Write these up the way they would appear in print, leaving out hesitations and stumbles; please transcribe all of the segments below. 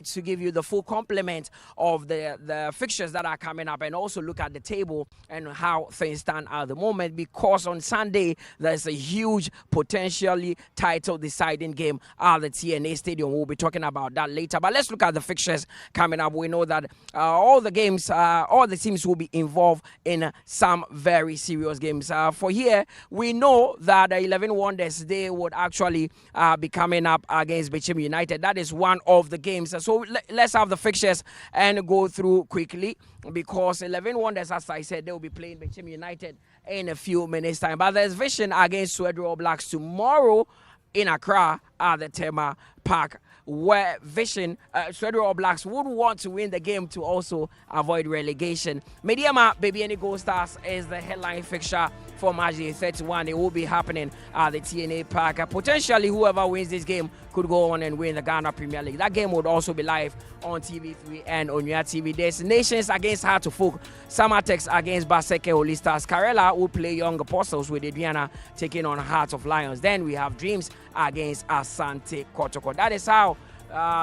to give you the full complement of the fixtures that are coming up, and also look at the table and how things stand at the moment, because on Sunday there's a huge potentially title deciding game at the TNA Stadium. We'll be talking about that later, but let's look at the fixtures coming up. We know that all the games, all the teams will be involved in some very serious games. For here, we know that the 11 Wonders, they would actually be coming up against Bechem United. That is one of the games. So let's have the fixtures and go through quickly, because 11 Wonders, as I said, they will be playing Bechem United in a few minutes' time. But there's Vision against Swedru All Blacks tomorrow in Accra at the Tema Park, where Vision, Swedru All Blacks would want to win the game to also avoid relegation. Mediama Baby Any Gold Stars is the headline fixture for match day 31. It will be happening at the TNA Park. Potentially, whoever wins this game could go on and win the Ghana Premier League. That game would also be live on TV3 and on your TV. There's Nations against Heart of Folk, Samatex against Baseke Holy Stars. Karela will play Young Apostles with Adriana taking on Heart of Lions. Then we have Dreams against Asante Kotoko. That is how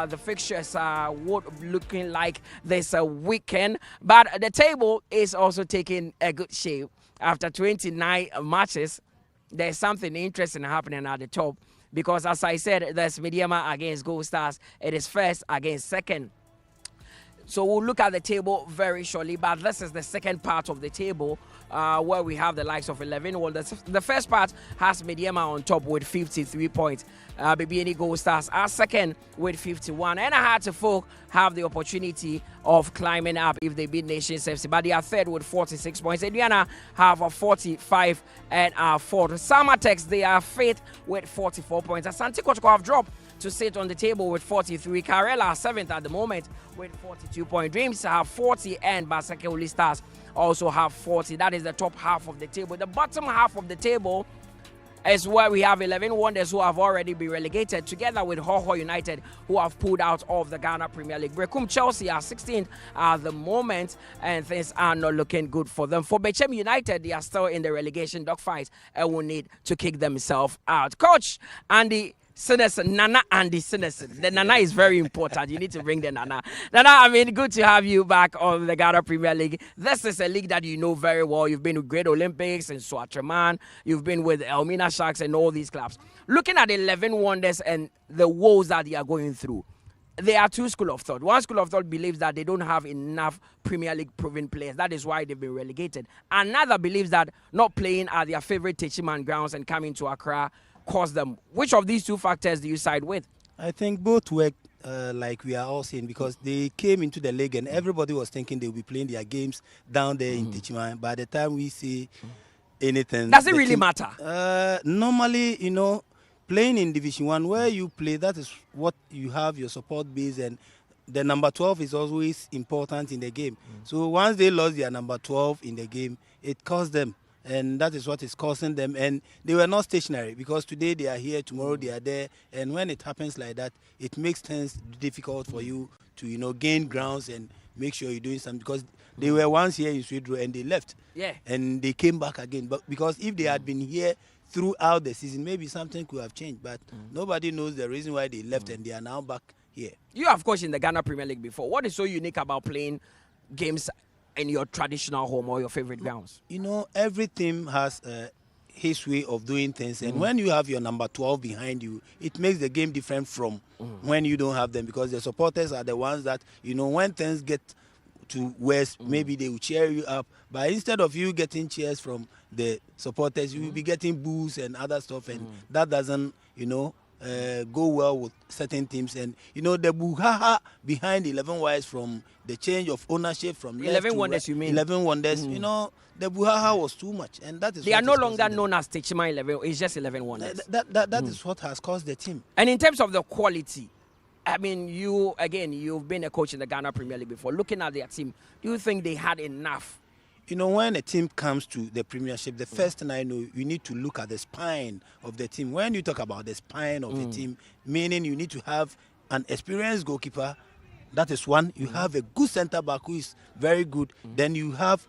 the fixtures would looking like this weekend. But the table is also taking a good shape. After 29 matches, there's something interesting happening at the top, because as I said, there's Mediama against Gold Stars. It is first against second. So we'll look at the table very shortly, but this is the second part of the table where we have the likes of 11. Well, the first part has Mediama on top with 53 points. Baby Any Gold Stars are second with 51. And Heart of Folk have the opportunity of climbing up if they beat Nations FC, but they are third with 46 points. Adriana have a 45 and are fourth. Samatex, they are fifth with 44 points. Asante Kotoko have dropped to sit on the table with 43. Karela are seventh at the moment with 42 points. Dreams have 40 and Basake Holy Stars also have 40. That is the top half of the table. The bottom half of the table is where we have 11 Wonders who have already been relegated, together with Hoho United, who have pulled out of the Ghana Premier League. Bechem Chelsea are 16th at the moment, and things are not looking good for them. For Bechem United, they are still in the relegation dogfight and will need to kick themselves out. Coach Andy Sinison, Nana Andy Sinison. The Nana is very important. You need to bring the Nana. Nana, I mean, good to have you back on the Ghana Premier League. This is a league that you know very well. You've been with Great Olympics and Swatraman. You've been with Elmina Sharks and all these clubs. Looking at 11 Wonders and the woes that they are going through, there are two schools of thought. One school of thought believes that they don't have enough Premier League proven players. That is why they've been relegated. Another believes that not playing at their favorite Techiman grounds and coming to Accra cost them. Which of these two factors do you side with? I think both work like we are all saying, because they came into the league and everybody was thinking they will be playing their games down there in Techiman. By the time we see anything... Does it really matter? Normally, you know, playing in Division 1, where you play, that is what you have, your support base, and the number 12 is always important in the game. So once they lost their number 12 in the game, it cost them. And that is what is causing them. And they were not stationary, because today they are here, tomorrow they are there. And when it happens like that, it makes things difficult for you to, you know, gain grounds and make sure you're doing something. Because they were once here in Sweden and they left. Yeah. And they came back again. But because if they had been here throughout the season, maybe something could have changed. But nobody knows the reason why they left and they are now back here. You have coached in the Ghana Premier League before. What is so unique about playing games in your traditional home or your favorite grounds? You know, every team has his way of doing things, and when you have your number 12 behind you, it makes the game different from when you don't have them, because the supporters are the ones that, you know, when things get to worse, maybe they will cheer you up, but instead of you getting cheers from the supporters, you will be getting boos and other stuff, and that doesn't, you know, go well with certain teams. And you know, the buhaha behind 11 Wise, from the change of ownership from 11 Wonders, right, you mean? 11 Wonders, you know, the buhaha was too much, and that is they are no longer known as Techima 11. It's just 11 Wonders. That is what has caused the team. And in terms of the quality, I mean, you've been a coach in the Ghana Premier League before. Looking at their team, do you think they had enough? You know, when a team comes to the Premiership, the first thing I know, you need to look at the spine of the team. When you talk about the spine of the team, meaning you need to have an experienced goalkeeper. That is one. You have a good centre back who is very good. Then you have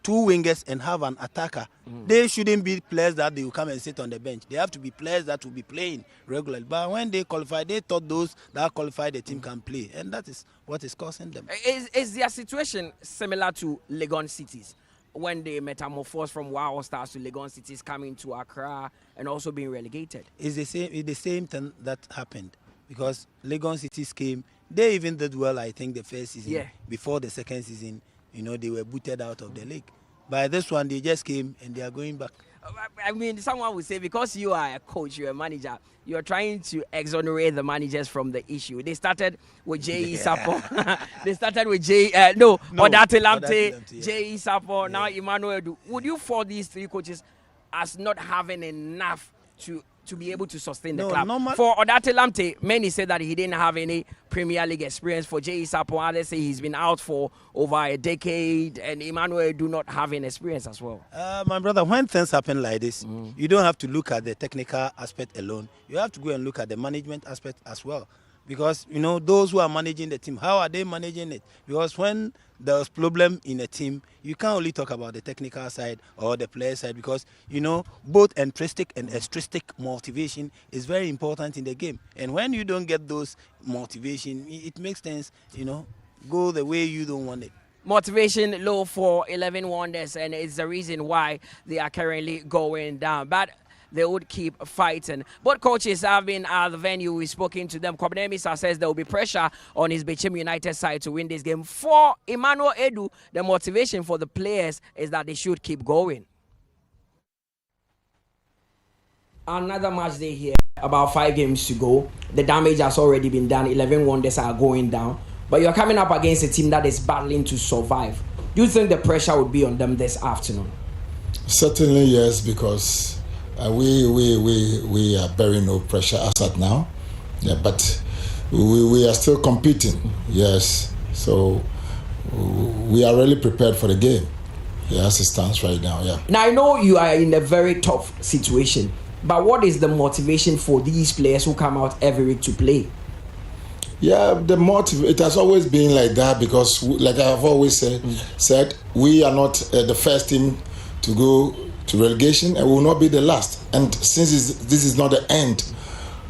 two wingers and have an attacker. They shouldn't be players that they will come and sit on the bench. They have to be players that will be playing regularly. But when they qualify, they thought those that qualify the team can play, and that is what is causing them. Is their situation similar to Legon Cities when they metamorphosed from Wow Stars to Legon Cities, coming to Accra and also being relegated? It's the same thing that happened, because Legon Cities came. They even did well, I think, the first season. Yeah. Before the second season, they were booted out of the league. By this one, they just came and they are going back. I mean, someone would say, because you are a coach, you're a manager, you're trying to exonerate the managers from the issue. They started with J.E. Sapo. They started with Odate Lamte, J.E. Sapo, now Emmanuel Edu. Would you for these three coaches as not having enough to be able to sustain the club? For Odate Lamte, many say that he didn't have any Premier League experience. For J.E. Sapo, others say he's been out for over a decade, and Emmanuel do not have any experience as well. My brother, when things happen like this, you don't have to look at the technical aspect alone. You have to go and look at the management aspect as well. Because, those who are managing the team, how are they managing it? Because when there's problem in a team, you can't only talk about the technical side or the player side, because, both intrinsic and extrinsic motivation is very important in the game. And when you don't get those motivation, it makes things, go the way you don't want it. Motivation low for 11 Wonders, and it's the reason why they are currently going down. But they would keep fighting. Both coaches have been at the venue. We've spoken to them. Kobene Misa says there will be pressure on his Bechem United side to win this game. For Emmanuel Edu, the motivation for the players is that they should keep going. Another match day here, about 5 games to go. The damage has already been done. 11 Wonders are going down. But you're coming up against a team that is battling to survive. Do you think the pressure would be on them this afternoon? Certainly yes, because we are bearing no pressure as at now, but we are still competing, yes. So we are really prepared for the game, as it stands right now. Yeah. Now I know you are in a very tough situation, but what is the motivation for these players who come out every week to play? Yeah, the motive, it has always been like that, because like I've always said, we are not the first team to go to relegation, and will not be the last. And since this is not the end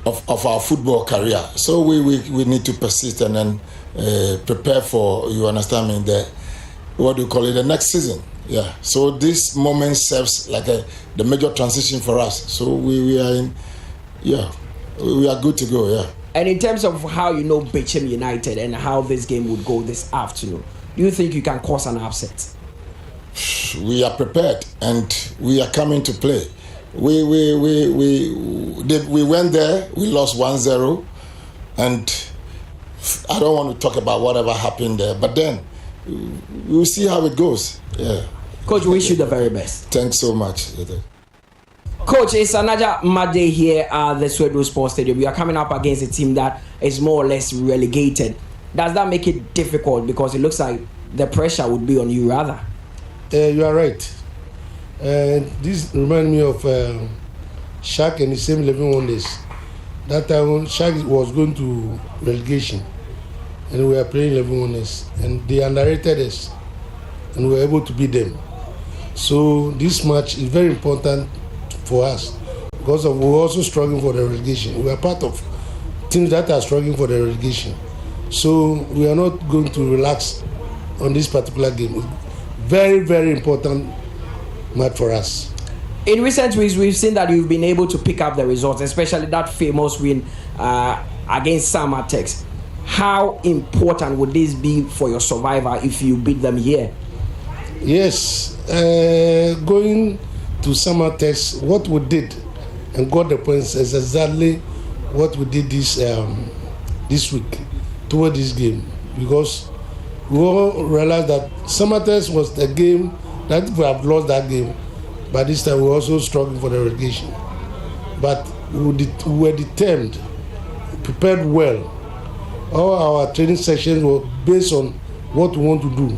of our football career, so we need to persist and then prepare for, you understand me, the next season. Yeah. So this moment serves like the major transition for us. So we are we are good to go. Yeah. And in terms of how Bechem United and how this game would go this afternoon, do you think you can cause an upset? We are prepared and we are coming to play. We went there, we lost 1-0, and I don't want to talk about whatever happened there, but then we'll see how it goes. Yeah. Coach, we wish you the very best. Thanks so much. Coach, it's another match day here at the Swedlow Sports Stadium. We are coming up against a team that is more or less relegated. Does that make it difficult? Because it looks like the pressure would be on you rather. You are right. This reminds me of Shaq and the same 11 Wonders. That time Shaq was going to relegation and we were playing 11 Wonders and they underrated us and we were able to beat them. So this match is very important for us because we were also struggling for the relegation. We are part of teams that are struggling for the relegation. So we are not going to relax on this particular game. Very, very important match for us. In recent weeks, we've seen that you've been able to pick up the results, especially that famous win against Samatex. How important would this be for your survival if you beat them here? Yes, going to Samatex, what we did and got the points is exactly what we did this week toward this game, because we all realized that Samatex was the game that we have lost that game. By this time, we were also struggling for the relegation. But we were determined, prepared well. All our training sessions were based on what we want to do.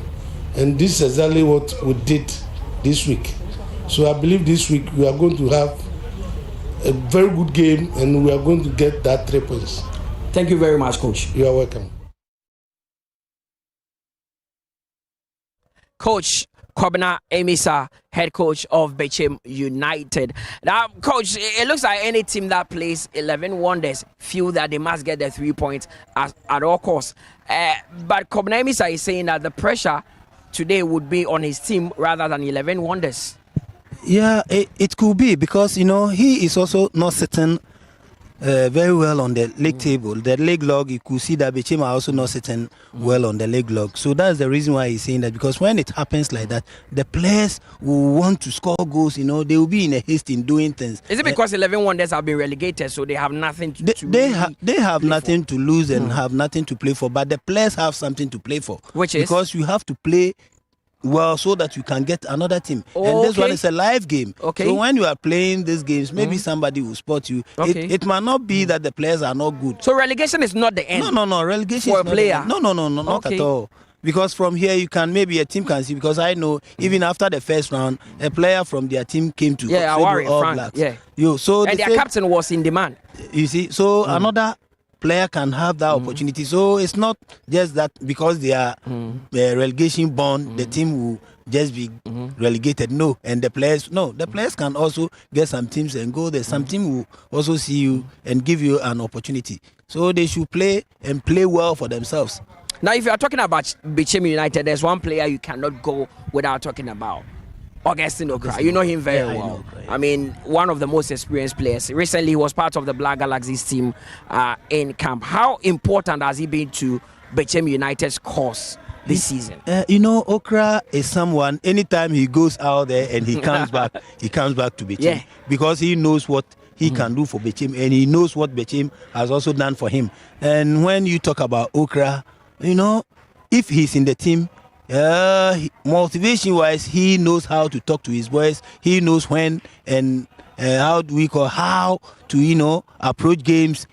And this is exactly what we did this week. So I believe this week we are going to have a very good game and we are going to get that 3 points. Thank you very much, Coach. You are welcome. Coach Kobna Emisa, head coach of Bechem United. Now, coach, it looks like any team that plays 11 Wonders feel that they must get the 3 points at all costs. But Kobna Emisa is saying that the pressure today would be on his team rather than 11 Wonders. Yeah, it could be because, he is also not sitting very well on the league table. The league log, you could see that Bechem are also not sitting well on the league log. So that's the reason why he's saying that, because when it happens like that, the players who want to score goals, they will be in a haste in doing things. Is it because 11 Wonders have been relegated, so they have nothing to they have nothing to lose and have nothing to play for, but the players have something to play for. Which is? Because you have to play well so that you can get another team. And this one is a live game. Okay. So when you are playing these games, maybe somebody will spot you. Okay. It might not be that the players are not good. So relegation is not the end? No. Relegation for is a not player? No, not at all. Because from here you can, maybe a team can see, because I know even after the first round, a player from their team came to All Blacks. And their captain was in demand. You see, so another player can have that opportunity. So it's not just that because they are relegation bound, the team will just be relegated. No, and the players can also get some teams and go there. Some team will also see you and give you an opportunity. So they should play and play well for themselves. Now, if you are talking about Bechem United, there's one player you cannot go without talking about. Augustine Okra. You know him very well. I mean, one of the most experienced players. Recently, he was part of the Black Galaxies team in camp. How important has he been to Bechem United's cause this season? Okra is someone, anytime he goes out there and he comes back, he comes back to Bechem. Because he knows what he can do for Bechem, and he knows what Bechem has also done for him. And when you talk about Okra, if he's in the team, motivation wise, he knows how to talk to his boys. He knows when and how to approach games.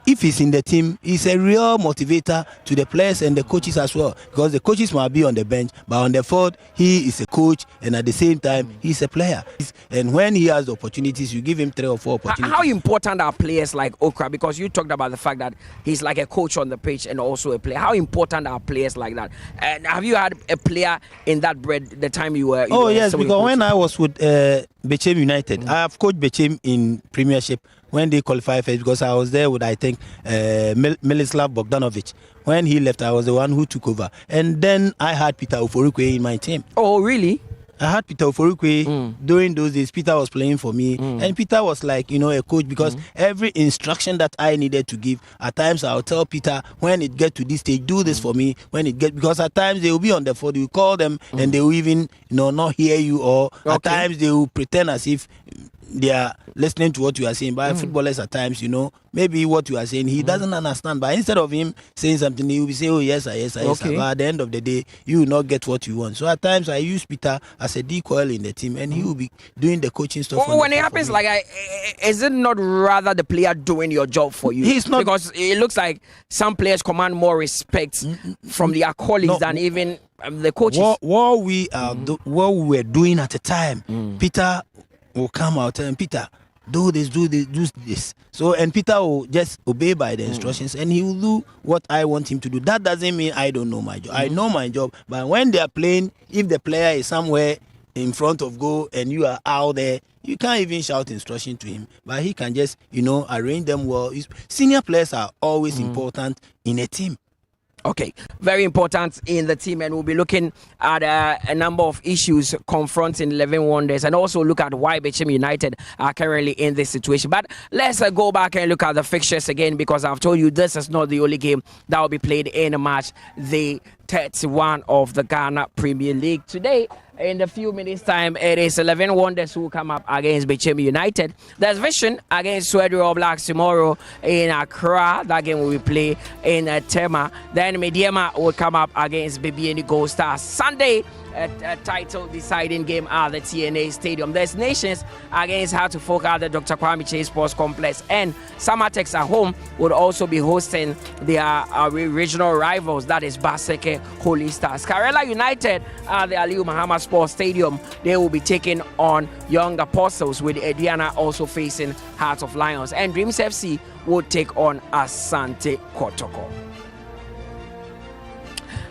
If he's in the team, he's a real motivator to the players and the coaches as well, because the coaches might be on the bench, but on the field he is a coach, and at the same time he's a player. And when he has the opportunities, you give him 3 or 4 opportunities. How important are players like Okra? Because you talked about the fact that he's like a coach on the pitch and also a player. How important are players like that? And have you had a player in that bread the time you were? Yes, because when I was with Bechem United, I have coached Bechem in Premiership when they qualified first, because I was there with, I think, Milislav Bogdanovic. When he left, I was the one who took over. And then I had Peter Oforukwe in my team. Oh, really? I had Peter Oforukwe during those days. Peter was playing for me, and Peter was like, a coach, because every instruction that I needed to give, at times I'll tell Peter, when it get to this stage, do this for me. Because at times they will be on the phone, you call them and they will even, not hear you, or at times they will pretend as if they are listening to what you are saying. But footballers at times, maybe what you are saying, he doesn't understand. But instead of him saying something, he will be saying, oh, yes, sir. But at the end of the day, you will not get what you want. So at times I use Peter as a decoy in the team, and he will be doing the coaching stuff. When it happens is it not rather the player doing your job for you? He's not, because it looks like some players command more respect from their colleagues than even the coaches. What we were doing at the time, Peter will come out and Peter, do this. So, and Peter will just obey by the instructions, and he will do what I want him to do. That doesn't mean I don't know my job. I know my job. But when they are playing, if the player is somewhere in front of goal and you are out there, you can't even shout instruction to him. But he can just, arrange them well. Senior players are always important in a team. Okay, very important in the team, and we'll be looking at a number of issues confronting 11 Wonders, and also look at why Bechem United are currently in this situation. But let's go back and look at the fixtures again, because I've told you this is not the only game that will be played in March the 31 of the Ghana Premier League. Today, in a few minutes' time, it is 11 Wonders who come up against Bechem United. There's Vision against Sweden All Blacks tomorrow in Accra. That game will be played in Tema. Then Mediema will come up against BBN Gold Stars. Sunday, a title deciding game at the TNA Stadium. There's Nations against Hartlepool at the Dr. Kwame Chase Sports Complex, and Samatex at home would also be hosting their regional rivals, that is Baseke Holy Stars. Karela United at the Aliu Muhammad Sports Stadium, they will be taking on Young Apostles, with Ediana also facing Heart of Lions, and Dreams FC will take on Asante Kotoko.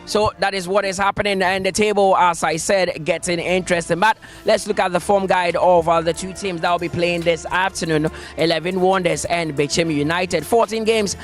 So that is what is happening, and the table, as I said, getting interesting. But let's look at the form guide of the two teams that will be playing this afternoon: 11 Wonders and Bechem United. 14 games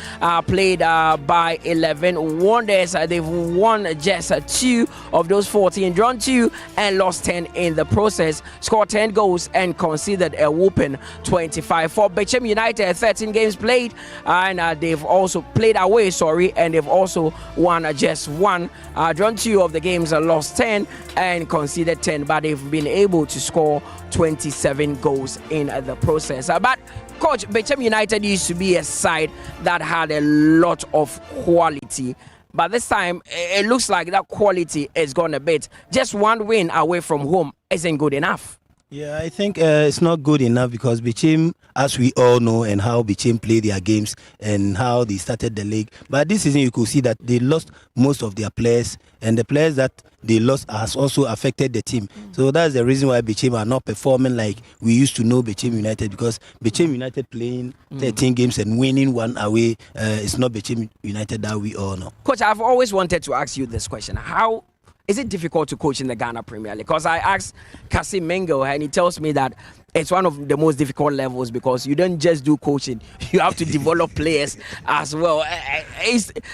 played by 11 Wonders. They've won just 2 of those 14, drawn 2 and lost 10 in the process. Scored 10 goals and conceded a whooping 25. For Bechem United, 13 games played, and they've also played away, and they've also won just 1. Drawn 2 of the games, lost 10 and conceded 10, but they've been able to score 27 goals in the process. But Coach, Bechem United used to be a side that had a lot of quality, but this time it looks like that quality is gone a bit. Just 1 win away from home isn't good enough. Yeah, I think it's not good enough because Bechem, as we all know, and how Bechem play their games and how they started the league. But this season, you could see that they lost most of their players, and the players that they lost has also affected the team. So that's the reason why Bechem are not performing like we used to know Bechem United, because Bechem United playing 13 games and winning 1 away is not Bechem United that we all know. Coach, I've always wanted to ask you this question. How is it difficult to coach in the Ghana Premier League? Because I asked Kasim Mengo, and he tells me that it's one of the most difficult levels because you don't just do coaching, you have to develop players as well.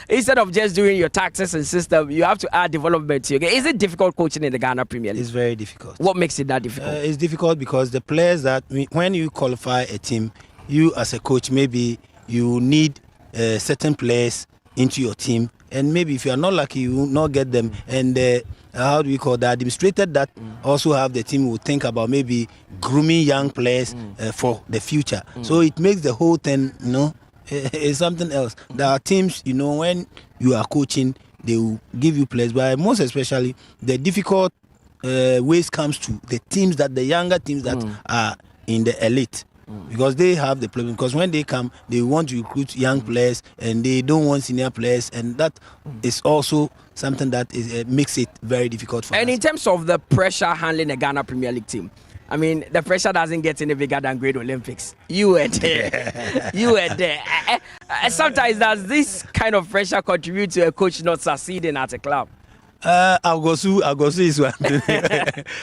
Instead of just doing your tactics and system, you have to add development to your game. Is it difficult coaching in the Ghana Premier League? It's very difficult. What makes it that difficult? It's difficult because the players that, when you qualify a team, you as a coach, maybe you need certain players into your team, and maybe if you are not lucky, you will not get them. And how do we call that? Administrator that also have the team will think about maybe grooming young players for the future. So it makes the whole thing, it's something else. There are teams, when you are coaching, they will give you players, but most especially the difficult ways comes to the teams the younger teams that are in the elite. Because they have the problem. Because when they come, they want to recruit young players and they don't want senior players, and that is also something that makes it very difficult for us. And in terms of the pressure handling a Ghana Premier League team, I mean, the pressure doesn't get any bigger than Great Olympics. You were there. You were there. Sometimes does this kind of pressure contribute to a coach not succeeding at a club? Agosu is one team.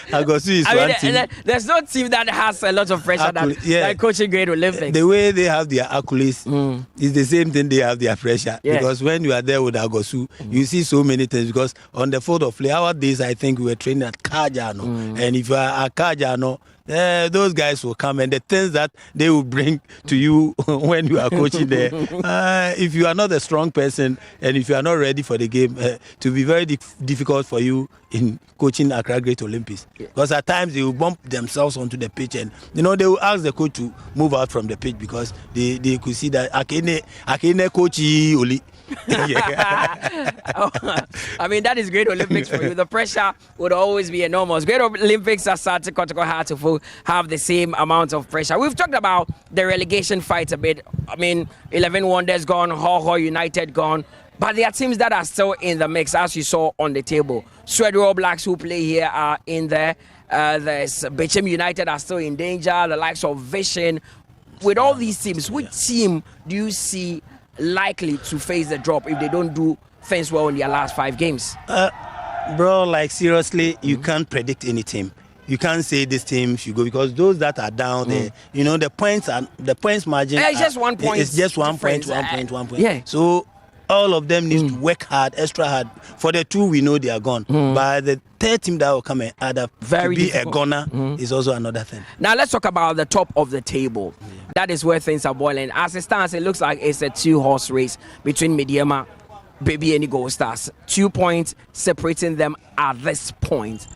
Agosu is one team. There's no team that has a lot of pressure than coaching Great Olympics. The way they have their accolades is the same thing they have their pressure. Yeah. Because when you are there with Agosu, you see so many things. Because on the field of play, our days, I think we were training at Kajano. And if you are at Kajano, those guys will come, and the things that they will bring to you when you are coaching there, if you are not a strong person and if you are not ready for the game, to be very difficult for you in coaching Accra Great Olympics. Because at times they will bump themselves onto the pitch, and they will ask the coach to move out from the pitch because they could see that Akene coachy Oli. I mean, that is Great Olympics for you. The pressure would always be enormous. Great Olympics are starting to have the same amount of pressure. We've talked about the relegation fight a bit. I mean, 11 Wonders gone, Ho United gone, but there are teams that are still in the mix, as you saw on the table. Sweden Blacks, who play here, are in there. There's Bechem United are still in danger. The likes of Vision. With all these teams, which team do you see likely to face the drop if they don't do things well in their last 5 games? Bro, like seriously, you can't predict any team. You can't say this team should go because those that are down there, the points margin. It's just 1 point. It's just 1 point. Yeah. So all of them need to work hard, extra hard. For the 2, we know they are gone. But the 3rd team that will come and add up to be a goner is also another thing. Now let's talk about the top of the table. That is where things are boiling. As it stands, it looks like it's a 2-horse race between Mediama, Baby, and Gold Stars. 2 points separating them at this point.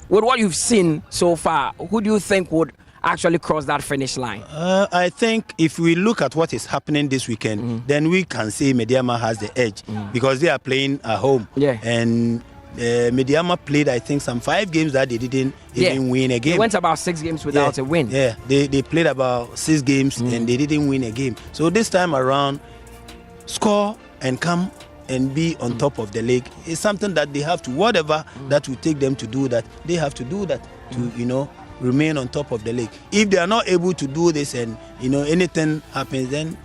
With what you've seen so far, who do you think would actually cross that finish line? I think if we look at what is happening this weekend, then we can say Mediama has the edge because they are playing at home. Yeah. And Mediama played, I think, some 5 games that they didn't even win a game. They went about 6 games without a win. Yeah, they played about 6 games and they didn't win a game. So this time around, score and come and be on top of the league is something that they have to, whatever that will take them to do that, they have to do that to, remain on top of the league. If they are not able to do this and, anything happens, then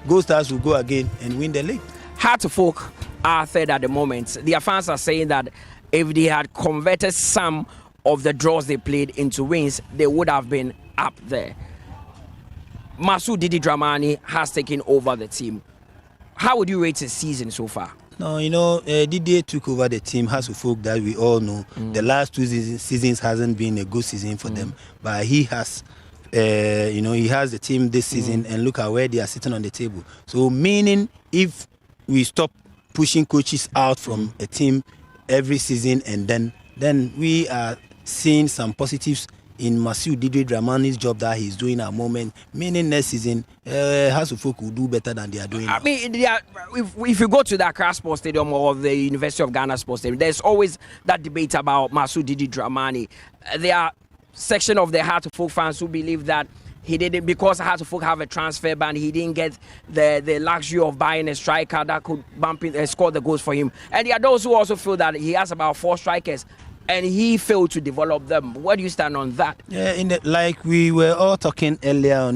Gold Stars will go again and win the league. Heart of Folk are third at the moment. Their fans are saying that if they had converted some of the draws they played into wins, they would have been up there. Masoud Didi Dramani has taken over the team. How would you rate his season so far? No, Didier took over the team. Hearts of Folk that we all know. The last two seasons hasn't been a good season for them, but he has. He has the team this season, and look at where they are sitting on the table. So, meaning if we stop pushing coaches out from a team every season, and then we are seeing some positives in Masoud Didi Dramani's job that he's doing at the moment. Meaning next season, House of Folk will do better than they are doing now. I mean, if you go to the Accra Sports Stadium or the University of Ghana Sports Stadium, there's always that debate about Masoud Didi Dramani. There are section of the Heart of Folk fans who believe that he didn't, because Heart of Folk have a transfer ban, he didn't get the luxury of buying a striker that could bump in and score the goals for him. And there are those who also feel that he has about 4 strikers and he failed to develop them. Where do you stand on that? Yeah, like we were all talking earlier on,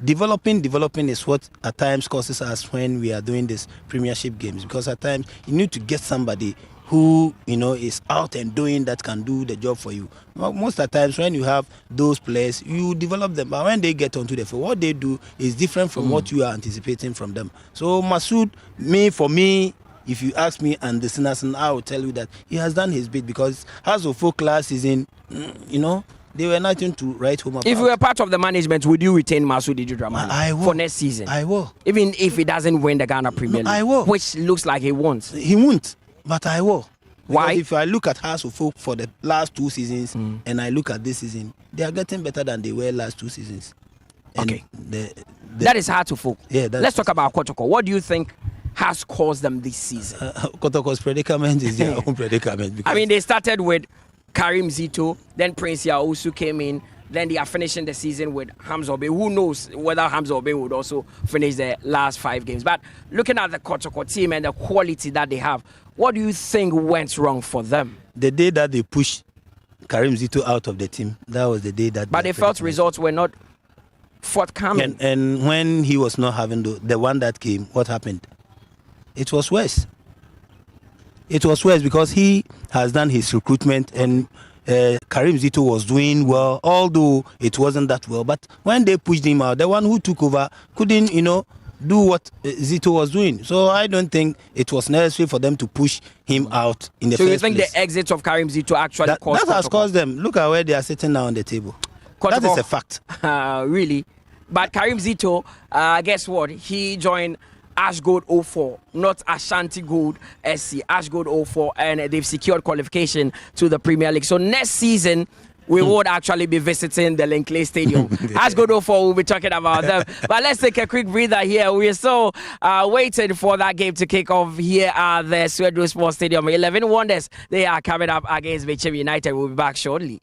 developing is what at times causes us when we are doing this premiership games, because at times you need to get somebody who is out and doing that can do the job for you. Most of the times when you have those players, you develop them, but when they get onto the field, what they do is different from what you are anticipating from them. So Masoud, for me, if you ask me and the listeners, I will tell you that he has done his bit, because House of Folk last season, they were nothing to write home about. If you were part of the management, would you retain Masoud Didi Dramani I will. For next season? I will. Even if he doesn't win the Ghana Premier League, I will. Which looks like he won't. He won't, but I will. Why? Because if I look at House of Folk for the last 2 seasons and I look at this season, they are getting better than they were last 2 seasons. And Okay. That is Heart of Folk. Yeah, Let's talk about Kotoko. What do you think has caused them this season? Kotoko's predicament is their own predicament. I mean, they started with Karim Zito, then Prince Yaousu came in, then they are finishing the season with Hamza Obey. Who knows whether Hamza Obey would also finish the last 5 games. But looking at the Kotoko team and the quality that they have, what do you think went wrong for them? The day that they pushed Karim Zito out of the team, that was the day that... But they felt results were not forthcoming. And when he was not having the one that came, what happened? It was worse. It was worse because he has done his recruitment, and Karim Zito was doing well, although it wasn't that well. But when they pushed him out, the one who took over couldn't, do what Zito was doing. So I don't think it was necessary for them to push him out in the first place. So you think the exit of Karim Zito actually caused that has caused them? Look at where they are sitting now on the table. That is a fact. Really? But Karim Zito, guess what? He joined Ash Gold 04, not Ashanti Gold SC, Ash Gold 04, and they've secured qualification to the Premier League. So next season, we would actually be visiting the Linkley Stadium. Ash Gold 04, we'll be talking about them. But let's take a quick breather here. We're still waiting for that game to kick off here at the Swedru Sports Stadium. 11 Wonders, they are coming up against Bechem United. We'll be back shortly.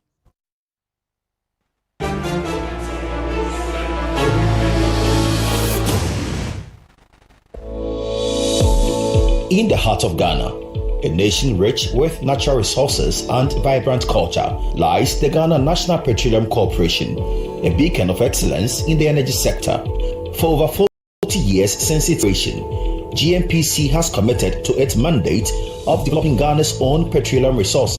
In the heart of Ghana, a nation rich with natural resources and vibrant culture, lies the Ghana National Petroleum Corporation, a beacon of excellence in the energy sector. For over 40 years since its creation, GNPC has committed to its mandate of developing Ghana's own petroleum resources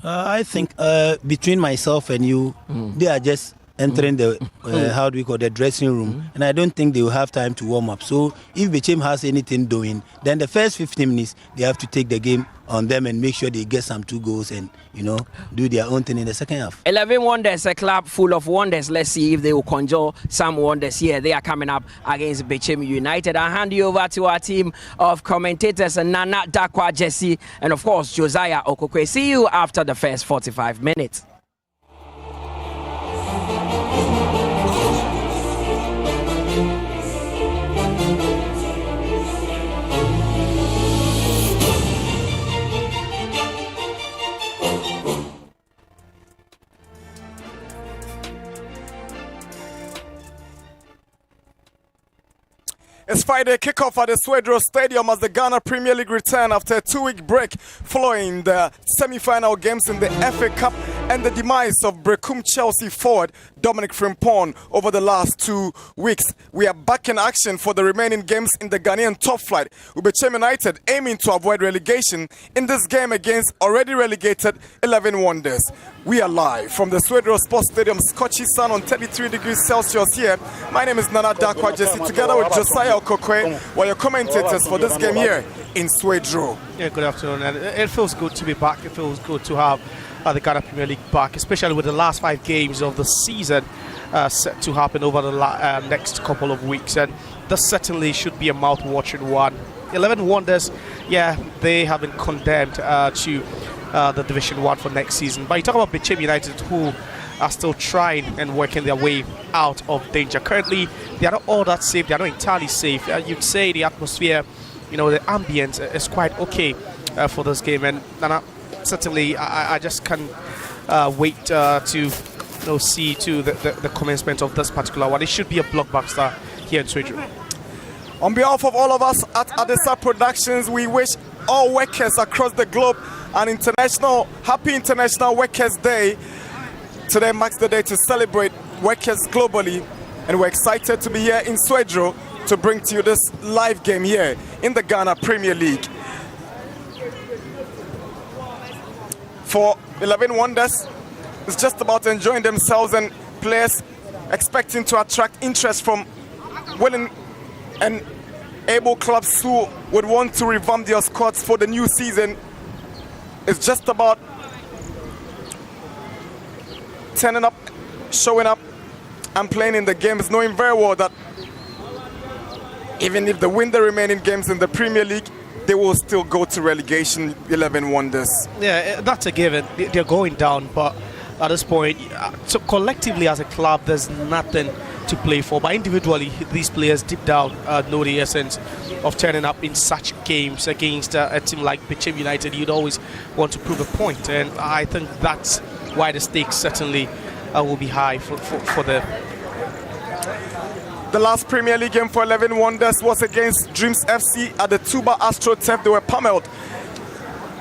I think between myself and you, they are just entering the how do we call the dressing room, and I don't think they will have time to warm up. So if Bechem has anything doing, then the first 15 minutes they have to take the game on them and make sure they get some 2 goals and do their own thing in the second half. 11 Wonders, a club full of wonders. Let's see if they will conjure some wonders here. They are coming up against Bechem United. I'll hand you over to our team of commentators, Nana Dakwa Jesse and of course Josiah Okokwe. See you after the first 45 minutes. It's Friday kickoff at the Swedro Stadium as the Ghana Premier League return after a 2-week break following the semi-final games in the FA Cup and the demise of Bechem Chelsea forward Dominic Frimpong over the last 2 weeks. We are back in action for the remaining games in the Ghanaian top flight, with Bechem United aiming to avoid relegation in this game against already relegated 11 Wonders. We are live from the Swedro Sports Stadium, Scotchy sun on 33 degrees Celsius here. My name is Nana Dakwa Jesse, together with Josiah Okokwe, while your commentators for this game here in Swedro. Yeah, good afternoon. And it feels good to be back. It feels good to have the Ghana Premier League back, especially with the last 5 games of the season set to happen over the next couple of weeks. And this certainly should be a mouth-watering one. 11 Wonders, yeah, they have been condemned to the Division 1 for next season. But you talk about Bechem United, who are still trying and working their way out of danger. Currently, they are not all that safe. They are not entirely safe. You'd say the atmosphere, the ambience is quite okay for this game. And certainly, I just can't wait to see to the commencement of this particular one. It should be a blockbuster here in Sweden. On behalf of all of us at Adesa Productions, we wish all workers across the globe an happy International Workers' Day. Today marks the day to celebrate workers globally, and we're excited to be here in Swedro to bring to you this live game here in the Ghana Premier League. For 11 Wonders, it's just about enjoying themselves, and players expecting to attract interest from willing and able clubs who would want to revamp their squads for the new season. It's just about turning up, showing up and playing in the games, knowing very well that even if they win the remaining games in the Premier League, they will still go to relegation. 11 Wonders. Yeah, that's a given. They're going down, but at this point, so collectively as a club, there's nothing to play for. But individually, these players deep down know the essence of turning up in such games against a team like Bechem United. You'd always want to prove a point, and I think that's why the stakes certainly will be high for them. The last Premier League game for 11 Wonders was against Dreams FC at the Tuba AstroTurf. They were pummeled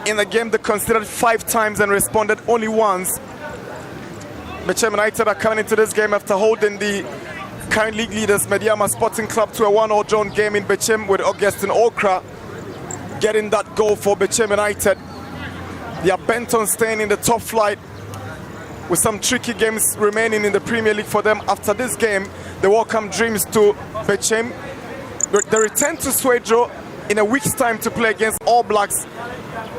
in a game they considered 5 times and responded only once. Bechem United are coming into this game after holding the current league leaders Mediama Sporting Club to a 1-1 drawn game in Bechem, with Augustin Okra getting that goal for Bechem United. They are bent on staying in the top flight, with some tricky games remaining in the Premier League for them. After this game, they welcome Dreams to Bechem. They return to Swedro in a week's time to play against All Blacks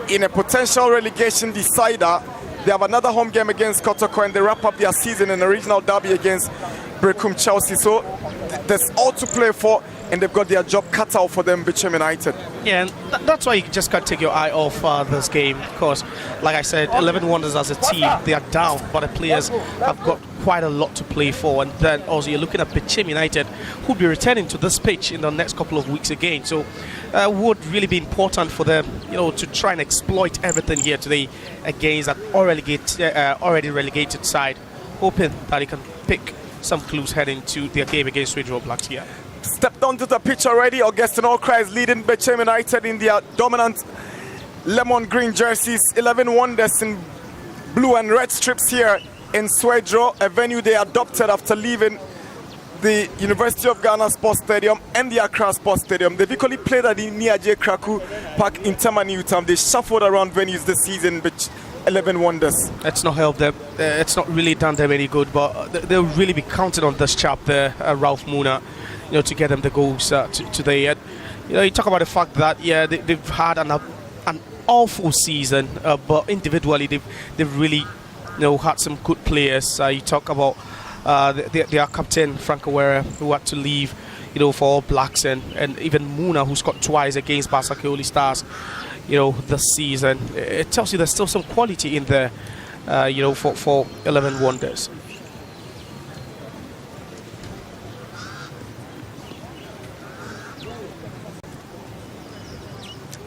in a potential relegation decider. They have another home game against Kotoko, and they wrap up their season in a regional derby against Bechem Chelsea. So there's all to play for, and they've got their job cut out for them, Bechem United. Yeah, and that's why you just can't take your eye off this game, because, like I said, 11 Wonders as a team, they are down, but the players have got quite a lot to play for. And then also you're looking at Bechem United, who'll be returning to this pitch in the next couple of weeks again. So would really be important for them, to try and exploit everything here today against an already relegated side, hoping that they can pick some clues heading to their game against Swedro Blacks here. Stepped onto the pitch already. Augustin Okra is leading Bechem United in their dominant lemon green jerseys. 11 Wonders in blue and red strips here in Swedro, a venue they adopted after leaving the University of Ghana Sports Stadium and the Accra Sports Stadium. They've equally played at the Niaje Kraku Park in Tamani Utam. They shuffled around venues this season, but 11 Wonders. It's not helped them. It's not really done them any good, but they'll really be counting on this chap there, Ralph Muna, to get them the goals today. And, you talk about the fact that, they've had an awful season, but individually they've really, had some good players. You talk about their captain, Frank Awere, who had to leave, for All Blacks, and even Muna, who scored twice against Basakoli Stars, this season. It tells you there's still some quality in there, for 11 Wonders.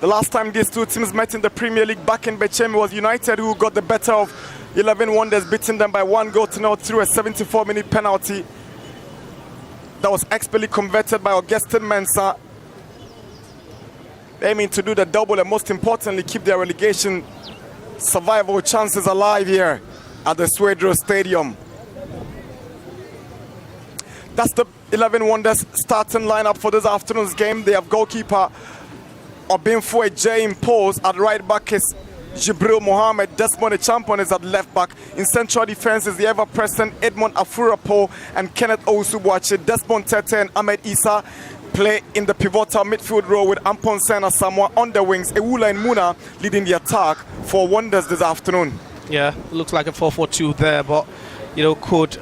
The last time these two teams met in the Premier League back in Bechem was United, who got the better of 11 Wonders, beating them by 1-0 through a 74-minute penalty that was expertly converted by Augustin Mensah, aiming to do the double and most importantly keep their relegation survival chances alive here at the Swedro Stadium. That's the 11 Wonders starting lineup for this afternoon's game. They have goalkeeper Obinfo J in post. At right back is Jibril Mohammed. Desmond Champon is at left back. In central defense is the ever-present Edmond Afurapo and Kenneth Owusu-Boakye. Desmond Tete and Ahmed Issa play in the pivotal midfield role with Ampon Sena Samoa on the wings. Ewula and Muna leading the attack for Wonders this afternoon. Yeah, looks like a 4-4-2 there, but could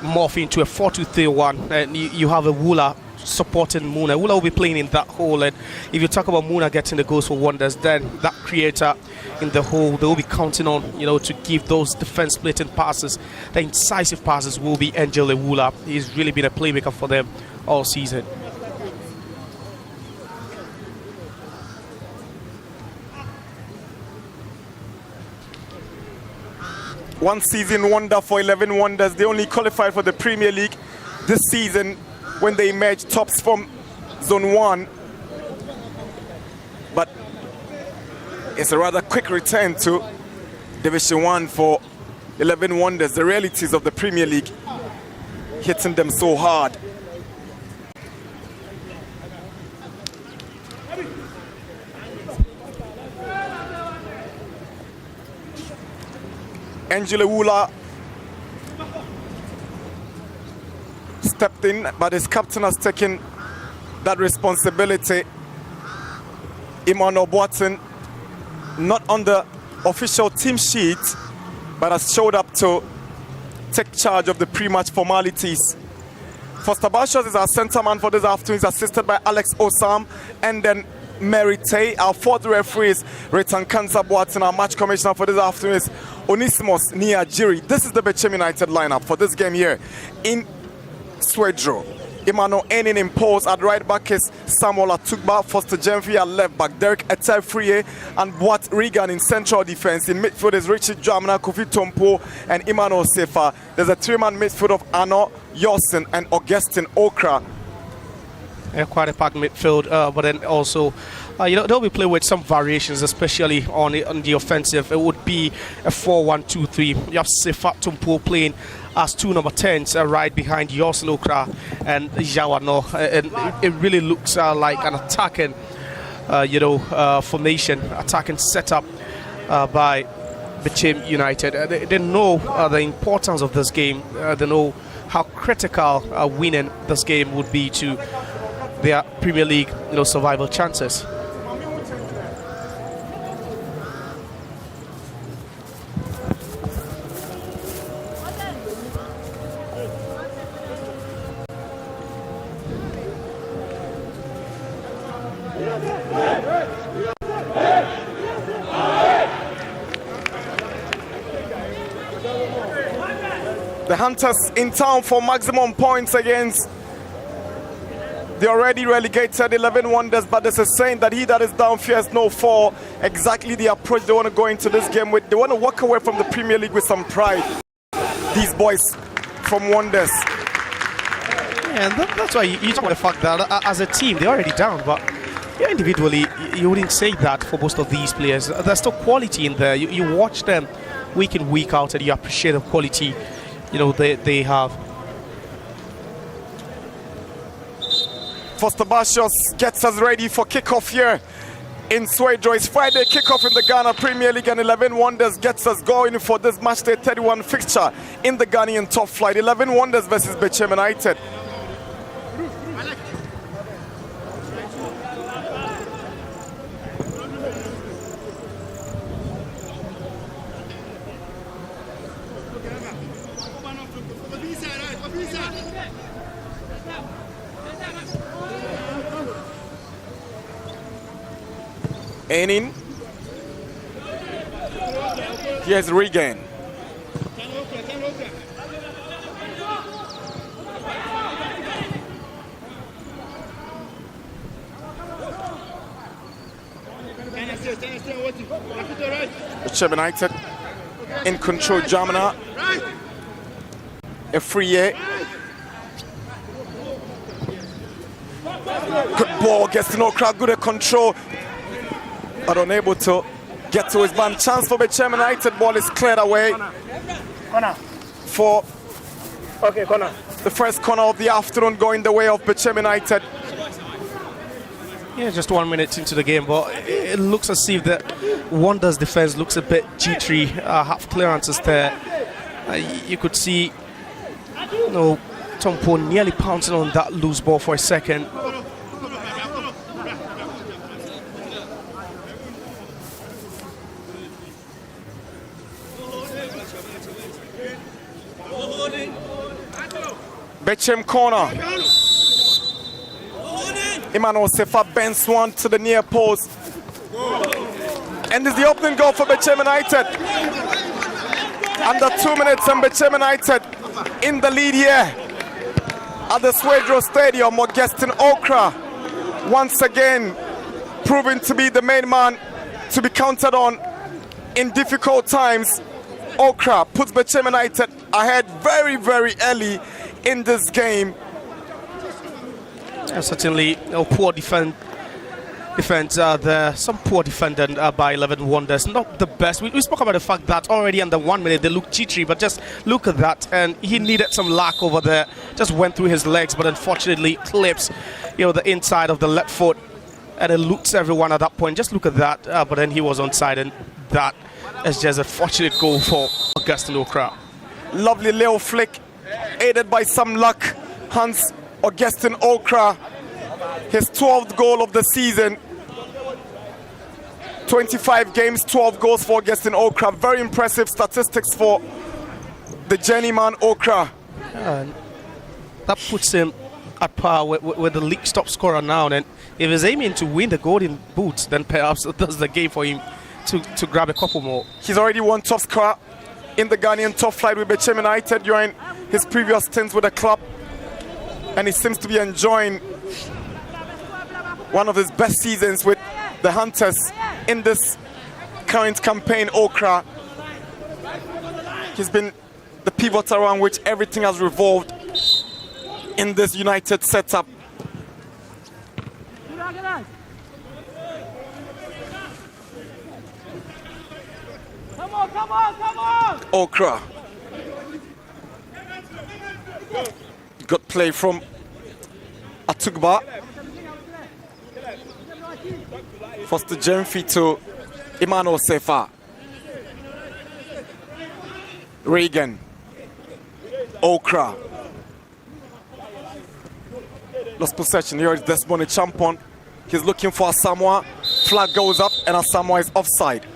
morph into a 4-2-3-1. And you have Ewula supporting Muna. Ewula will be playing in that hole, and if you talk about Muna getting the goals for Wonders, then that creator in the hole, they will be counting on, to give those defense splitting passes. The incisive passes will be Angel Ewula. He's really been a playmaker for them all season. One season wonder for 11 Wonders. They only qualified for the Premier League this season when they emerged tops from Zone 1. But it's a rather quick return to Division 1 for 11 Wonders. The realities of the Premier League hitting them so hard. Angel Ewula stepped in, but his captain has taken that responsibility. Emmanuel Boateng, not on the official team sheet, but has showed up to take charge of the pre-match formalities. Foster Bashos is our centre man for this afternoon. He's assisted by Alex Osam and then Mary Tay. Our fourth referee is Retan Kansa Boateng. Our match commissioner for this afternoon is Onisimos Niajiri. This is the Bechem United lineup for this game here in Swedro. Emmanuel Enin in post. At right back is Samuel Atugba. Foster Jemfi at left back. Derek Etefrie and Boat Regan in central defense. In midfield is Richard Jamna, Kofi Tompo and Emmanuel Sefa. There's a three-man midfield of Arno Yosin and Augustin Okra. Quite a packed midfield, but then also, they'll be playing with some variations, especially on the offensive. It would be a 4-1-2-3. You have Sefa Tompo playing as two number 10s right behind Yosin Okra and Jawano. And it really looks like an attacking, formation, attacking setup by Bechem United. They know the importance of this game. They know how critical winning this game would be to their Premier League, survival chances. The Hunters in town for maximum points against the already relegated 11 Wonders, but there's a saying that he that is down fears no fall. Exactly the approach they want to go into this game with. They want to walk away from the Premier League with some pride. These boys from Wonders. Yeah, and that's why you talk about the fact that as a team they're already down, but individually you wouldn't say that for most of these players. There's still quality in there. You watch them week in, week out, and you appreciate the quality they have. Foster Bashos gets us ready for kickoff here in Swedro. It's Friday kickoff in the Ghana Premier League, and 11 Wonders gets us going for this matchday 31 fixture in the Ghanaian top flight. 11 Wonders versus Bechem United. In. Here's Regan. Bechem United in control. Jamina. A free year. Good ball, gets to no crowd, good at control. But unable to get to his man. Chance for Bechem United. Ball is cleared away for the first corner of the afternoon, going the way of Bechem United. Yeah, just 1 minute into the game, but it looks as if the Wonders defense looks a bit jittery. Half clearances there. You could see, Tom Poe nearly pouncing on that loose ball for a second. Bechem corner. Emmanuel Sefa bends one to the near post. And is the opening goal for Bechem United. Under 2 minutes and Bechem United in the lead here at the Swedro Stadium. Augustine Okra once again proving to be the main man to be counted on in difficult times. Okra puts Bechem United ahead very, very early in this game. Certainly, poor defense there. Some poor defending by 11 Wonders. Not the best. We spoke about the fact that already under 1 minute they looked jittery, but just look at that. And he needed some luck over there. Just went through his legs, but unfortunately clips, the inside of the left foot, and it looks everyone at that point. Just look at that. But then he was onside, and that is just a fortunate goal for Augustine Okra. Lovely little flick, aided by some luck. Hans Augustine Okra, his 12th goal of the season. 25 games, 12 goals for Augustine Okra. Very impressive statistics for the journeyman Okra. That puts him at par with the league top scorer now. And if he's aiming to win the golden boot, then perhaps that's the game for him to grab a couple more. He's already won top scorer in the Ghanaian top flight with Bechem United during his previous stints with the club. And he seems to be enjoying one of his best seasons with the Hunters in this current campaign. Okra, he's been the pivot around which everything has revolved in this United setup. Come on! Okra. Good play from Atugba. Foster Jemfi to Emmanuel Sefa. Regan. Okra. Lost possession. Here is Desmond Champon. He's looking for Asamoah. Flag goes up and Asamoah is offside.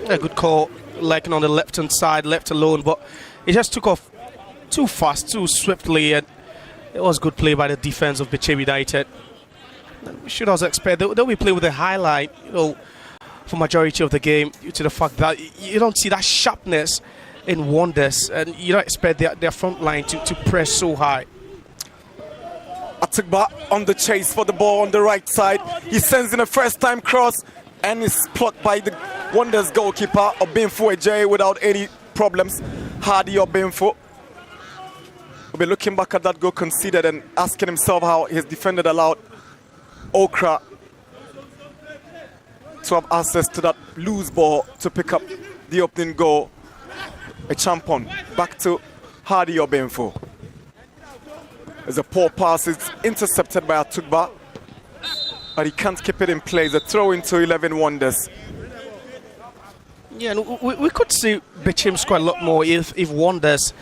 A good call, like on the left-hand side, left alone, but he just took off too fast, too swiftly, and it was good play by the defense of Bechem United. We should also expect that we play with a highlight, for majority of the game, due to the fact that you don't see that sharpness in Wonders, and you don't expect their front line to press so high. Atugba on the chase for the ball on the right side. He sends in a first-time cross and is blocked by the Wonders goalkeeper, Obinfo Ejay, without any problems. Hardy Obinfo will be looking back at that goal conceded and asking himself how his defender allowed Okra to have access to that loose ball to pick up the opening goal. A Champon back to Hardy Obinfo. There's a poor pass, it's intercepted by Atugba. but he can't keep it in place. A throw into 11 Wonders. Yeah, and we could see Bechem score a lot more if Wonders,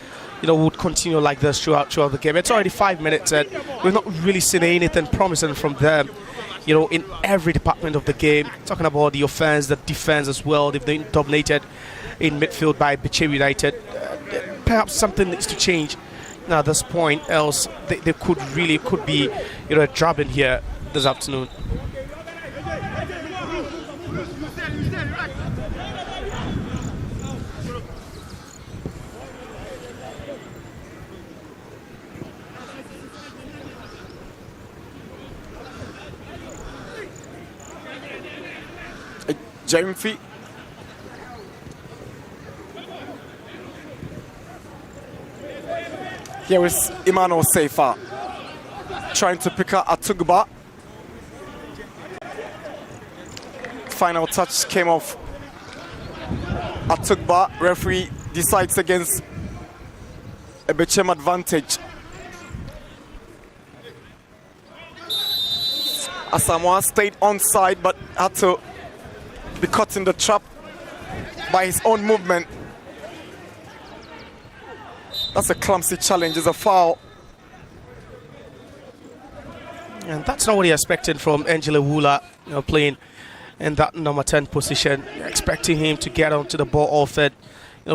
would continue like this throughout the game. It's already 5 minutes and we've not really seen anything promising from them, in every department of the game. Talking about the offense, the defense as well. They've been dominated in midfield by Bechem United. Perhaps something needs to change now at this point, else they could be a drubbing here this afternoon. Jamfi. Here is Emmanuel Seifa trying to pick up Atugba. Final touch came off Atugba. Referee decides against a Bechem advantage. Asamoah stayed onside but had to be caught in the trap by his own movement. That's a clumsy challenge. It's a foul. And that's not what he expected from Angela Wooler, playing in that number 10 position. Expecting him to get onto the ball off it,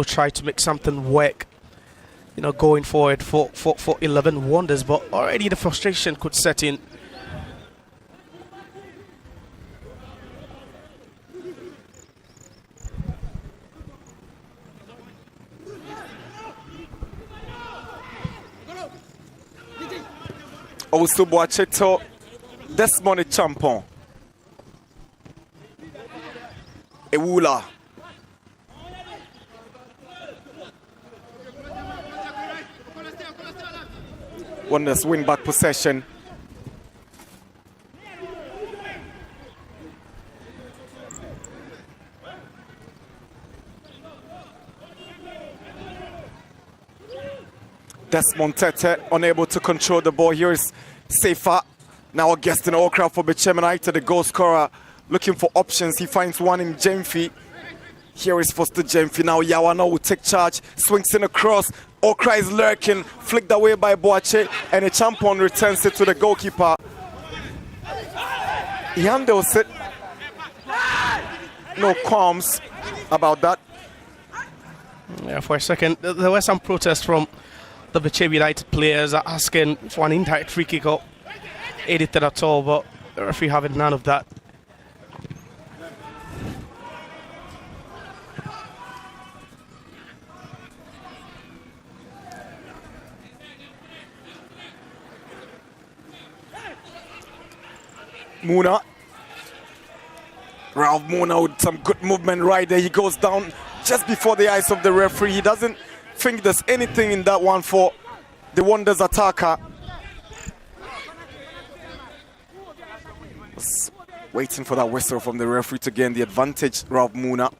try to make something work, going forward for 11 Wonders. But already the frustration could set in. Also Boacheto, Desmond Champon. Ewula. Wonders win back possession. Desmond Tete unable to control the ball. Here is Seifa, now a guest in all crowd for Bechem United, the goal scorer, looking for options. He finds one in Jamfi. Here is Foster Jamfi. Now Yawana will take charge, swings in across. Okra is lurking, flicked away by Boache, and a Champon returns it to the goalkeeper. He handles it. No qualms about that. Yeah, for a second, there were some protests from the Bechem United players asking for an indirect free kick or anything at all, but the referee having none of that. Muna. Ralph Muna with some good movement right there. He goes down just before the eyes of the referee. He doesn't think there's anything in that one for the Wonders attacker. Waiting for that whistle from the referee to gain the advantage, Ralph Muna.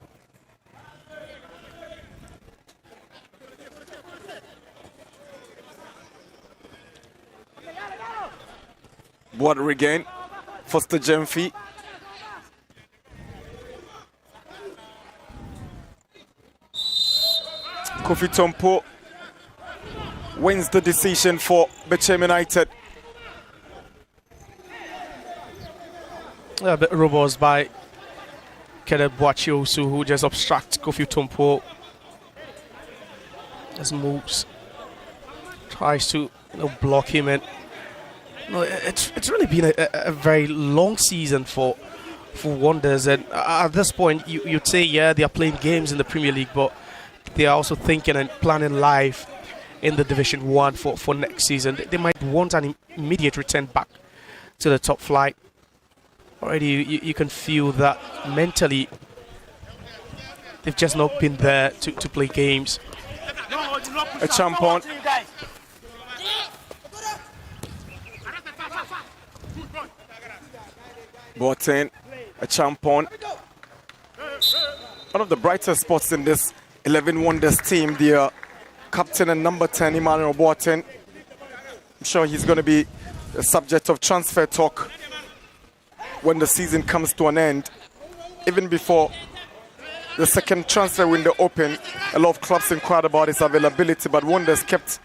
Board regain. Foster Jamfi. Kofi Tompo wins the decision for Bechem United. A bit robust by Kenneth Boachiosu, who just obstructs Kofi Tompo. Just moves, tries to block him, and it's really been a very long season for Wonders. And at this point, you'd say, yeah, they are playing games in the Premier League, but they are also thinking and planning live in the Division 1 for next season. They might want an immediate return back to the top flight. Already you can feel that mentally they've just not been there to play games. A Champon. Boateng, a Champon. One of the brighter spots in this 11 Wonders team, the captain and number 10, Emmanuel Boateng. I'm sure he's going to be the subject of transfer talk when the season comes to an end. Even before the second transfer window opened, a lot of clubs inquired about his availability, but Wonders kept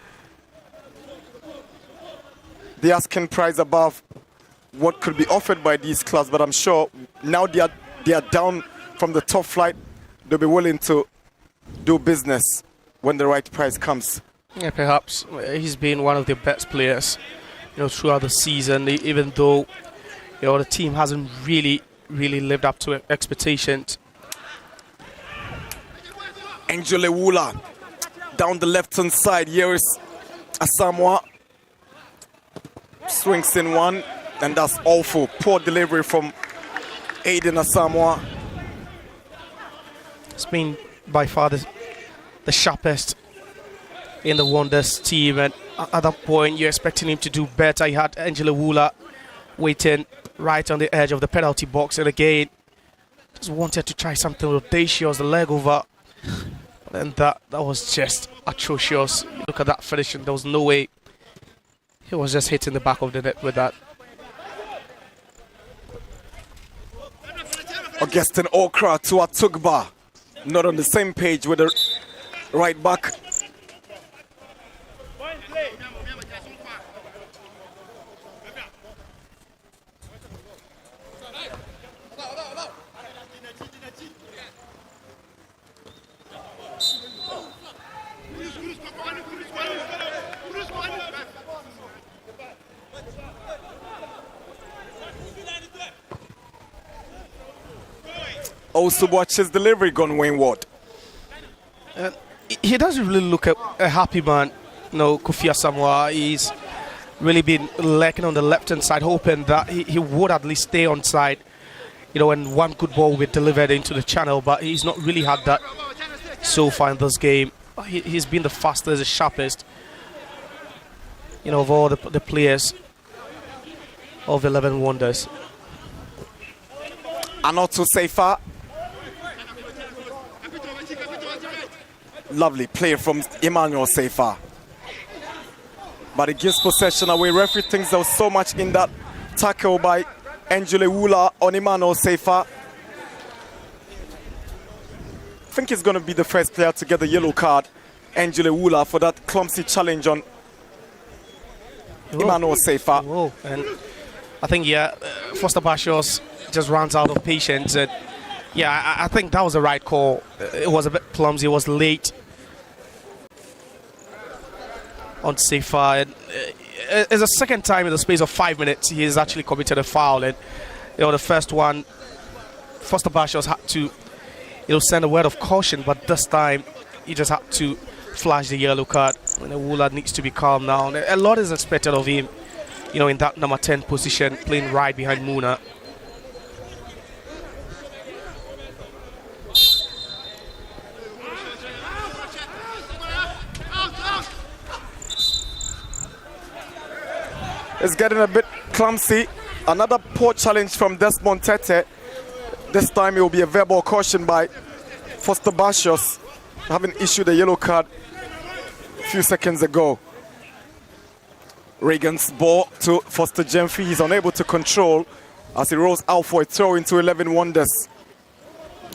the asking price above what could be offered by these clubs. But I'm sure now they are down from the top flight, they'll be willing to do business when the right price comes. Yeah, perhaps he's been one of the best players, throughout the season, even though, the team hasn't really lived up to expectations. Angele Wula down the left-hand side. Here is Asamoah. Swings in one, and that's awful. Poor delivery from Aiden Asamoah. It's been by far the sharpest in the Wonders team, and at that point you're expecting him to do better. He had Angela Wula waiting right on the edge of the penalty box, and again just wanted to try something audacious, the leg over, and that was just atrocious. Look at that finishing. There was no way. He was just hitting the back of the net with that. Augustine Okra to Atugba, not on the same page with the right back. Also watch his delivery gone wayward. He doesn't really look a happy man. Kofi Asamoah, he's really been lacking on the left-hand side, hoping that he would at least stay on side, and one good ball will be delivered into the channel, but he's not really had that so far in this game. He's been the fastest, the sharpest, of all the players of 11 Wonders. Anotu Seifa. Lovely play from Emmanuel Seifa. But it gives possession away. Referee thinks there was so much in that tackle by Angele Wula on Emmanuel Seifa. I think he's going to be the first player to get the yellow card, Angele Wula, for that clumsy challenge on Emmanuel Seifa. Whoa. And I think, Foster Bashos just runs out of patience. And I think that was the right call. It was a bit clumsy. It was late on Seifa. And it's the second time in the space of 5 minutes he has actually committed a foul. And the first one, Foster Bashos had to send a word of caution, but this time he just had to flash the yellow card. And Wula needs to be calm now. And a lot is expected of him, in that number 10 position, playing right behind Muna. It's getting a bit clumsy. Another poor challenge from Desmond Tete. This time it will be a verbal caution by Foster Bashos, having issued a yellow card a few seconds ago. Reagan's ball to Foster Gemfrey. He's unable to control as he rolls out for a throw into 11 Wonders.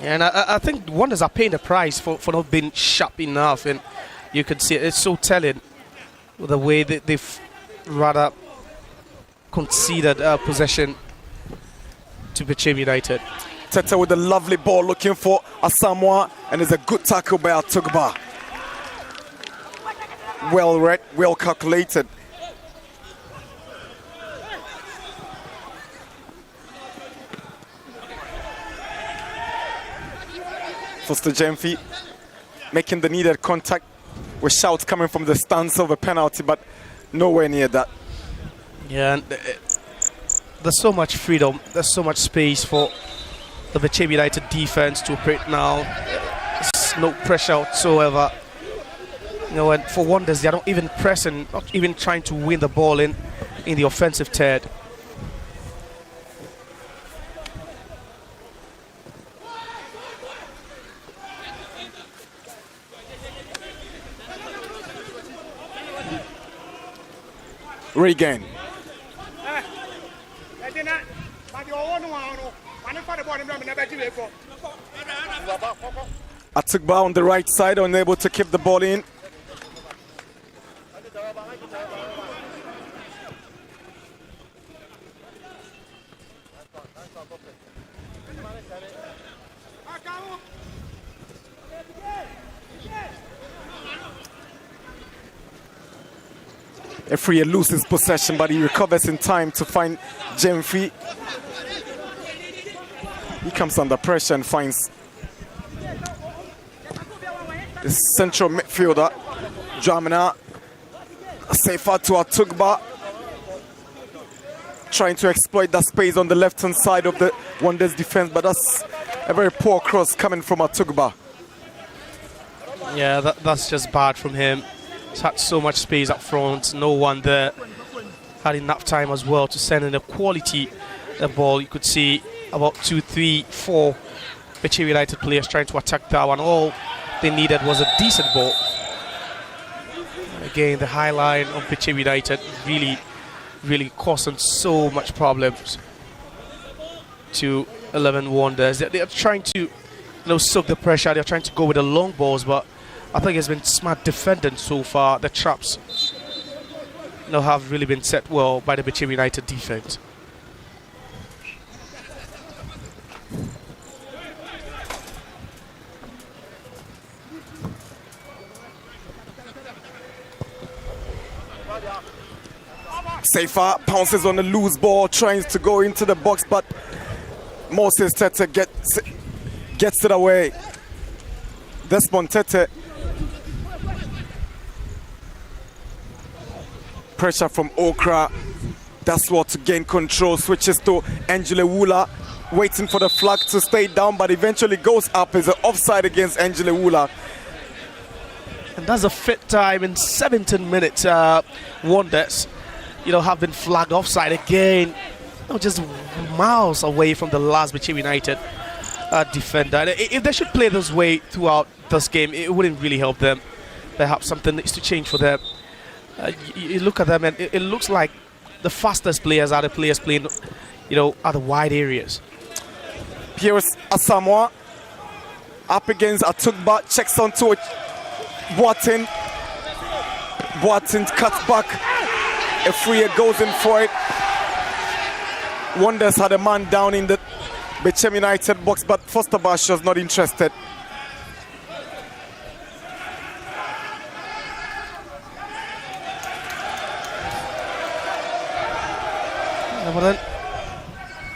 And I think Wonders are paying the price for not being sharp enough. And you can see it's so telling with the way that they've rather conceded possession to Bechem United. Tete with a lovely ball looking for Asamoah, and it's a good tackle by Atugba. Well read, well calculated. Foster Gemfrey making the needed contact with shouts coming from the stance of a penalty, but nowhere near that. Yeah, and there's so much freedom, there's so much space for the Bechem United defense to operate now. There's no pressure whatsoever. And for Wonders, they're not even pressing, not even trying to win the ball in the offensive third. Regain. Atugba on the right side, unable to keep the ball in. Efriye loses possession, but he recovers in time to find Jemfi. He comes under pressure and finds the central midfielder, Jamina. Safer to Atugba, trying to exploit that space on the left-hand side of the Wanderers defense, but that's a very poor cross coming from Atugba. Yeah, that's just bad from him. He's had so much space up front, no one there. Had enough time as well to send in a quality ball. You could see about 2, 3, 4 Bechem United players trying to attack that one. All they needed was a decent ball. Again, the high line of Bechem United really causing so much problems to 11 Wanderers. They are trying to, soak the pressure. They're trying to go with the long balls, but I think it's been smart defending so far. The traps have really been set well by the Bechem United defense. Safer pounces on the loose ball, trying to go into the box, but Moses Tete gets it away. Desmond Tete. Pressure from Okra. That's what to gain control. Switches to Angela Woola, waiting for the flag to stay down, but eventually goes up. Is an offside against Angela Woola. And that's the fifth time in 17 minutes. Wanderers, have been flagged offside again. Just miles away from the last Bechem United defender. If they should play this way throughout this game, it wouldn't really help them. Perhaps something needs to change for them. You look at them, and it looks like the fastest players are the players playing, at the wide areas. Here's Asamoah up against Atugba, checks onto Boateng. Boateng cuts back. Efriye goes in for it. Wanderers had a man down in the Bechem United box, but Foster Bash was not interested. But then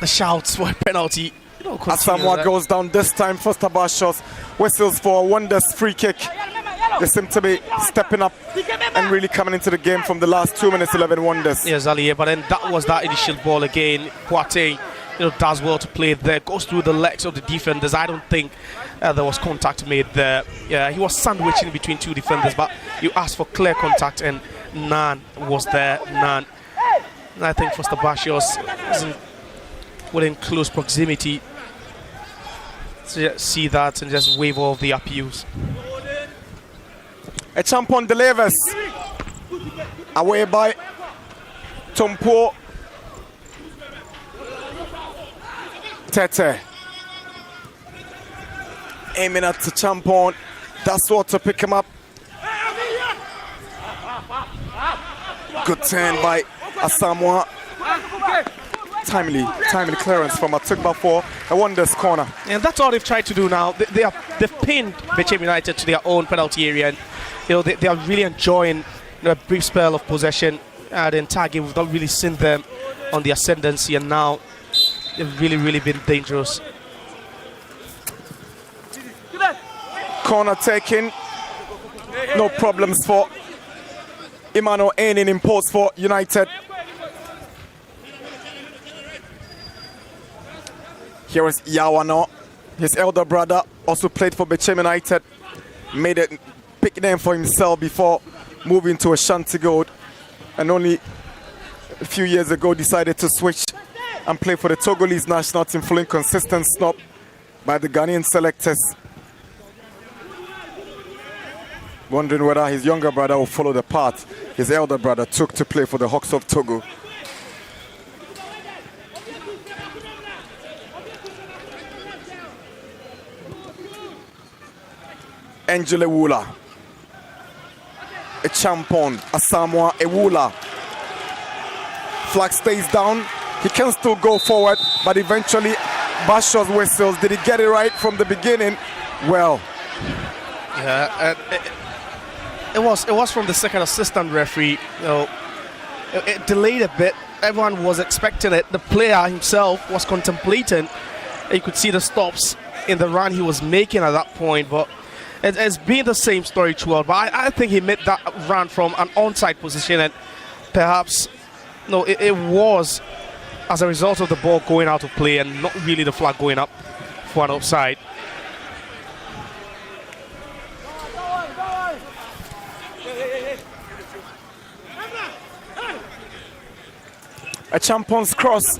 the shouts for a penalty. Asamoah goes down this time. Foster Bashos whistles for a Wanderers free kick. They seem to be stepping up and really coming into the game from the last 2 minutes, 11 Wanderers. Yes, Ali, but then that was that initial ball again. Boateng, does well to play there, goes through the legs of the defenders. I don't think there was contact made there. Yeah, he was sandwiching between two defenders, but you asked for clear contact and none was there, none. And I think Foster Bashos isn't within close proximity to see that and just wave off the appeals. A champion delivers. Away by Tompo. Tete. Aiming at the champion. That's what to pick him up. Good turn by Asamoah. Timely clearance from Atugba for a Wanderers corner. And that's all they've tried to do now. They've pinned Bechem United to their own penalty area, and they are really enjoying a brief spell of possession. The entire game, we've not really seen them on the ascendancy, and now they've really been dangerous. Corner taken. No problems for Emmanuel Ainin in post for United. Here is Yawano. His elder brother also played for Bechem United. Made a big name for himself before moving to Ashanti Gold. And only a few years ago decided to switch and play for the Togolese national team, following consistent snub by the Ghanaian selectors. Wondering whether his younger brother will follow the path his elder brother took to play for the Hawks of Togo. Angel Ewula. A champon, Asamoah Ewula. Flag stays down. He can still go forward, but eventually Bashor's whistles. Did he get it right from the beginning? Well. Yeah, it was from the second assistant referee. You know, it delayed a bit. Everyone was expecting it. The player himself was contemplating. You could see the stops in the run he was making at that point, but it's been the same story throughout. But I think he made that run from an onside position, and perhaps it was as a result of the ball going out of play and not really the flag going up for an offside. A champions cross.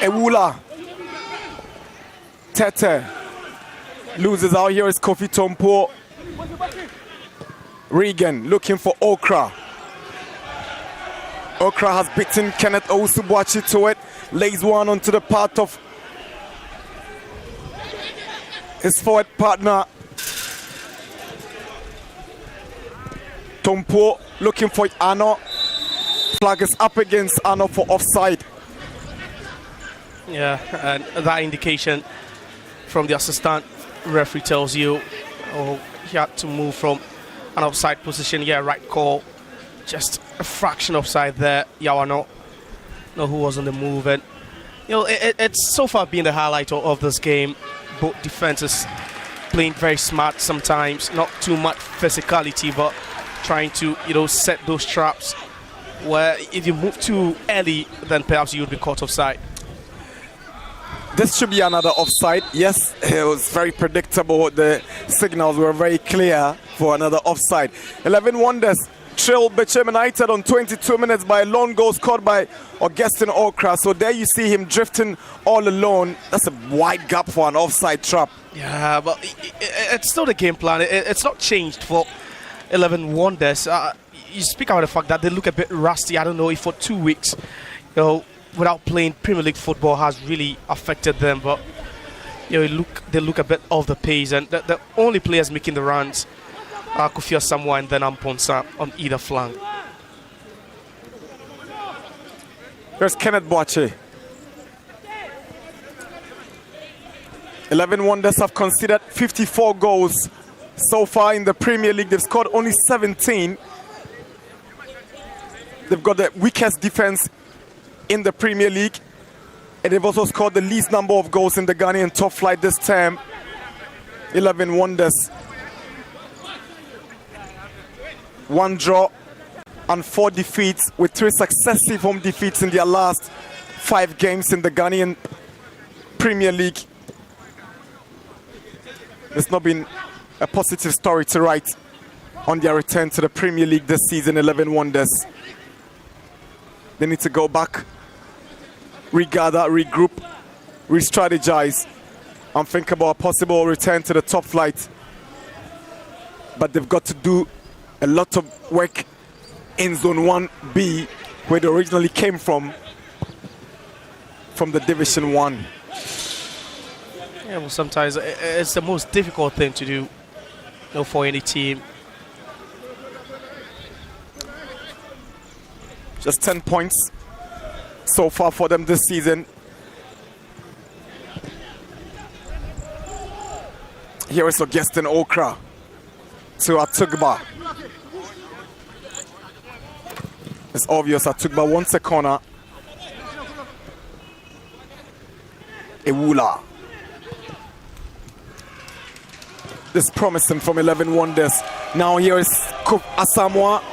Ewula. Tete loses out. Here is Kofi Tompo. Regan looking for Okra. Okra has beaten Kenneth Owusu-Boakye to it. Lays one onto the path of his forward partner. Tompo looking for Ano. Flag is up against Ano for offside. Yeah, and that indication from the assistant referee tells you he had to move from an offside position. Yeah, right call. Just a fraction offside there. Yawano, who was on the move, and it's so far been the highlight of this game. Both defenses playing very smart sometimes, not too much physicality, but trying to set those traps where if you move too early, then perhaps you would be caught offside. This should be another offside. Yes, it was very predictable. The signals were very clear for another offside. 11 Wonders trail Bechem United on 22 minutes by a lone goal scored by Augustine Okra. So there you see him drifting all alone. That's a wide gap for an offside trap. Yeah, but it's still the game plan. It's not changed for 11 Wonders. You speak about the fact that they look a bit rusty. I don't know if for 2 weeks, without playing Premier League football has really affected them, but they look a bit off the pace, and the only players making the runs are Kofi Asamoah and then Amponsa on either flank. There's Kenneth Boakye. 11 Wonders have conceded 54 goals so far in the Premier League. They've scored only 17. They've got the weakest defense in the Premier League, and they've also scored the least number of goals in the Ghanaian top flight this term. 11 Wonders. 1 draw and 4 defeats, with 3 successive home defeats in their last 5 games in the Ghanaian Premier League. There's not been a positive story to write on their return to the Premier League this season. 11 Wonders. They need to go back, regather, regroup, re-strategize, and think about a possible return to the top flight. But they've got to do a lot of work in Zone 1B, where they originally came from the Division 1. Yeah, well, sometimes it's the most difficult thing to do for any team. Just 10 points so far for them this season. Here is Augustine Okra to Atugba. It's obvious Atugba wants a corner. Ewula. This promising from 11 Wonders. Now here is Asamoah.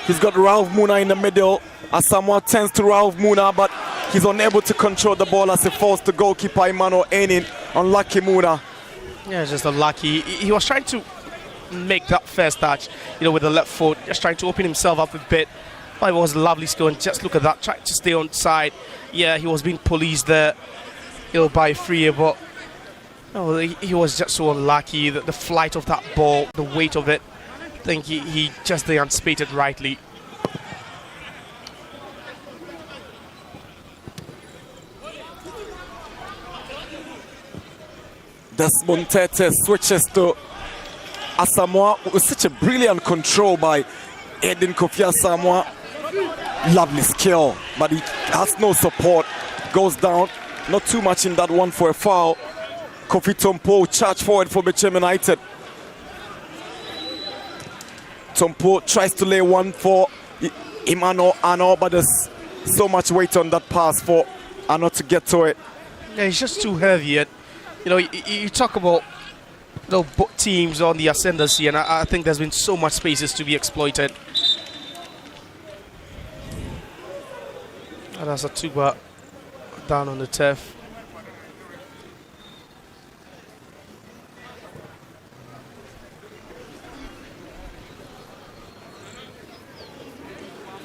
He's got Ralph Muna in the middle. Asamoah turns to Ralph Muna, but he's unable to control the ball as it falls to goalkeeper Emmanuel Enin. Unlucky Muna. Yeah, just unlucky. He was trying to make that first touch, with the left foot, just trying to open himself up a bit. But it was a lovely skill, and just look at that, trying to stay on side. Yeah, he was being policed there, by Free, but he was just so unlucky. The flight of that ball, the weight of it, I think he just anticipated rightly. Desmond Tete switches to Asamoah with such a brilliant control by Edin Kofi Asamoah. Lovely skill, but he has no support. Goes down, not too much in that one for a foul. Kofi Tompo charge forward for Bechem United. Tompo tries to lay one for Imano Ano, but there's so much weight on that pass for Ano to get to it. Yeah, it's just too heavy. And, you know, you talk about both teams on the ascendancy, and I think there's been so much spaces to be exploited. And that's a Tuba down on the turf.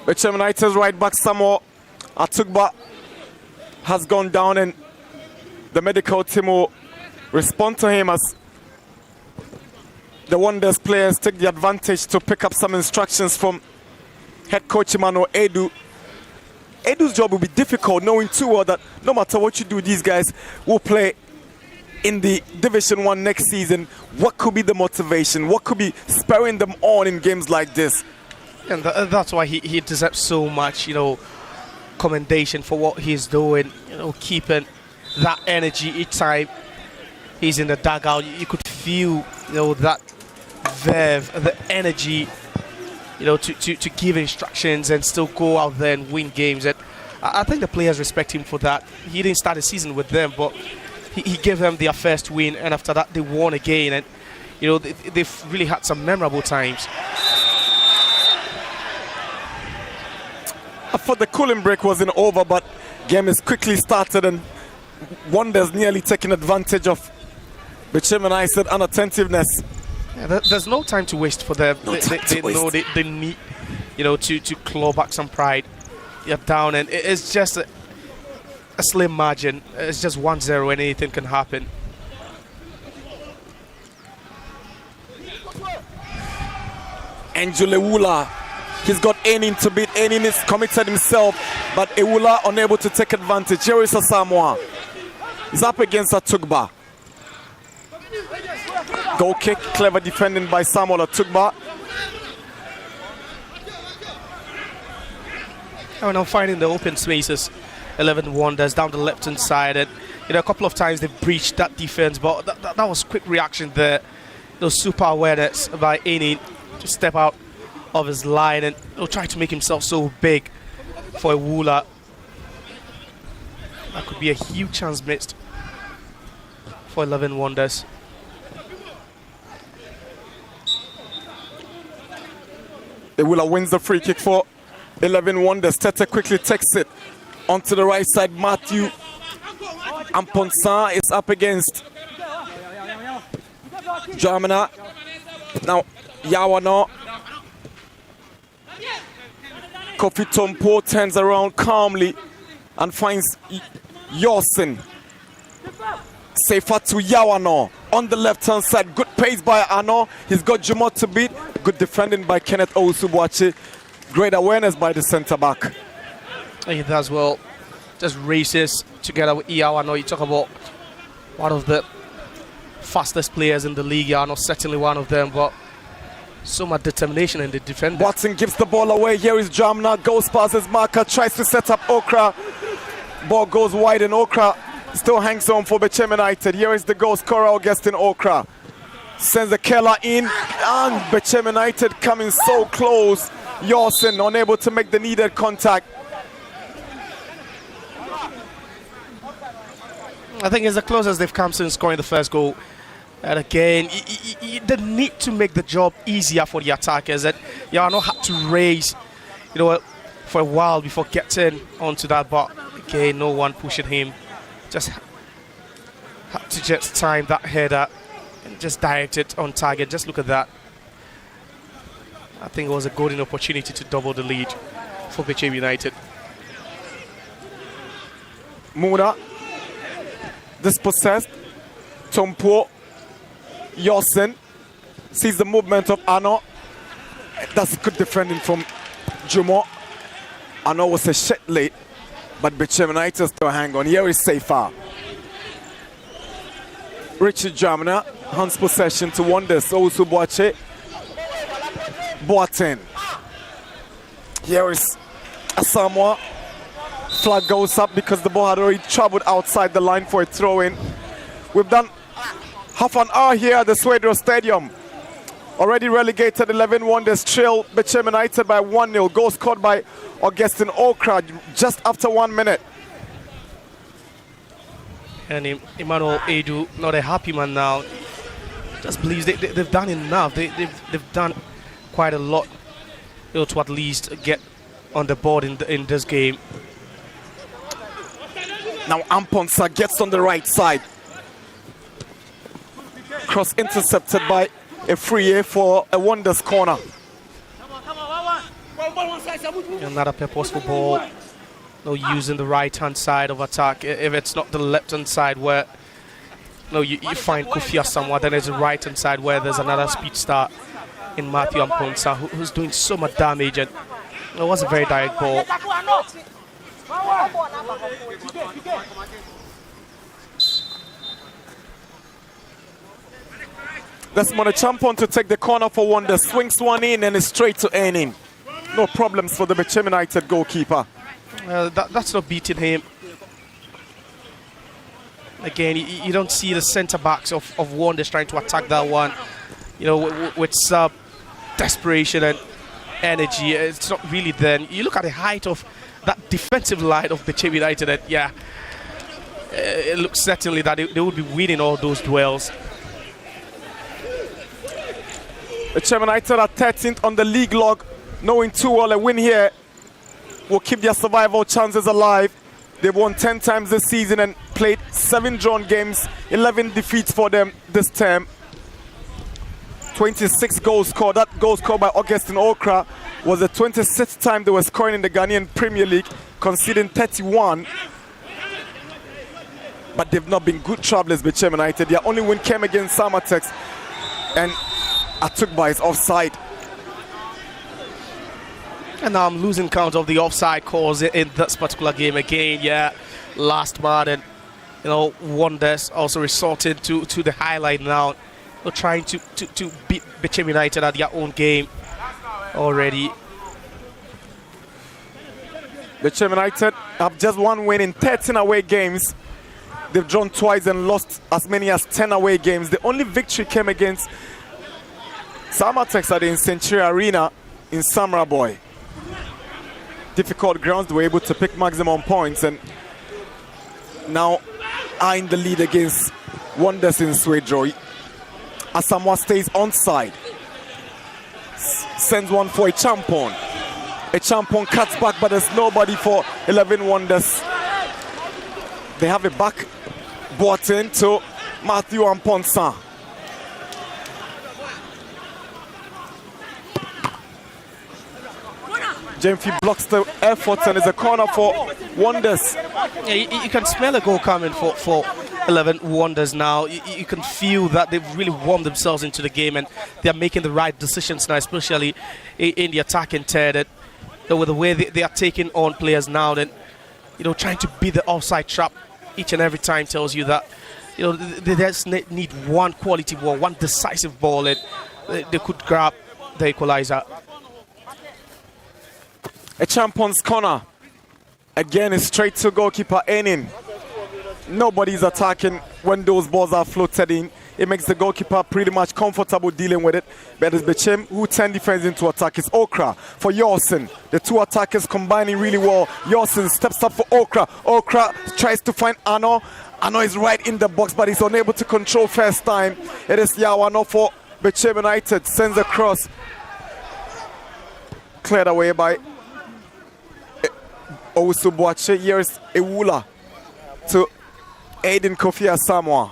Bechem United's right back Samuel Atugba has gone down, and the medical team will respond to him as the Wonders players take the advantage to pick up some instructions from head coach Emmanuel Edu. Edu's job will be difficult, knowing too well that no matter what you do, these guys will play in the Division 1 next season. What could be the motivation? What could be spurring them on in games like this? And that's why he deserves so much, commendation for what he's doing, keeping that energy each time he's in the dugout. You could feel, that verve, the energy, to give instructions and still go out there and win games. And I think the players respect him for that. He didn't start the season with them, but he gave them their first win, and after that they won again. And they've really had some memorable times. I thought the cooling break wasn't over, but game is quickly started, and Wonders nearly taking advantage of Bechem United unattentiveness. Yeah, there's no time to waste for them. They know they need, to claw back some pride. You're down, and it's just a slim margin. It's just 1-0, and anything can happen. Angel Ewula, he's got Enin to beat. Enin is committed himself, but Ewula unable to take advantage. Here is Asamoah. He's up against Atugba. Goal kick, clever defending by Samuel Atugba. And now finding the open spaces, 11 Wonders down the left-hand side. And a couple of times they breached that defense, but that was quick reaction there. Those super awareness by Enin to step out of his line and try to make himself so big for Ewula. That could be a huge chance missed for 11 Wonders. Ewula wins the free kick for 11 Wonders. Tete quickly takes it onto the right side. Matthew Amponsan is up against Jamina. Now Yawano. Kofi Tompo turns around calmly and finds Yosin. Safer to Yawano on the left hand side. Good pace by Ano. He's got Jumot to beat. Good defending by Kenneth Owusu-Boakye. Great awareness by the centre back. He does well. Just races together with Yawano. You talk about one of the fastest players in the league. Yawano certainly one of them, but so much determination in the defense. Watson gives the ball away. Here is Jamna. Goes past his marker. Tries to set up Okra. Ball goes wide, and Okra still hangs on for Bechem United. Here is the goal scorer, Augustine Okra. Sends the Keller in, and Bechem United coming so close. Yosin unable to make the needed contact. I think it's the closest they've come since scoring the first goal. And again, they need to make the job easier for the attackers. And Yawano had to raise, for a while before getting onto that. But again, no one pushing him. Just had to just time that header and just direct it on target. Just look at that. I think it was a golden opportunity to double the lead for Bechem United. Muna dispossessed. Tompo. Yosin sees the movement of Ano. That's good defending from Jumo. Ano was a shot late, but Bechem United still hang on. Here is Safer. Richard Jamina hands possession to Wonders. Owusu Boakye. Boateng. Here is Asamoah. Flag goes up because the ball had already traveled outside the line for a throw-in. We've done half an hour here at the Swedro Stadium. Already relegated 11 Wonders trail Bechem United by 1-0. Goal scored by Augustine Okra just after 1 minute. And Emmanuel Edu, not a happy man now. Just believes they've done enough. They've done quite a lot, to at least get on the board in this game. Now Amponsa gets on the right side. Cross intercepted by a free for a Wonders corner. Another purposeful ball. No, using the right-hand side of attack. If it's not the left-hand side where you find Kofi Asamoah, then it's the right-hand side where there's another speed star in Matthew Amponsa who's doing so much damage, and it was a very direct ball. Desmond Champon to take the corner for Wonders. Swings one in and is straight to earning. No problems for the Bechem United goalkeeper. That's not beating him. Again, you don't see the centre backs of Wonders trying to attack that one. With desperation and energy, it's not really there. You look at the height of that defensive line of Bechem United, and it looks certainly that they would be winning all those duels. Bechem United are 13th on the league log, knowing too well a win here will keep their survival chances alive. They've won 10 times this season and played 7 drawn games, 11 defeats for them this term. 26 goals scored. That goal scored by Augustine Okra was the 26th time they were scoring in the Ghanaian Premier League, conceding 31. But they've not been good travellers, Bechem United. Their only win came against Samatex, and Atukba is offside. And now I'm losing count of the offside calls in this particular game again. Last man, and Wonders also resorted to the highlight now. They're trying to beat Bechem United at their own game already. Bechem United have just one win in 13 away games. They've drawn twice and lost as many as 10 away games. The only victory came against Samatex at the Century Arena in Samraboy. Difficult grounds, they were able to pick maximum points, and now are in the lead against Wonders in Swedro. Asamoah stays onside. Sends one for a Champon. A Champon cuts back, but there's nobody for 11 Wonders. They have a back button to Matthew Amponsa. Jemfi blocks the effort and is a corner for Wonders. You can smell a goal coming for 11 Wonders now. You can feel that they've really warmed themselves into the game, and they're making the right decisions now, especially in the attacking third. With the way they are taking on players now, then trying to beat the offside trap each and every time tells you that they just need one quality ball, one decisive ball, and they could grab the equalizer. A Champon's corner. Again, it's straight to goalkeeper Enin. Nobody's attacking when those balls are floated in. It makes the goalkeeper pretty much comfortable dealing with it. But it's Bechem who turn defense into attack. It's Okra for Yorson. The two attackers combining really well. Yorson steps up for Okra. Okra tries to find Ano. Ano is right in the box, but he's unable to control first time. It is Yawano for Bechem United. Sends a cross. Cleared away by Owusu Boakye. Here's Ewula to Aiden Kofi Asamoah.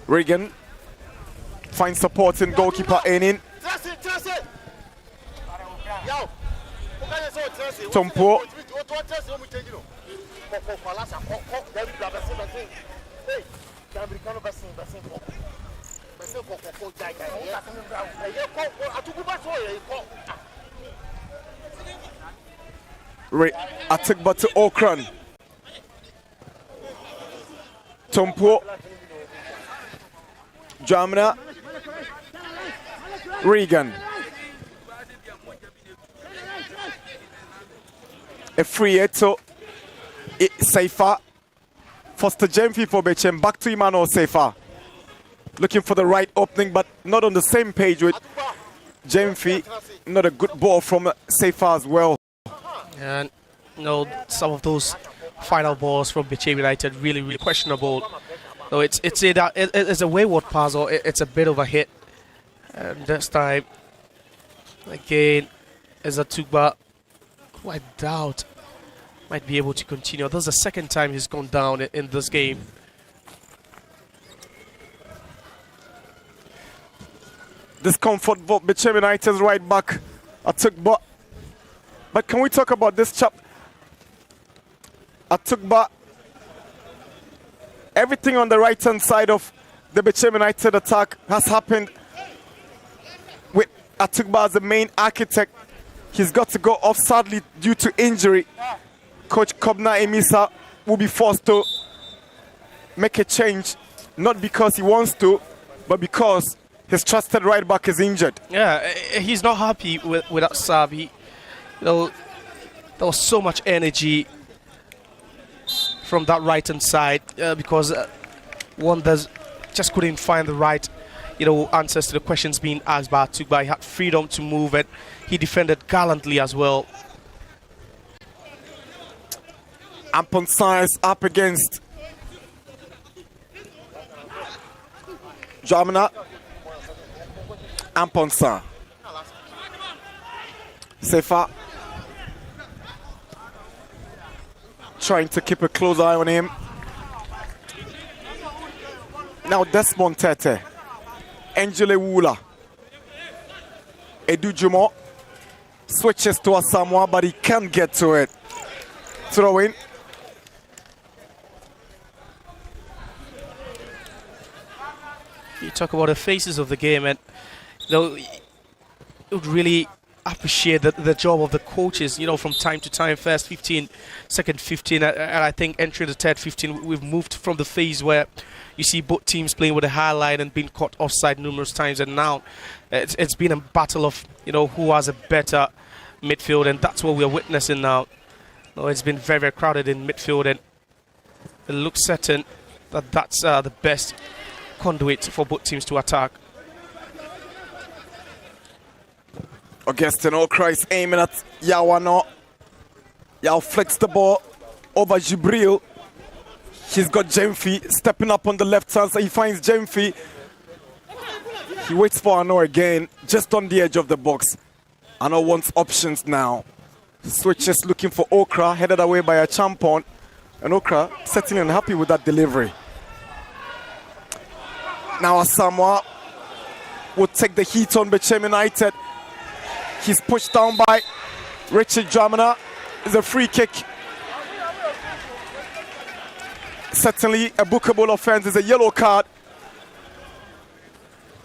Regan finds support in goalkeeper Enin. Tompo. Atikba to Okran. Tompo. Jamna. Regan. A free hit to Seifa. Foster Jemfi for Bechem. Back to Emmanuel Seifa. Looking for the right opening, but not on the same page with Jemfi. Not a good ball from Seifa as well. And some of those final balls from Bechem United really questionable. No, it's a wayward pass or it's a bit of a hit. And this time, again, as a Tugba, who I doubt might be able to continue. This is the second time he's gone down in this game. Discomfort for Bechem United's right back. Atukba. But can we talk about this chap? Atukba. Everything on the right hand side of the Bechem United attack has happened with Atukba as the main architect. He's got to go off sadly due to injury. Coach Kobna Emisa will be forced to make a change, not because he wants to, but because his trusted right back is injured. Yeah, he's not happy with that sub. There was so much energy from that right hand side because Wonders just couldn't find the right answers to the questions being asked by Atukba. He had freedom to move it. He defended gallantly as well. Ampon Science up against Jamna. Ampon Science. Seifa trying to keep a close eye on him. Now Desmond Tete. Angele Wula. Edu Jumo switches to Asamoah, but he can't get to it. Throw in. You talk about the faces of the game, and you would really appreciate the job of the coaches, from time to time. First 15, second 15, and I think entering the third 15, we've moved from the phase where you see both teams playing with a high line and being caught offside numerous times, and now it's been a battle of who has a better midfield, and that's what we're witnessing now. It's been very, very crowded in midfield, and it looks certain that that's the best conduit for both teams to attack. Augustin Okra is aiming at Yawano. Yao flicks the ball over Jibril. He's got Jemfi stepping up on the left hand side. He finds Jemfi. He waits for Ano again, just on the edge of the box. Ano wants options now. Switches looking for Okra, headed away by a Champon. And Okra certainly unhappy with that delivery. Now Asamoah will take the heat on Bechem United. He's pushed down by Richard Jamna. It's a free kick. Certainly a bookable offense. It's a yellow card.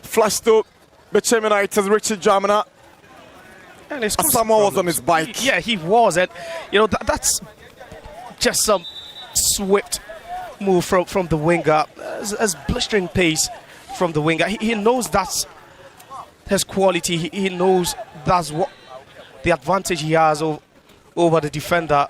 Flashed to Bechem United's Richard Jamna. Asamoah was on his bike. Yeah, he was. And that's just some swift move from the winger. As blistering pace from the winger. He knows that's his quality. He knows that's what the advantage he has over the defender.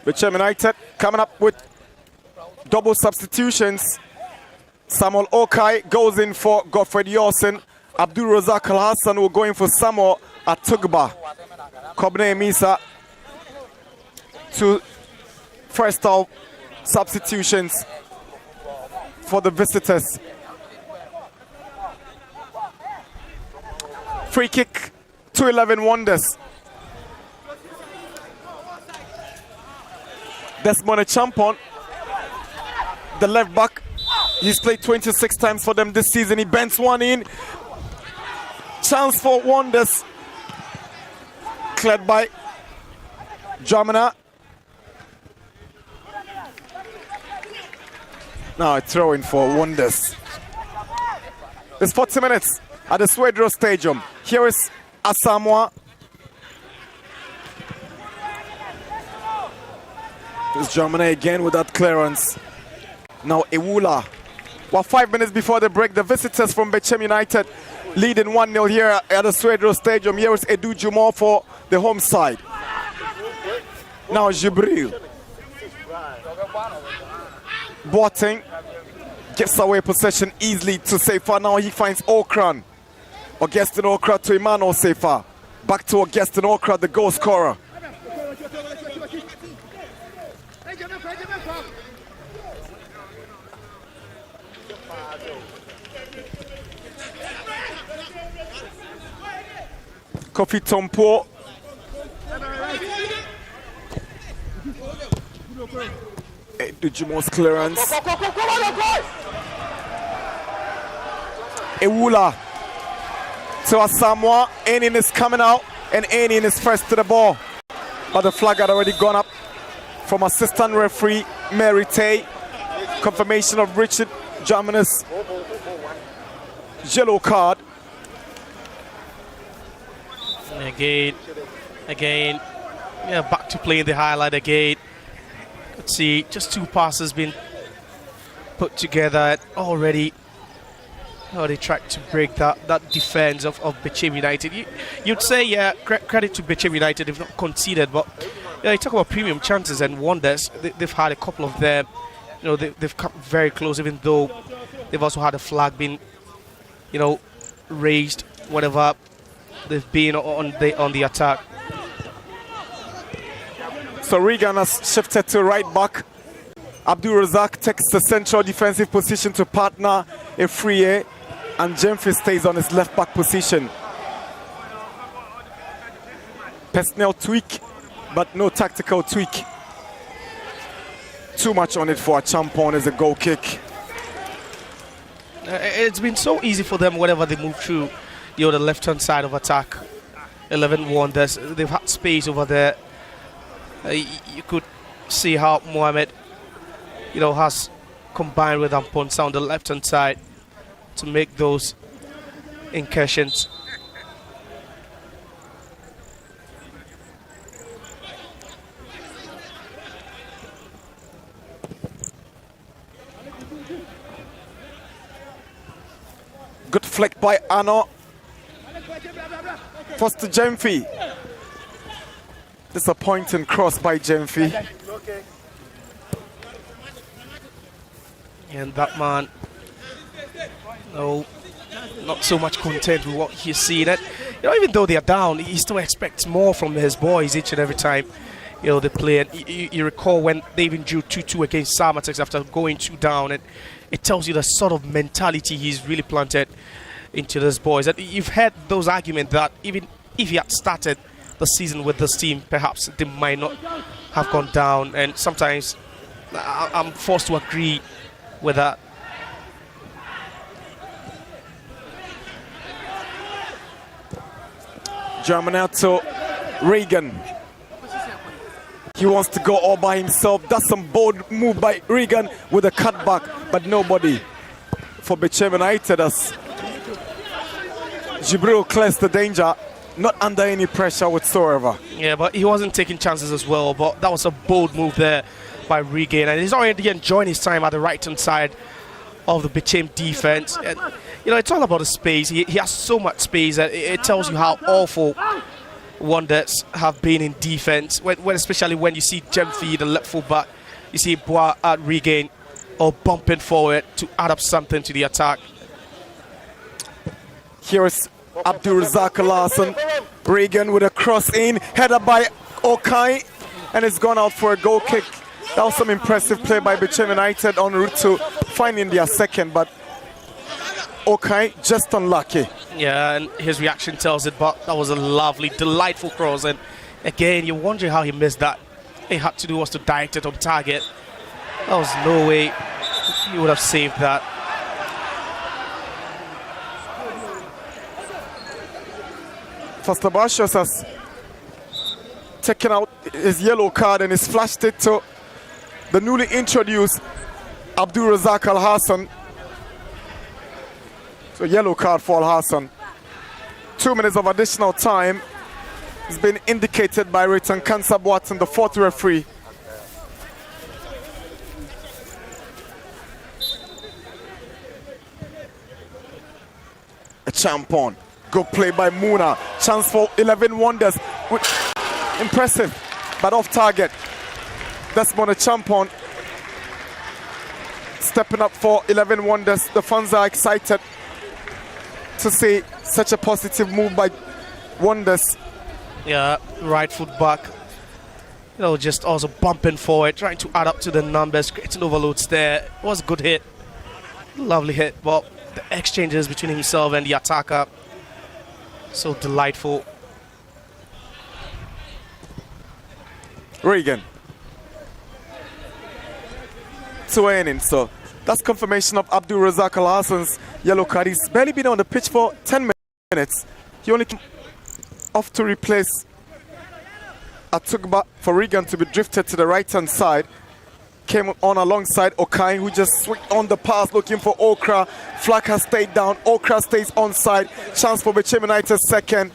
Bechem United coming up with double substitutions. Samuel Okai goes in for Godfred Yorson. Abdul Razak Al Hassan will go in for Samuel Atugba. Kobne Misa. Two first half substitutions for the visitors. Free kick to 11 Wonders. Desmond Champon, the left back. He's played 26 times for them this season. He bends one in. Chance for Wonders. Cleared by Jamna. Now a throw in for Wonders. It's 40 minutes at the Swedro Stadium. Here is Asamoah. It's Germany again with that clearance. Now Ewula. Well, 5 minutes before the break, the visitors from Bechem United leading 1-0 here at the Swedro Stadium. Here is Edu Jumo for the home side. Now Jibril. Boateng gives away possession easily to Seifa. Now he finds Okran. Augustin Okra to Emmanuel Seifa. Back to Augustin Okra, the goal scorer. Kofi Tompo. Dujumo's clearance. Ewula to Asamoah. Ainin is coming out, and Ainin is first to the ball. But the flag had already gone up from assistant referee Mary Tay. Confirmation of Richard Germanus' yellow card. Again, yeah, back to playing the highlight again. Let's see, just 2 passes been put together already. Oh, they tried to break that defense of Bechem United. You'd say, yeah, credit to Bechem United, they've not conceded, but yeah, you talk about premium chances and Wonders. They've had a couple of them. You know, they've come very close, even though they've also had a flag being, you know, raised whenever they've been on the attack. So Regan has shifted to right back. Abdul Razak takes the central defensive position to partner Efrie, and Jemfi stays on his left back position. Personnel tweak, but no tactical tweak. Too much on it for a Champon as a goal kick. It's been so easy for them whenever they move through, you know, the left-hand side of attack. 11 Wonders, they've had space over there. You could see how Mohamed, you know, has combined with Amponsa on the left-hand side to make those incursions. Good flick by Ano. First to Jemfi. Disappointing cross by Jemfi. And that man, no, not so much content with what he's seen. It, you know, even though they are down, he still expects more from his boys each and every time, you know, they play. And you recall when they even drew 2-2 against Samatex after going 2 down, and it tells you the sort of mentality he's really planted into those boys. And you've heard those arguments that even if he had started the season with this team, perhaps they might not have gone down. And sometimes I'm forced to agree with that. Germanato Regan. He wants to go all by himself. That's some bold move by Regan with a cutback, but nobody for Bechem United as Jibril clears the danger, not under any pressure whatsoever. Yeah, but he wasn't taking chances as well, but that was a bold move there by Regan, and he's already enjoying his time at the right-hand side of the Bechem defense. And, you know, it's all about the space. He has so much space that it tells you how awful Wonders have been in defense, especially when you see Jemfi, the left fullback, you see Bois at Regan or bumping forward to add up something to the attack. Here is Abdul Razak Larson. Regan with a cross in, header by Okai, and it's gone out for a goal kick. That was some impressive play by Bechem United en route to finding their second, but Okai just unlucky. Yeah, and his reaction tells it, but that was a lovely, delightful cross. And again, you wonder how he missed that. He had to do was to direct it on target. There was no way he would have saved that. Fastabashos has taken out his yellow card and has flashed it to the newly introduced Abdul Razak Al Hassan. So yellow card for Al Hassan. 2 minutes of additional time has been indicated by Ritan Kansab Watson, the fourth referee. A champon. Good play by Muna. Chance for 11 Wonders. Impressive, but off target. Desmond Champon stepping up for 11 Wonders. The fans are excited to see such a positive move by Wonders. Yeah, right foot back. You know, just also bumping forward, trying to add up to the numbers, creating overloads there. It was a good hit. Lovely hit, but the exchanges between himself and the attacker, so delightful. Regan. 2 innings, so that's confirmation of Abdul Razak Al Hassan's yellow card. He's barely been on the pitch for 10 minutes. He only came off to replace Atugba for Regan to be drifted to the right-hand side. Came on alongside Okai, who just switched on the pass looking for Okra. Flag has stayed down. Okra stays onside. Chance for Bechem United second.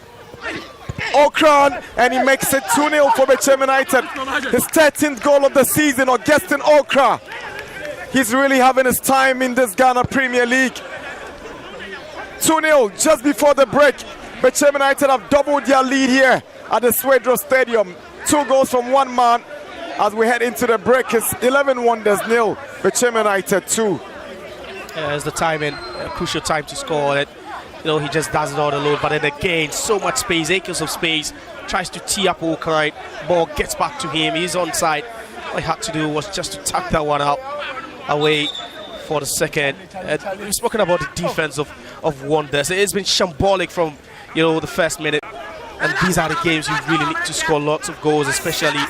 Okran, and he makes it 2-0 for Bechem United. His 13th goal of the season, Augustin Okra. He's really having his time in this Ghana Premier League. 2-0 just before the break. Bechem United have doubled their lead here at the Swedro Stadium. 2 goals from one man. As we head into the break, it's 11 Wonders 0, Bechem United 2. It's the timing, a crucial time to score it. You know, he just does it all alone, but then again, so much space, acres of space. Tries to tee up Okai, ball gets back to him, he's onside. All he had to do was just to tuck that one out away for the second. We've spoken about the defense of Wonders. It's been shambolic from, you know, the first minute. And these are the games you really need to score lots of goals, especially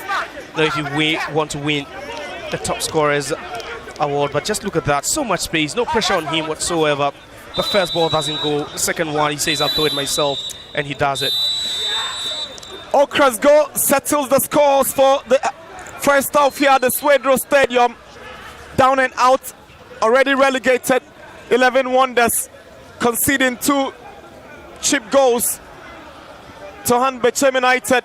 if you want to win the top scorers award. But just look at that, so much space, no pressure on him whatsoever. The first ball doesn't go, the second one he says I'll do it myself, and he does it. Okra's goal settles the scores for the first half here at the Swedro Stadium. Down and out, already relegated. 11 Wonders conceding 2 cheap goals to hand Bechem United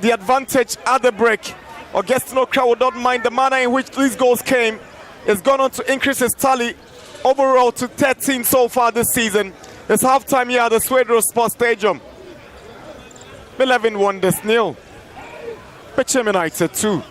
the advantage at the break. Augustin Okra would not mind the manner in which these goals came. It's gone on to increase his tally overall to 13 so far this season. It's halftime here at the Swedro Sports Stadium. 11 Wonders 0, Bechem United 2.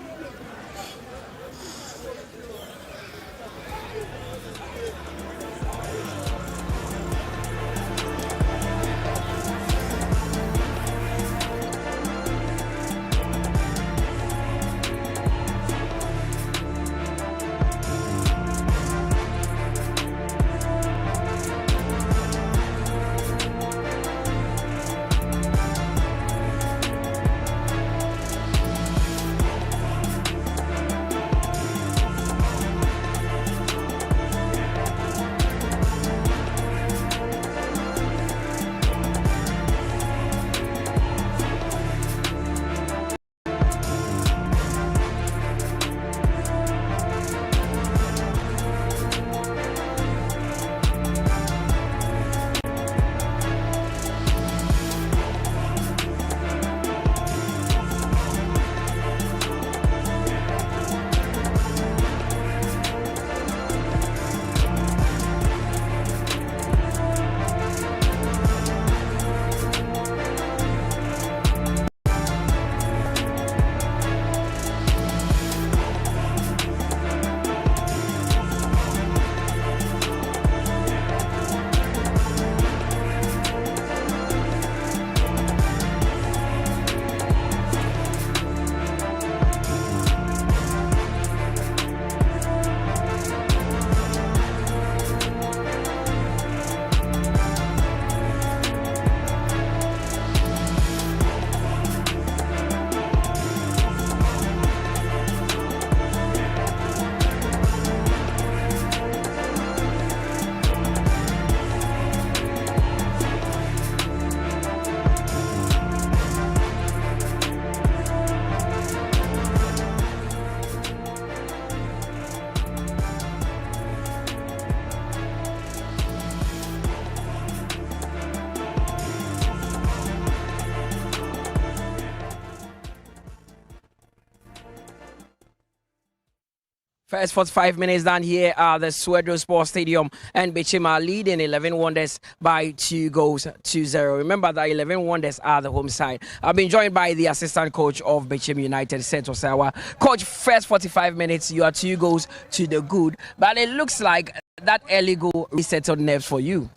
First 45 minutes down here at the Swedro Sports Stadium, and Bechem are leading 11 Wonders by 2 goals to 0. Remember that 11 Wonders are the home side. I've been joined by the assistant coach of Bechem United, Seto Sawa. Coach, first 45 minutes, you are 2 goals to the good, but it looks like that early goal resettled nerves for you.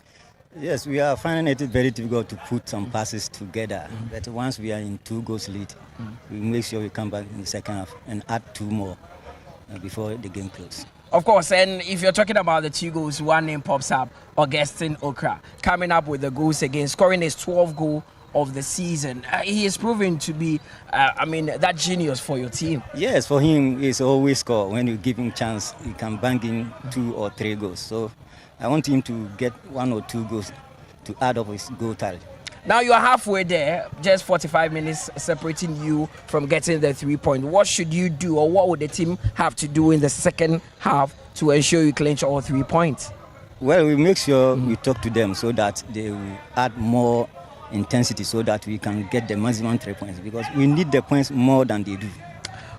Yes, we are finding it very difficult to put some passes together. But once we are in 2 goals lead, we make sure we come back in the second half and add 2 more before the game closes. Of course, and if you're talking about the 2 goals, one name pops up, Augustine Okra, coming up with the goals again, scoring his 12th goal of the season. He is proving to be, that genius for your team. Yes, for him, he's always score. When you give him chance, he can bang in 2 or 3 goals. So I want him to get 1 or 2 goals to add up his goal tally. Now you are halfway there, just 45 minutes separating you from getting the 3 points. What should you do, or what would the team have to do in the second half to ensure you clinch all 3 points? Well, we make sure we talk to them so that they will add more intensity so that we can get the maximum 3 points, because we need the points more than they do.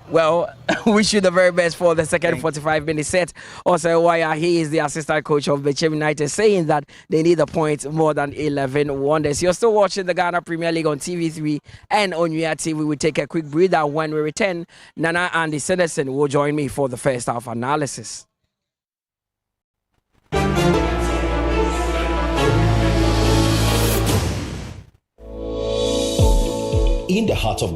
Well, wish you the very best for the second 45-minute set. Also, Waya, he is the assistant coach of Bechem United, saying that they need the points more than 11 Wonders. You're still watching the Ghana Premier League on TV3 and on UA TV. We take a quick breather. When we return, Nana and the Sanderson will join me for the first half analysis. In the heart of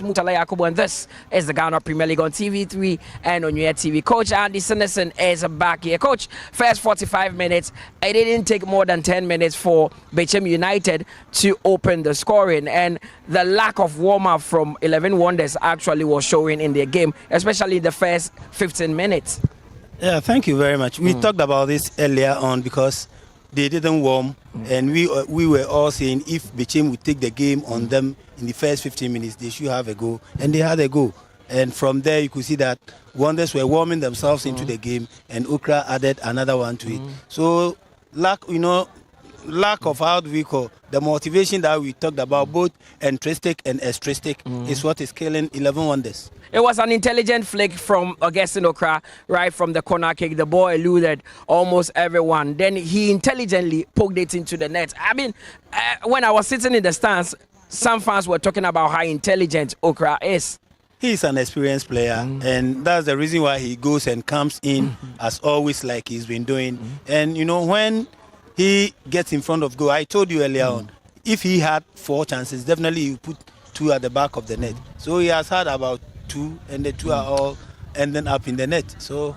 Mutala Yakubu, and this is the Ghana Premier League on TV3 and on your TV. Coach Andy Sinison is back here. Coach, first 45 minutes, it didn't take more than 10 minutes for Bechem United to open the scoring, and the lack of warm-up from 11 Wonders actually was showing in their game, especially the first 15 minutes. Yeah, thank you very much. We talked about this earlier on because they didn't warm, and we were all saying if Bechem would take the game on them in the first 15 minutes, they should have a goal, and they had a goal. And from there, you could see that Wonders were warming themselves into the game, and Okra added another one to it. So, lack of how do we call the motivation that we talked about, both intrinsic and extrinsic, is what is killing 11 Wonders. It was an intelligent flick from Augustine Okra, right from the corner kick. The ball eluded almost everyone. Then he intelligently poked it into the net. I mean, when I was sitting in the stands, some fans were talking about how intelligent Okra is. He's an experienced player, and that's the reason why he goes and comes in as always, like he's been doing. And, you know, when he gets in front of goal, I told you earlier on, if he had 4 chances, definitely he would put 2 at the back of the net. So he has had about 2, and the 2 are all ending up in the net. So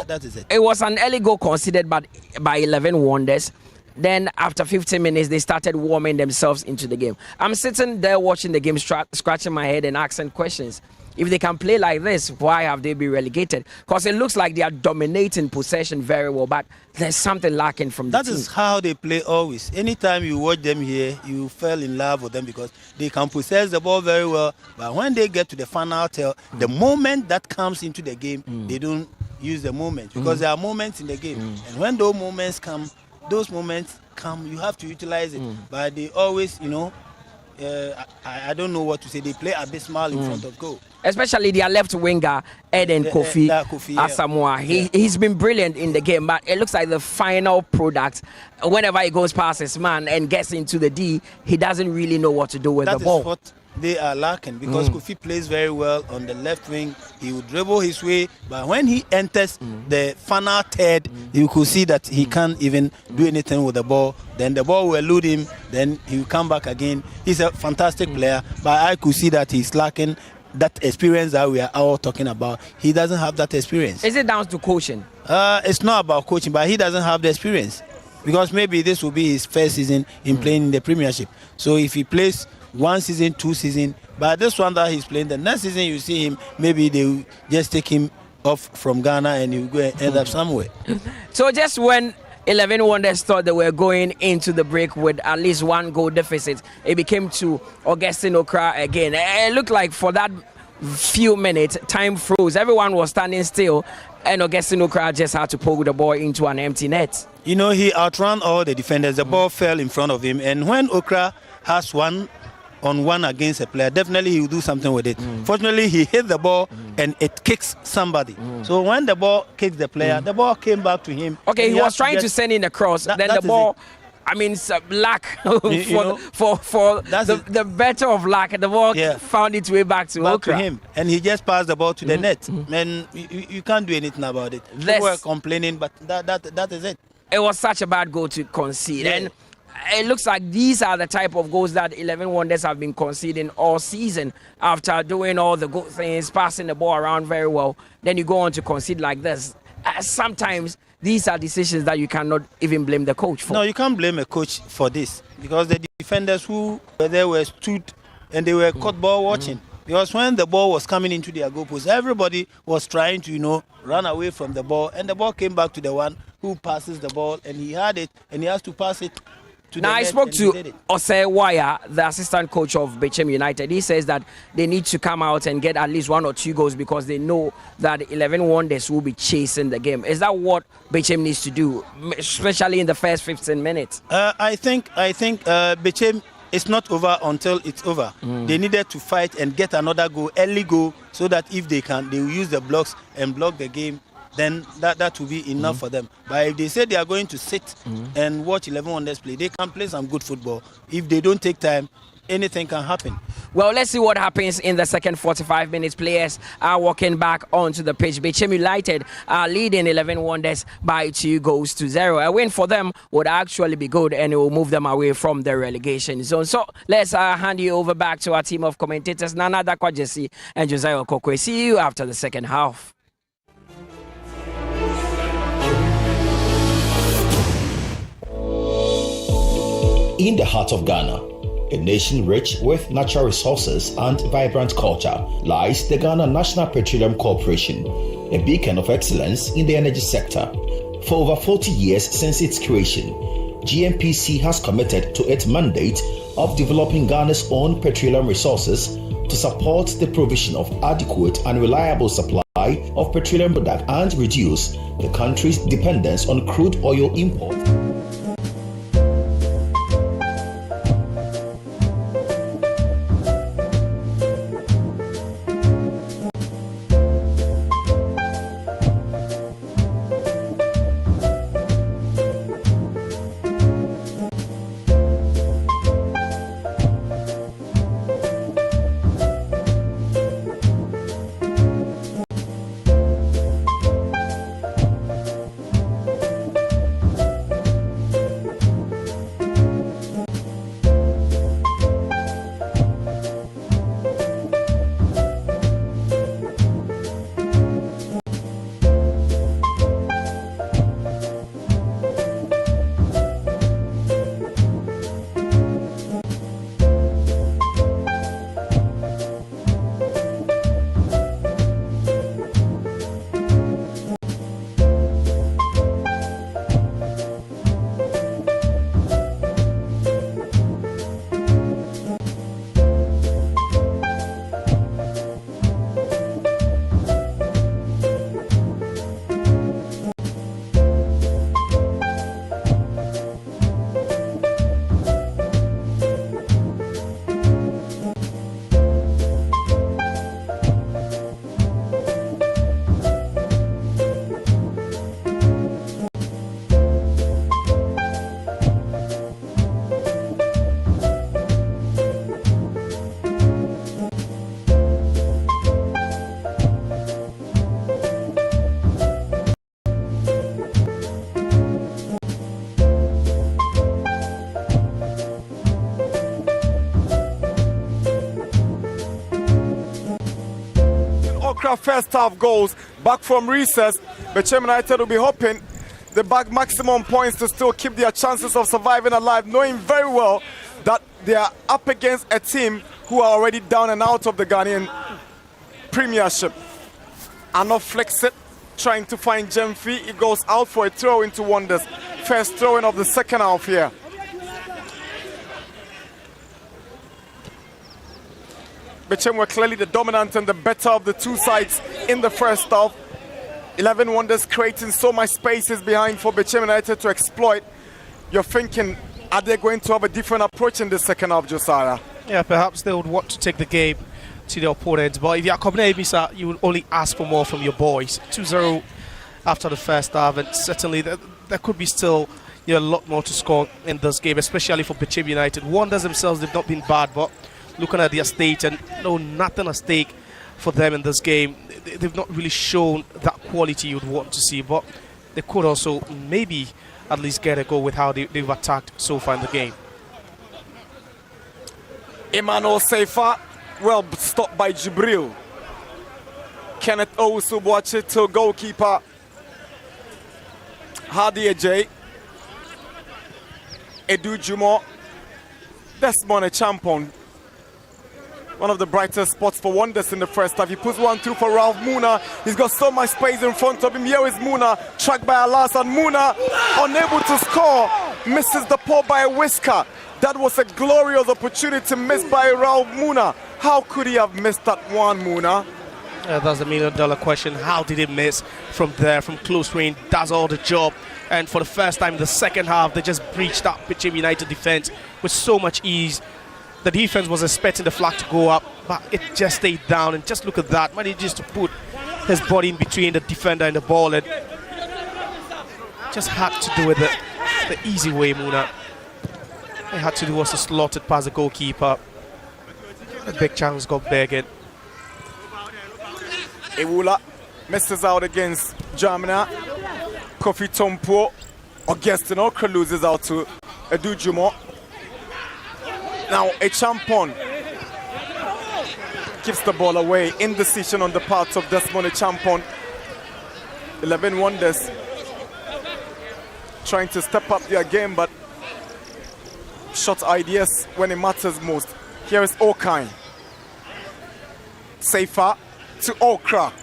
that is it. It was an early goal considered by 11 Wonders. Then after 15 minutes, they started warming themselves into the game. I'm sitting there watching the game, scratching my head and asking questions. If they can play like this, why have they been relegated? Because it looks like they are dominating possession very well, but there's something lacking from the team. That is how they play always. Anytime you watch them here, you fell in love with them because they can possess the ball very well. But when they get to the final tail, the moment that comes into the game, they don't use the moment because there are moments in the game. And when those moments come, you have to utilize it. But they always, you know, I don't know what to say. They play abysmal in front of goal. Especially their left winger, Eden Kofi Asamoah. He's been brilliant in the game, but it looks like the final product, whenever he goes past his man and gets into the D, he doesn't really know what to do with the ball. That is what they are lacking because Kofi plays very well on the left wing. He will dribble his way, but when he enters the final third, you could see that he can't even do anything with the ball. Then the ball will elude him, then he will come back again. He's a fantastic player, but I could see that he's lacking that experience that we are all talking about. He doesn't have that experience. Is it down to coaching? It's not about coaching, but he doesn't have the experience because maybe this will be his first season in playing in the Premiership. So if he plays 1 season, 2 season, but this one that he's playing, the next season you see him, maybe they will just take him off from Ghana and he will go and end up somewhere. So just when 11 Wonders thought they were going into the break with at least 1 goal deficit, it became to Augustine Okra again. It looked like for that few minutes, time froze. Everyone was standing still, and Augustine Okra just had to poke the ball into an empty net. You know, he outran all the defenders. The ball fell in front of him, and when Okra has one on one against a player, definitely he will do something with it. Fortunately, he hit the ball and it kicks somebody. So when the ball kicks the player, the ball came back to him. Okay, he was trying to send in a cross. Then the ball, I mean, luck for the better of luck. The ball found its way back to him, and he just passed the ball to the net. And you can't do anything about it. People were complaining, but that is it. It was such a bad goal to concede, and it looks like these are the type of goals that 11 Wonders have been conceding all season. After doing all the good things, passing the ball around very well, then you go on to concede like this. Sometimes these are decisions that you cannot even blame the coach for. No, you can't blame a coach for this, because the defenders who were there were stood and they were caught ball watching. Because when the ball was coming into their goal post, everybody was trying to, run away from the ball, and the ball came back to the one who passes the ball, and he had it, and he has to pass it. Now, I spoke to Osei Waya, the assistant coach of Bechem United. He says that they need to come out and get at least 1 or 2 goals because they know that 11 Wonders will be chasing the game. Is that what Bechem needs to do, especially in the first 15 minutes? I think Bechem is not over until it's over. They needed to fight and get another goal, early goal, so that if they can, they will use the blocks and block the game. Then that will be enough for them. But if they say they are going to sit and watch 11 Wonders play, they can play some good football. If they don't take time, anything can happen. Well, let's see what happens in the second 45 minutes. Players are walking back onto the pitch. Bechem United are leading 11 Wonders by 2-0. A win for them would actually be good, and it will move them away from the relegation zone. So let's hand you over back to our team of commentators, Nana Dakwajesi and Josiah Okokwe. See you after the second half. In the heart of Ghana, a nation rich with natural resources and vibrant culture, lies the Ghana National Petroleum Corporation, a beacon of excellence in the energy sector. For over 40 years since its creation, GNPC has committed to its mandate of developing Ghana's own petroleum resources to support the provision of adequate and reliable supply of petroleum products and reduce the country's dependence on crude oil import. First half goals back from recess. Bechem United will be hoping the back maximum points to still keep their chances of surviving alive, knowing very well that they are up against a team who are already down and out of the Ghanaian Premiership. Arno flicks it, trying to find Jemfi. It goes out for a throw into Wonders. First throw in of the second half here. Bechem were clearly the dominant and the better of the two sides in the first half. 11 Wonders creating so much spaces behind for Bechem United to exploit. You're thinking, are they going to have a different approach in the second half, Josiah? Yeah, perhaps they would want to take the game to the opponent, but if you're Kobna Ebisa, you would only ask for more from your boys. 2-0 after the first half, and certainly there could be still a lot more to score in this game, especially for Bechem United. Wonders themselves, they've not been bad, but looking at their state and nothing at stake for them in this game, they've not really shown that quality you'd want to see, but they could also maybe at least get a goal with how they've attacked so far in the game. Emmanuel Seifa, well stopped by Jibril. Kenneth Owusu to goalkeeper Hadi Ajay. Edu Jumo, Desmond Champon, one of the brightest spots for Wonders in the first half. He puts one through for Ralph Muna. He's got so much space in front of him. Here is Muna, tracked by Alas, and Muna unable to score, misses the ball by a whisker. That was a glorious opportunity missed by Ralph Muna. How could he have missed that one, Muna? That's the $1 million question. How did he miss from there, from close range? Does all the job. And for the first time in the second half, they just breached that Bechem United defense with so much ease. The defense was expecting the flag to go up, but it just stayed down. And just look at that. Manages to put his body in between the defender and the ball, and just had to do it the easy way, Muna. All he had to do was to slot it past the goalkeeper. A big chance got begging. Ewula misses out against Jamina. Kofi Tompo. Augustin Okra loses out to Edu Jumo. Now Echampon gives the ball away. Indecision on the part of Desmond Echampon. 11 Wonders trying to step up their game, but short ideas when it matters most. Here is Okai. Seifa to Okra.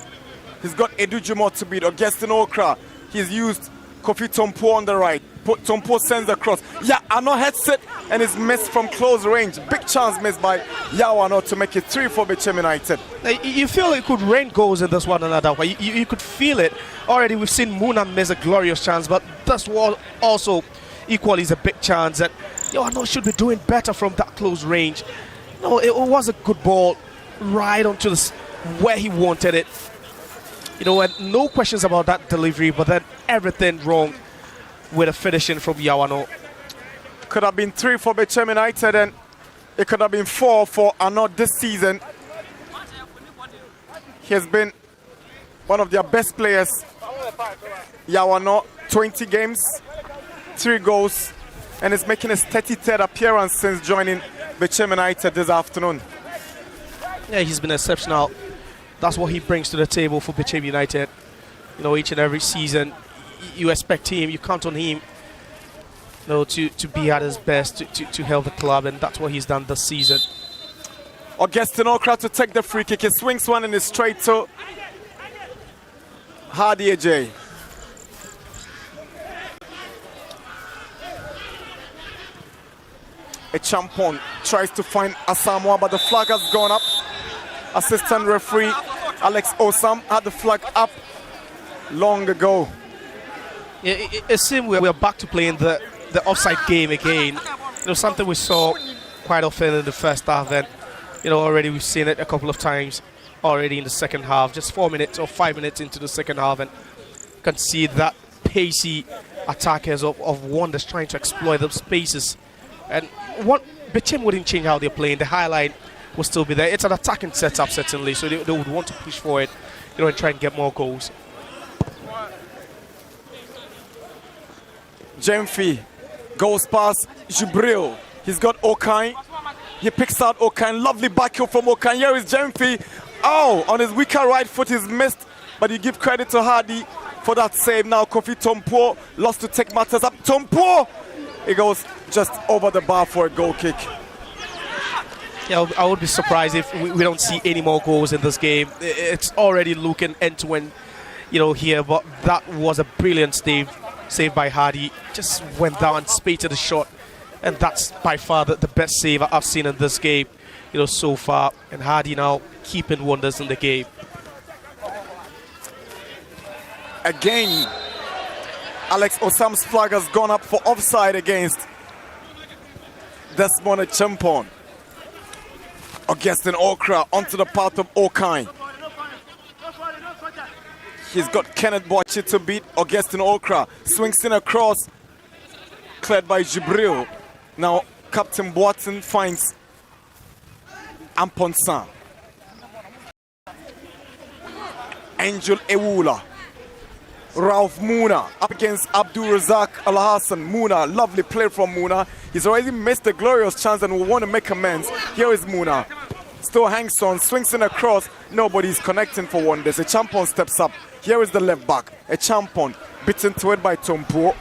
He's got Edu Jumo to beat. Augustin Okra. He's used Kofi Tompo on the right. Tompo sends across. Yeah, Ano heads it and is missed from close range. Big chance missed by Yawano to make it 3 for Bechem United. You feel it could rain goals in this one another way. You could feel it. Already we've seen Muna miss a glorious chance, but this was also equally is a big chance that Yawano should be doing better from that close range. No, it was a good ball right onto where he wanted it. And no questions about that delivery, but then everything wrong with a finishing from Yawano. Could have been 3 for Bechem United, and it could have been 4 for Arnaud this season. He has been one of their best players. Yawano, 20 games, 3 goals, and is making his 33rd appearance since joining Bechem United this afternoon. Yeah, he's been exceptional. That's what he brings to the table for Bechem United. Each and every season, you expect him, you count on him, to be at his best, to help the club, and that's what he's done this season. Augustin Okra to take the free kick. He swings one and is straight to Hadi Ajay. Echampon tries to find Asamoah, but the flag has gone up. Assistant referee Alex Osam had the flag up long ago. Yeah, it seems we're back to playing the offside game again. Something we saw quite often in the first half, and already we've seen it a couple of times already in the second half. Just 4 minutes or 5 minutes into the second half, and you can see that pacey attackers of Wonders trying to exploit those spaces. And what Bechem wouldn't change how they're playing. The highlight will still be there. It's an attacking setup certainly, so they would want to push for it, and try and get more goals. Jemfi goes past Jibril. He's got Okai. He picks out Okai. Lovely back heel from Okai. Here is Jemfi. Oh, on his weaker right foot, he's missed, but you give credit to Hadi for that save. Now Kofi Tompo lost to take matters up. Tompo! It goes just over the bar for a goal kick. Yeah, I would be surprised if we don't see any more goals in this game. It's already looking end-to-end, here, but that was a brilliant save by Hadi. Just went down, spaded the shot, and that's by far the best save I've seen in this game, so far. And Hadi now keeping Wonders in the game. Again, Alex Osam's flag has gone up for offside against Desmond Champon. Augustine Okra onto the path of Okai. He's got Kenneth Boachi to beat. Augustine Okra swings in across, cleared by Jibril. Now Captain Boateng finds Amponsan. Angel Ewula. Ralph Muna up against Abdul Razak Al Hassan. Muna, lovely play from Muna. He's already missed a glorious chance and will want to make amends. Here is Muna. Still hangs on, swings in across. Nobody's connecting for Wonders. A Champon steps up. Here is the left back. A Champon beaten to it by Tompo.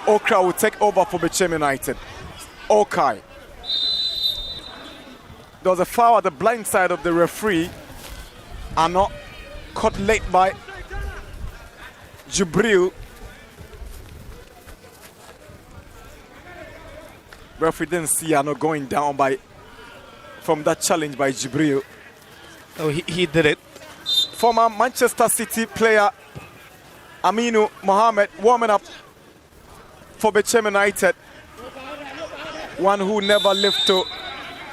Okra will take over for Bechem United. Okai. There was a foul at the blind side of the referee. And not caught late by Jibril. Referee didn't see Ano going down from that challenge by Jibril. Oh, he did it. Former Manchester City player Aminu Mohammed warming up for Bechem United. One who never lived to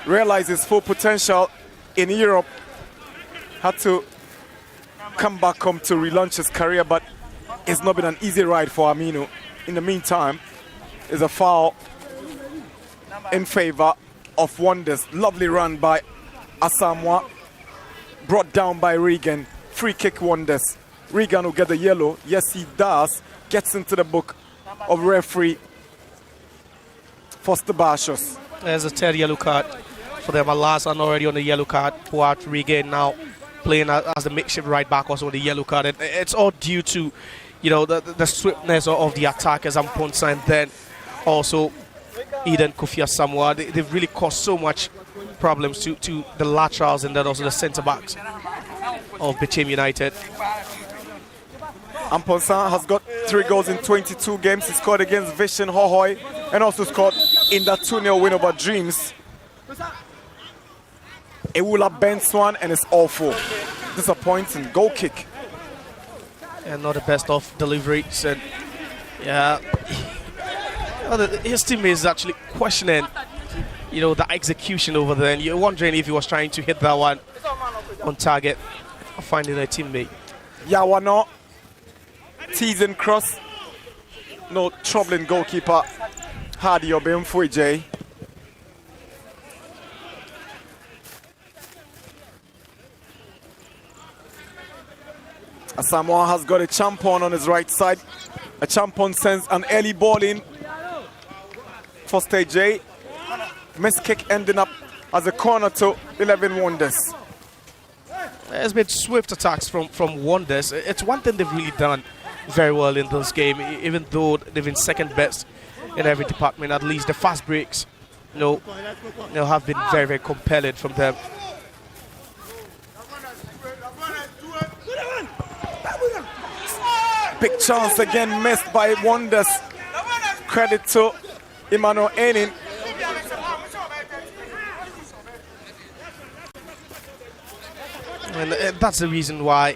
realize his full potential in Europe. Had to come back home to relaunch his career, but it's not been an easy ride for Aminu. In the meantime, is a foul in favor of Wonders. Lovely run by Asamoah, brought down by Regan. Free kick Wonders. Regan will get the yellow. Yes, he does. Gets into the book of referee Foster Barshos. There's a third yellow card for them. Alasan already on the yellow card. Puat Regan now playing as the makeshift right back, also on the yellow card. It's all due to, you know, the swiftness of the attackers and Ponsa, and then also Eden Kofi Asamoah. They've really caused so much problems to the laterals and then also the centre backs of Bechem United. Amponsan has got 3 goals in 22 games. He scored against Vishen Hohoi and also scored in that 2-0 win over Dreams. Ewula bends one and it's awful. Disappointing goal kick. And not the best of deliveries. And yeah, his team is actually questioning, you know, the execution over there. And you're wondering if he was trying to hit that one on target or finding a teammate. Yawano teasing cross. No troubling goalkeeper. Hardy Obemfuije. Asamoah has got a Champon on his right side. A Champon sends an early ball in for stage A. Miss kick ending up as a corner to 11 Wonders. There's been swift attacks from Wonders. It's one thing they've really done very well in this game, even though they've been second best in every department. At least the fast breaks, you know, have been very, very compelling from them. Big chance again missed by Wonders. Credit to Emmanuel Enin. And that's the reason why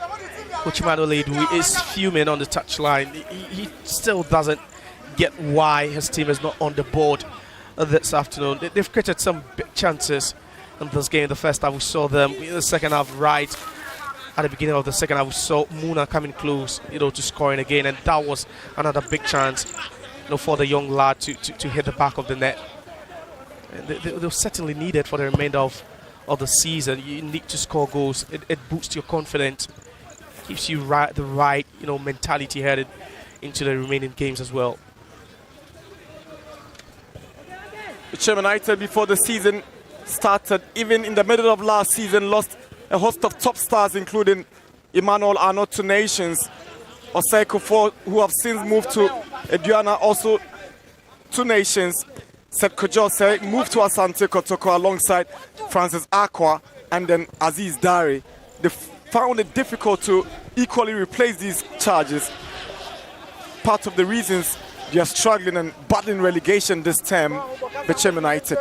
Coach Emmanuel Edu is fuming on the touchline. He still doesn't get why his team is not on the board this afternoon. They've created some big chances in this game. The first half we saw them. In the second half, right at the beginning of the second half, we saw Muna coming close, you know, to scoring again, and that was another big chance, you know, for the young lad to hit the back of the net. And they'll certainly need it for the remainder of the season. You need to score goals. It boosts your confidence, gives you the right, you know, mentality headed into the remaining games as well. Bechem United, before the season started, even in the middle of last season, lost a host of top stars, including Emmanuel Arnaud to Nations, Oseko Fo, who have since moved to Aduana, also to Nations. Seth Kojose moved to Asante Kotoko alongside Francis Aqua and then Aziz Dari. They found it difficult to equally replace these charges. Part of the reasons they are struggling and battling relegation this term, Bechem United.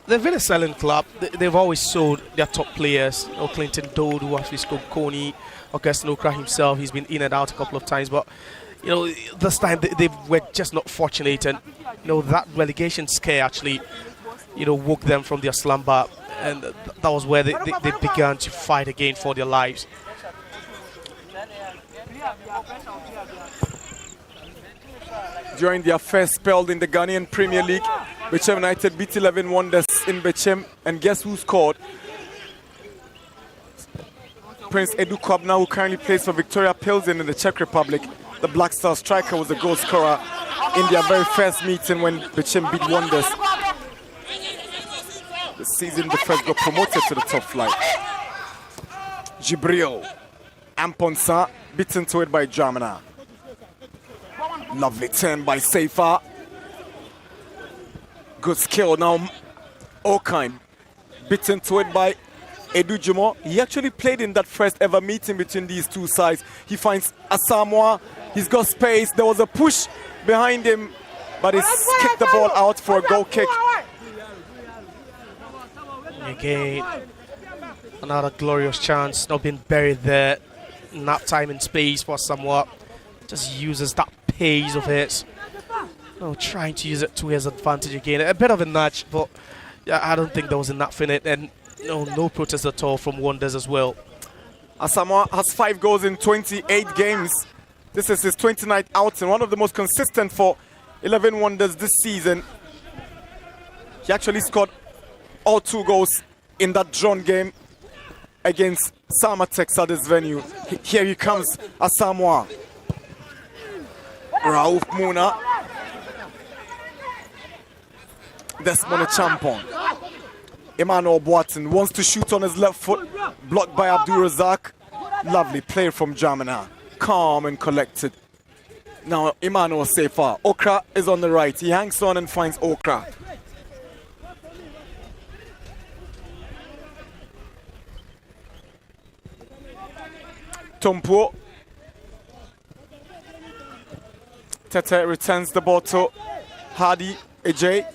They've been a silent club. They've always sold their top players. You know, Clinton Dode, who actually scored Coney, Augustine Okra himself, he's been in and out a couple of times. But, you know, this time they were just not fortunate. And, you know, that relegation scare actually woke them from their slumber, and that was where they began to fight again for their lives. During their first spell in the Ghanaian Premier League, Bechem United beat 11 Wonders in Bechem, and guess who scored? Prince Edu Kwabna, who currently plays for Victoria Pilsen in the Czech Republic. The Black Star striker was the goal scorer in their very first meeting when Bechem beat Wonders. This season, the first got promoted to the top flight. Jibril Amponsa beaten to it by Jamina. Lovely turn by Seifa. Good skill now. Okine beaten to it by Edu Jumo. He actually played in that first ever meeting between these two sides. He finds Asamoah. He's got space. There was a push behind him, but he's kicked the ball out for a goal kick. Again, another glorious chance, not being buried there. Enough time and space for Asamoah. Just uses that pace of his. Trying to use it to his advantage again. A bit of a nudge, but yeah, I don't think there was enough in it. And no protest at all from Wonders as well. Asamoah has 5 goals in 28 games. This is his 29th outing, one of the most consistent for 11 Wonders this season. He actually scored all 2 goals in that drawn game against Samatex at this venue. Here he comes, Asamoah. Raouf Muna. Desmond Champon. Emmanuel Boateng wants to shoot on his left foot, blocked by Abdul Razak. Lovely play from Jamina. Calm and collected. Now Emmanuel Seifa. Okra is on the right. He hangs on and finds Okra. Tompo. Tete returns the ball to Hardy Ejay.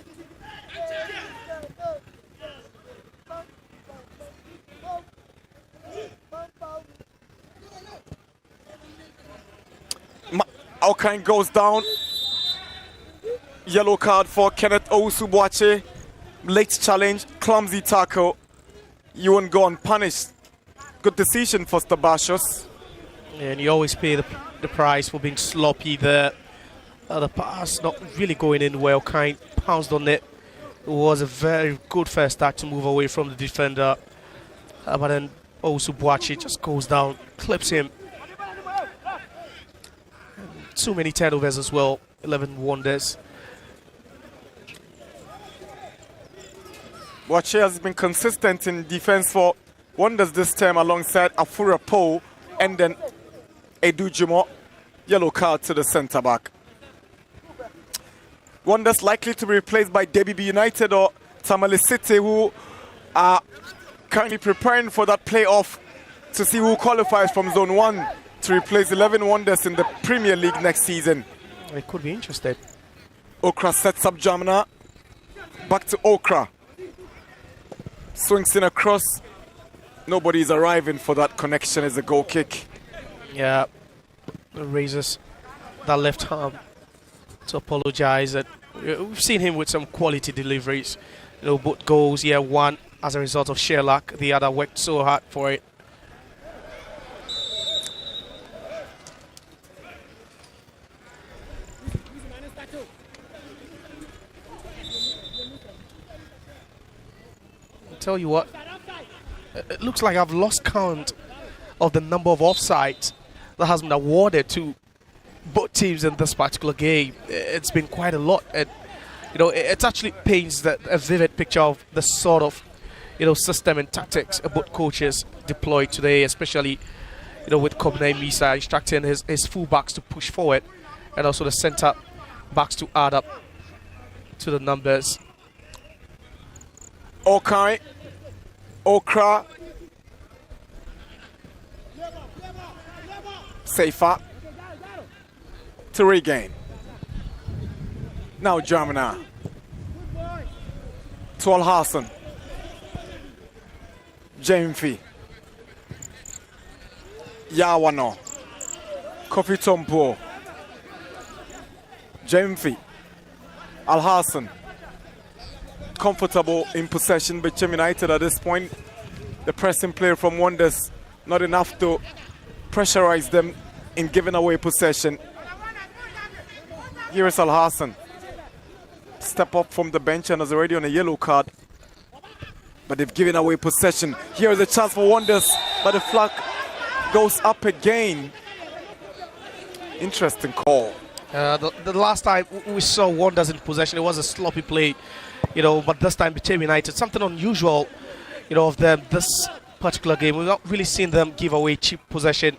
Okine goes down. Yellow card for Kenneth Owusu-Boakye. Late challenge, clumsy tackle. You won't go unpunished. Good decision for Stabashos. And you always pay the price for being sloppy there. The pass not really going in well. Okine pounced on it. It was a very good first start to move away from the defender. But then Owusu-Boakye just goes down, clips him. Too many turnovers as well. 11 Wonders. Boakye has been consistent in defense for Wonders this term alongside Afura Poe and then Edu Jumo. Yellow card to the centre back. Wonders likely to be replaced by DBB United or Tamale City, who are currently preparing for that playoff to see who qualifies from Zone 1 to replace 11 Wonders in the Premier League next season. It could be interesting. Okra sets up Jamina. Back to Okra. Swings in across. Nobody's arriving for that connection as a goal kick. Yeah. Raises that left arm to apologize. We've seen him with some quality deliveries. Both goals, one as a result of sheer luck. The other worked so hard for it. Tell you what, it looks like I've lost count of the number of offsides that has been awarded to both teams in this particular game. It's been quite a lot, and it actually paints a vivid picture of the sort of system and tactics both coaches deployed today, especially with Kobna Misa instructing his fullbacks to push forward and also the centre backs to add up to the numbers. Okay. Okra. Seifa. To regain. Now Jamina. To Al Hassan. Jemfi. Yawano. Kofi Tompo. Jemfi. Al Hassan. comfortable in possession. Bechem United at this point. The pressing play from Wonders not enough to pressurize them in giving away possession. Here is Al Hassan. Step up from the bench and is already on a yellow card. But they've given away possession. Here is a chance for Wonders, but the flag goes up again. Interesting call. The last time we saw Wonders in possession, it was a sloppy play, but this time Bechem United, something unusual, of them this particular game. We've not really seen them give away cheap possession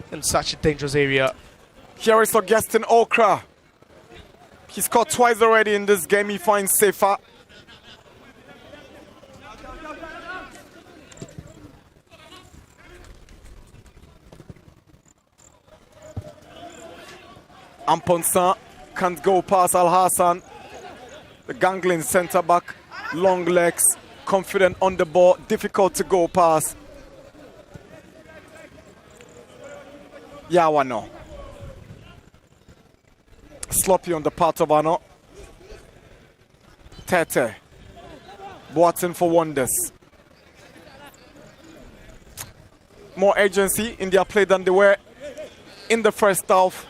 in such a dangerous area. Here is Augustin Okra. He scored twice already in this game. He finds safer. Amponsan can't go past Al Hassan. The gangling centre back, long legs, confident on the ball, difficult to go past. Yawano. Sloppy on the part of Ano. Tete. Boateng for Wonders. More agency in their play than they were in the first half.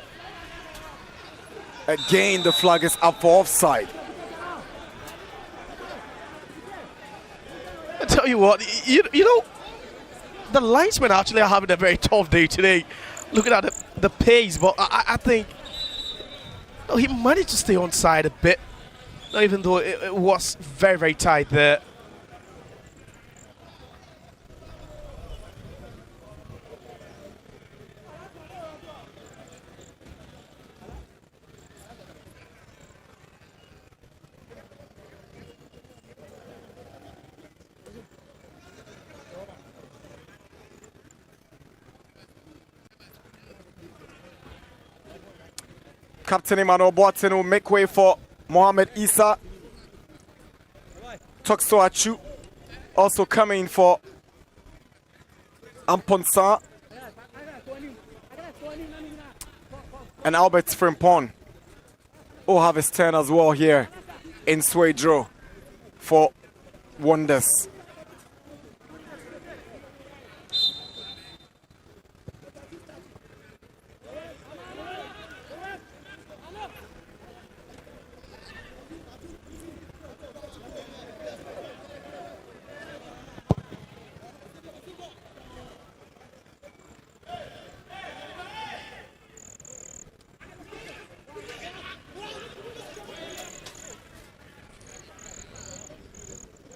Again, the flag is up for offside. I tell you what, the linesmen actually are having a very tough day today. Looking at the pace, but I think he managed to stay on side a bit, even though it was very, very tight there. Captain Emmanuel Boateng will make way for Mohamed Issa. Tokso Achu also coming for Amponsan. And Albert Frimpong will have his turn as well here in Swedro for Wonders.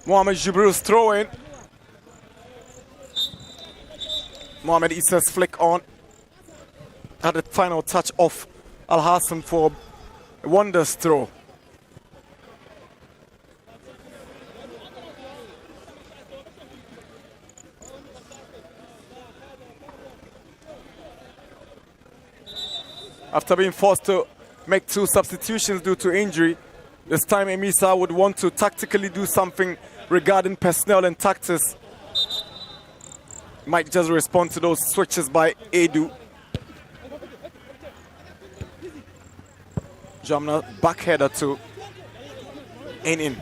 Mohamed Jibril's throw in. Mohamed Issa's flick on. Had the final touch off Al Hassan for a Wonders throw. After being forced to make 2 substitutions due to injury, this time Emisa would want to tactically do something regarding personnel and tactics. Might just respond to those switches by Edu. Jamna backheader to in.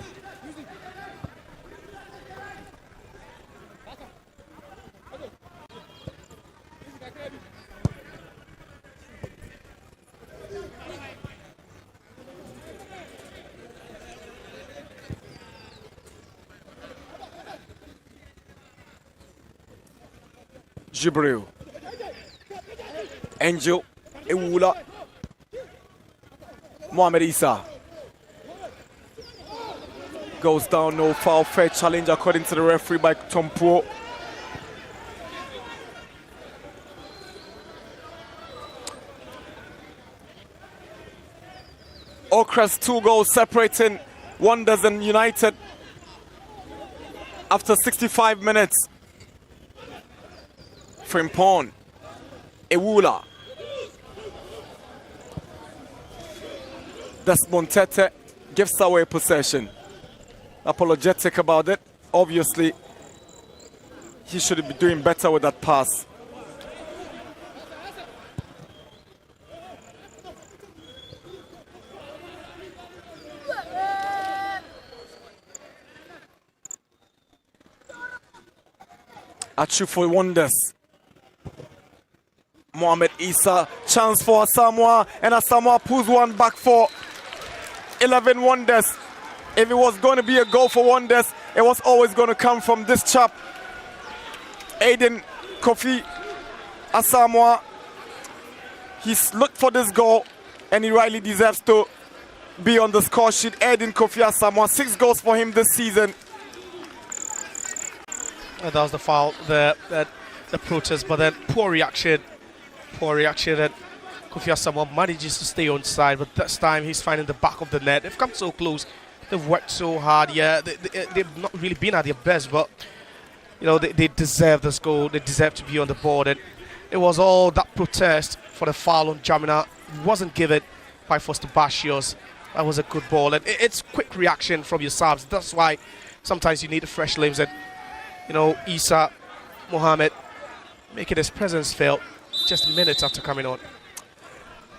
Jibril. Angel. Ewula. Mohamed Issa. Goes down, no foul, fair challenge according to the referee by Tompo. Okra's 2 goals separating Wonders and United after 65 minutes. Frimpong, Ewula, Desmond Tete gives away possession. Apologetic about it. Obviously, he should be doing better with that pass. Achu for Wonders. Mohamed Issa, chance for Asamoah, and Asamoah pulls one back for 11 Wonders. If it was going to be a goal for Wonders, it was always going to come from this chap, Aiden Kofi Asamoah. He's looked for this goal, and he rightly deserves to be on the score sheet. Aiden Kofi Asamoah, 6 goals for him this season. That was the foul, the protest, but then poor reaction, and Kofi Asamoah manages to stay on side, but this time he's finding the back of the net. They've come so close, they've worked so hard. Yeah, they've not really been at their best, but you know they deserve this goal. They deserve to be on the board, and it was all that protest for the foul on Jamina. Wasn't given by Foster Bashios. That was a good ball, and it's quick reaction from your subs. That's why sometimes you need the fresh limbs, and you know Issa Mohammed making his presence felt just minutes after coming on.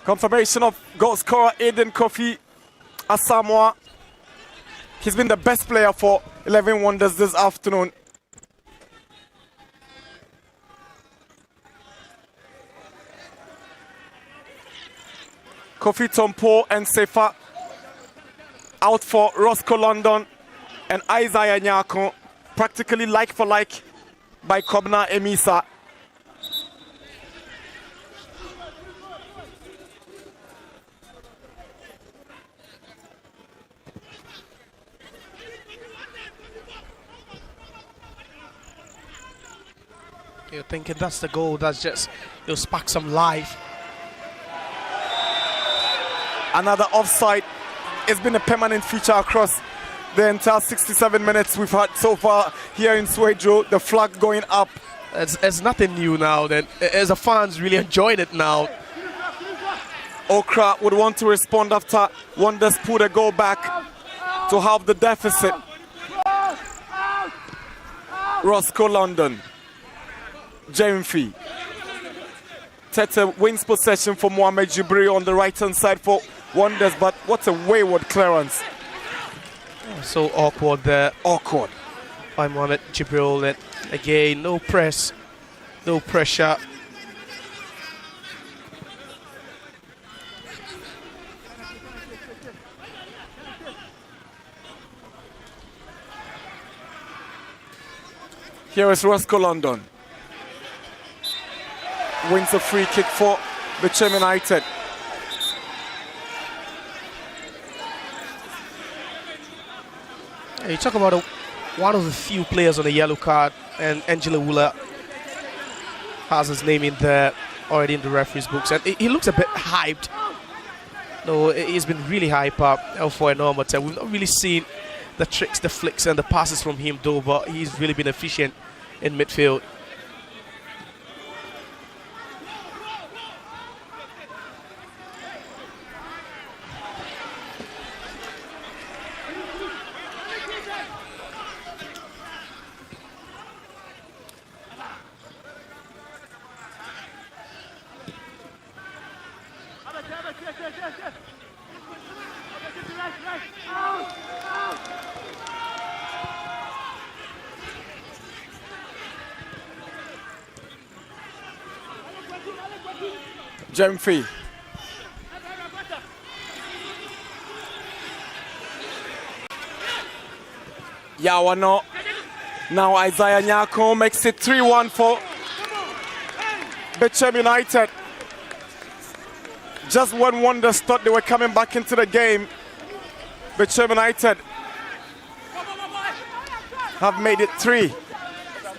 Confirmation of goal scorer Aiden Kofi Asamoah. He's been the best player for 11 Wonders this afternoon. Kofi Tompo and Sefa out for Roscoe London and Isaiah Nyako, practically like for like by Kobna Emisa. You're thinking that's the goal, that's just, you'll spark some life. Another offside. It's been a permanent feature across the entire 67 minutes we've had so far here in Swedro. The flag going up. It's nothing new now. Then, as the fans really enjoyed it now. Okra would want to respond after Wonders put a goal back to halve the deficit. Roscoe London. Jemfi. Tete wins possession for Mohamed Jibril on the right-hand side for Wonders, but what a wayward clearance. So awkward there. Awkward. By Mohamed Jibril. And again, no press, no pressure. Here is Roscoe London. Wins a free kick for Bechem United. You talk about one of the few players on a yellow card, and Angela Wooler has his name in there already in the referee's books, and he looks a bit hyped. No, he's been really hyped up for a normal time. We've not really seen the tricks, the flicks, and the passes from him though, but he's really been efficient in midfield. Jemfi. Yawano. Now Isaiah Nyako makes it 3-1 for Bechem United. Just when Wonders thought they were coming back into the game, Bechem United have made it 3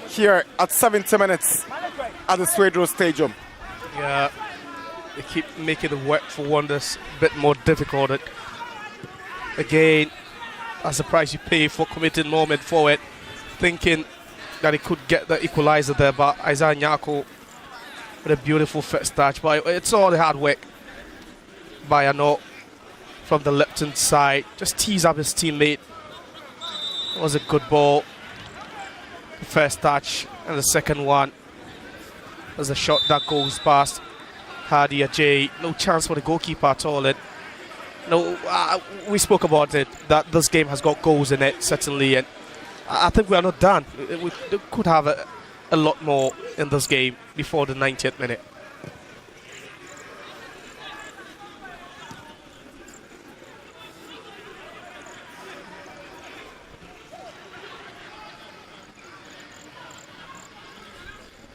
here at 70 minutes at the Swedro Stadium. Yeah. They keep making the work for Wonders a bit more difficult. Again, that's the price you pay for committing moment forward, thinking that he could get the equalizer there, but Isaiah Nyako with a beautiful first touch. But it's all the hard work by Ano from the left-hand side. Just tease up his teammate. It was a good ball. The first touch, and the second one was a shot that goes past Hadi Ajay. No chance for the goalkeeper at all. And we spoke about it, that this game has got goals in it, certainly, and I think we are not done. We could have a lot more in this game before the 90th minute.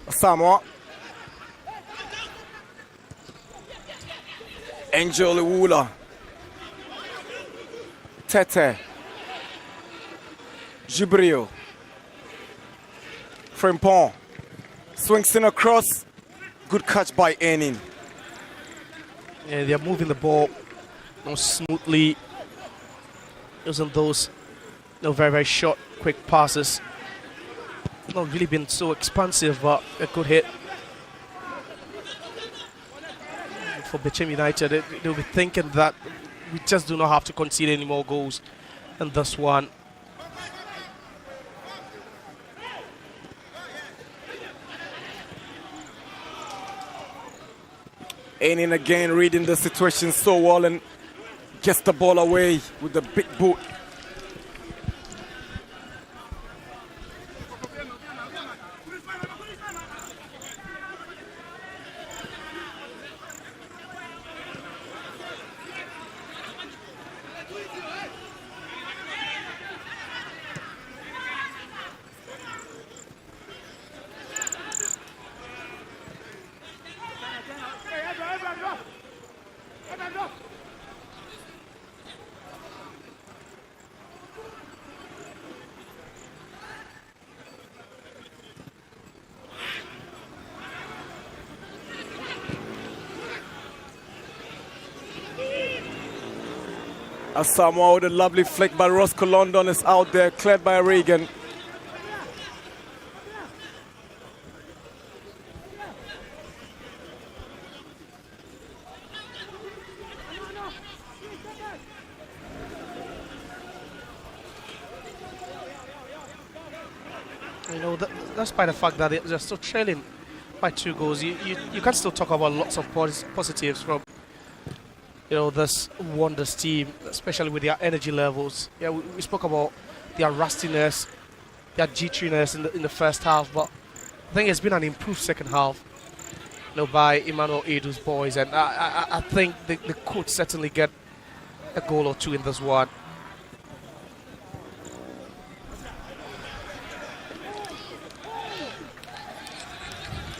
Samoa. Angel Iwula. Tete. Jibril. Frimpong. Swings in across. Good catch by Enin. Yeah, they're moving the ball smoothly. Using those very, very short, quick passes. Not really been so expansive, but a good hit. For Bechem United, they'll be thinking that we just do not have to concede any more goals in this one. Enin again reading the situation so well and gets the ball away with the big boot. Samoa with a lovely flick by Roscoe London is out there, cleared by Reagan. You know, despite the fact that they're still trailing by 2 goals, you can still talk about lots of positives from this Wonders team, especially with their energy levels. Yeah, we spoke about their rustiness, their jitteriness in the first half, but I think it's been an improved second half, by Emmanuel Edu's boys, and I think they could certainly get a goal or 2 in this one.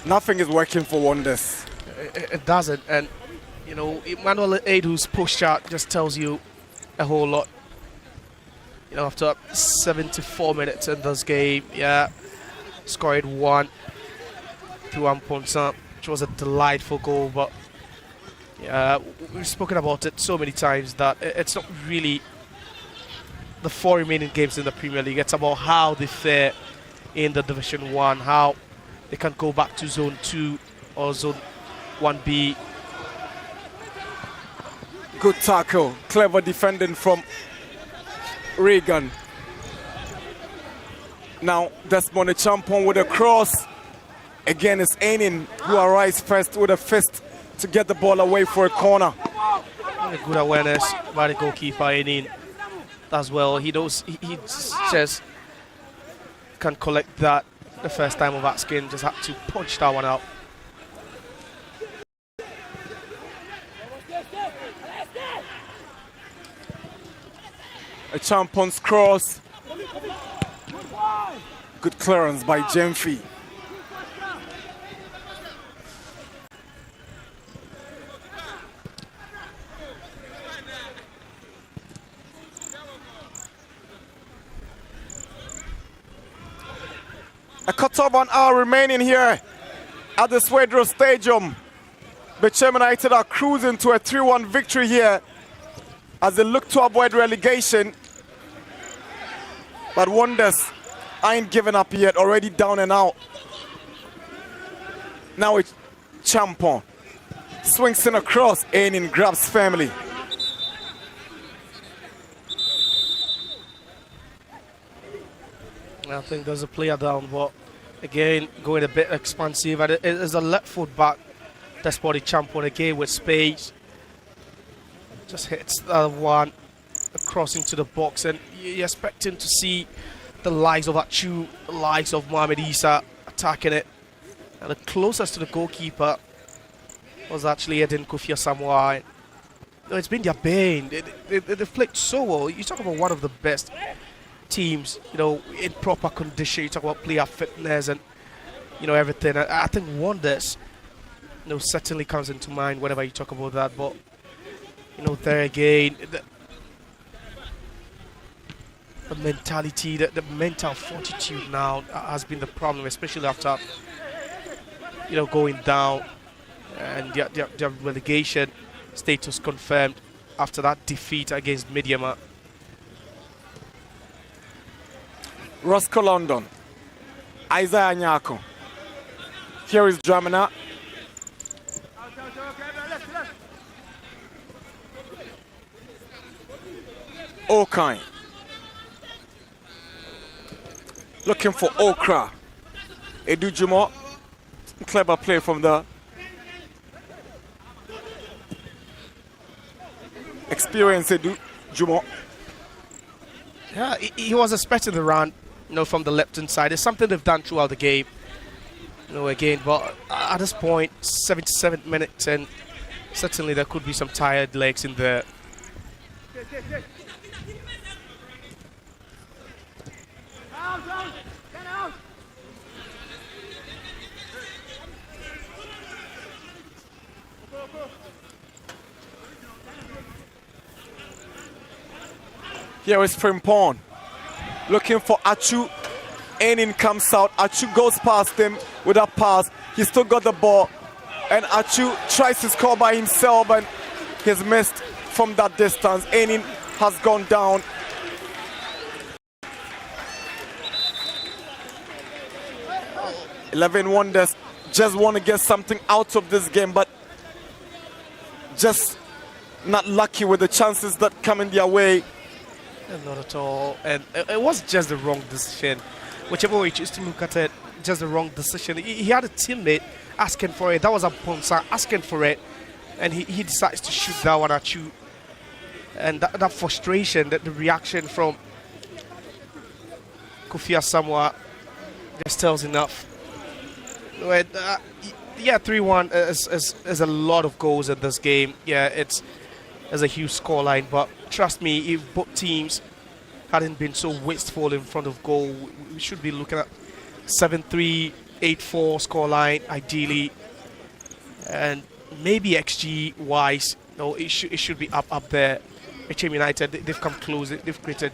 Nothing is working for Wonders. It doesn't, and Emmanuel Edu's push shot just tells you a whole lot. After 74 minutes in this game, scored 1 through Amponsa, which was a delightful goal. But we've spoken about it so many times that it's not really the 4 remaining games in the Premier League. It's about how they fare in the Division 1, how they can go back to Zone 2 or Zone 1B. Good tackle, clever defending from Reagan. Now Desmond Champon with a cross. Again, it's Enin who arrives first with a fist to get the ball away for a corner. A good awareness by the goalkeeper Enin as well. He knows he just can collect that the first time of asking, just had to punch that one out. A Champon's cross. Good clearance by Jemfi. A quarter of an hour remaining here at the Swedro Stadium. Bechem United are cruising to a 3-1 victory here as they look to avoid relegation. But Wonders ain't giving up yet, already down and out. Now it's Champon. Swings in across, Enin grabs family. I think there's a player down, but again, going a bit expansive. And it is a left foot back. That's body Champon again with space. Just hits the one across into the box, and you're expecting to see the likes of Achu, the likes of Mohamed Issa attacking it. And the closest to the goalkeeper was actually Eden Kofi Asamoah. No, it's been their bane. They've played so well. You talk about one of the best teams, in proper condition. You talk about player fitness and, everything. I think Wonders, certainly comes into mind whenever you talk about that. But, there again, the mentality, the mental fortitude now has been the problem, especially after, going down and their relegation status confirmed after that defeat against Midyama. Roscoe London, Isaiah Nyako. Here is Dramina. Okai. Looking for Okra. Edu Jumo. Clever play from the experienced Edu Jumo. Yeah, he was expecting the run, from the left-hand side. It's something they've done throughout the game, again. But at this point, 77 minutes, and certainly there could be some tired legs in there. Here is Frimpong looking for Achu. Enin comes out. Achu goes past him with a pass. He still got the ball. And Achu tries to score by himself, and he's missed from that distance. Enin has gone down. Eleven Wonders just want to get something out of this game, but just not lucky with the chances that come in their way. Not at all. And it was just the wrong decision. Whichever way you choose to look at it, just the wrong decision. He had a teammate asking for it. That was a Ponsa asking for it. And he decides to shoot that one at you. And that frustration, the reaction from Kofi Asamoah just tells enough. Yeah, 3-1 is a lot of goals in this game. Yeah, it's a huge scoreline, but trust me, if both teams hadn't been so wasteful in front of goal, we should be looking at 7-3, 8-4 scoreline ideally, and maybe XG wise, it should be up there. Bechem United, they've come close. They've created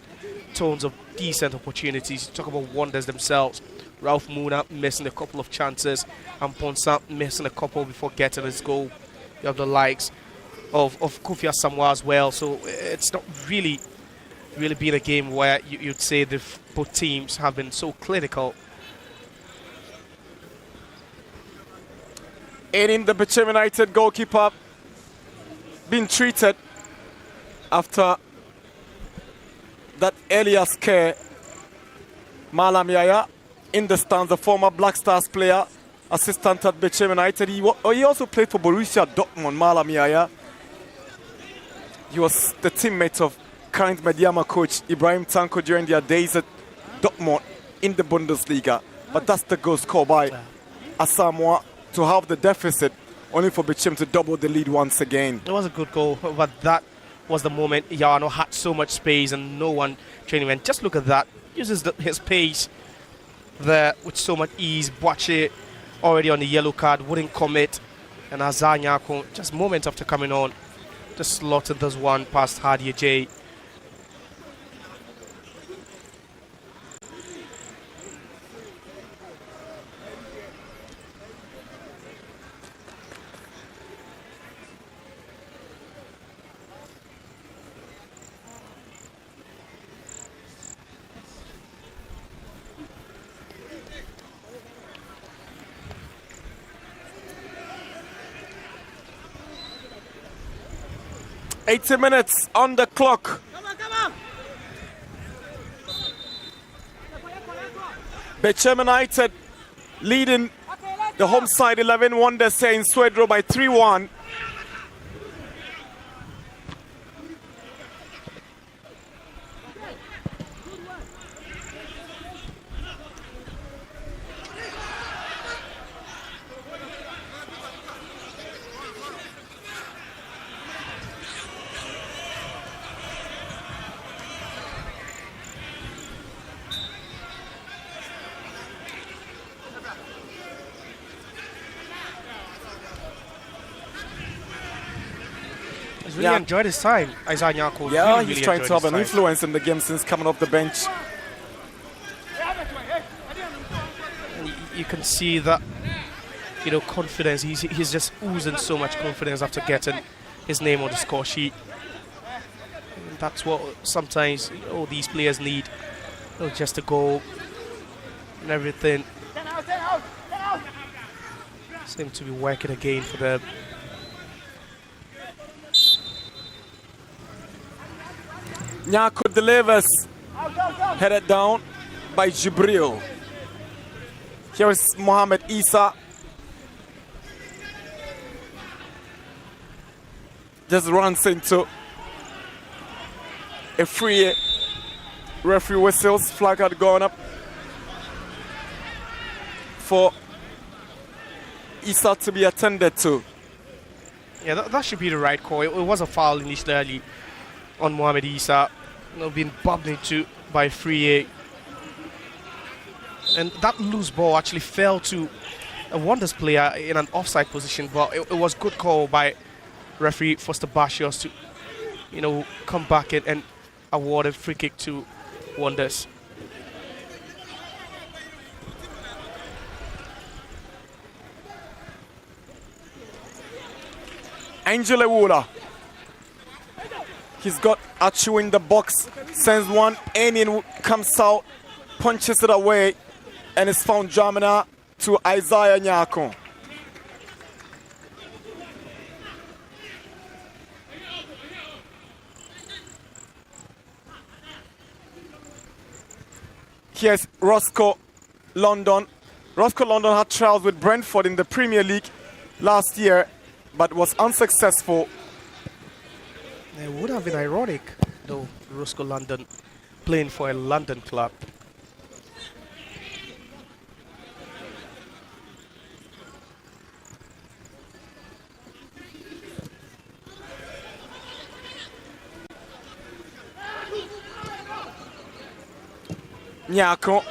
tons of decent opportunities. Talk about Wonders themselves. Ralph Muna missing a couple of chances, and Ponsa missing a couple before getting his goal. You have the likes of Kofi Asamoah as well. So it's not really been a game where you'd say both teams have been so clinical. In the Bechem United goalkeeper being treated after that earlier scare. Malam Yaya in the stands, the former Black Stars player, assistant at Bechem United. He also played for Borussia Dortmund, Malam Yaya. He was the teammate of current Midyama coach Ibrahim Tanko during their days at Dortmund in the Bundesliga. But that's the goal scored by Asamoah to have the deficit, only for Bechem to double the lead once again. It was a good goal, but that was the moment Yano had so much space and no one training. And just look at that. Uses his pace there with so much ease. Boache already on the yellow card, wouldn't commit. And Azanya, just moments after coming on, just slotted this one past Hadi J. $80 minutes on the clock. Bechem United leading the home side 11 Wonders saying Swedro by 3-1. really enjoyed his time, Isaiah Nyako. Yeah, really, he's trying to have an time. influence in the game since coming off the bench. And you can see that, confidence. He's just oozing so much confidence after getting his name on the score sheet. And that's what sometimes all these players need. Just a goal and everything. Seem to be working again for them. Nyako delivers. Headed down by Jibril. Here is Mohamed Isa. Just runs into a free. Referee whistles. Flag had gone up for Isa to be attended to. Yeah, that should be the right call. It was a foul initially on Mohamed Isa. Being bumped into by Free. And that loose ball actually fell to a Wonders player in an offside position, but it was good call by referee Foster Bashios to, come back and award a free kick to Wonders. Angel Ewula. He's got Achu in the box, sends one in, comes out, punches it away, and it's found Jamina to Isaiah Nyako. Here's Roscoe London. Roscoe London had trials with Brentford in the Premier League last year, but was unsuccessful. It would have been ironic, though, Roscoe London playing for a London club. Nyako,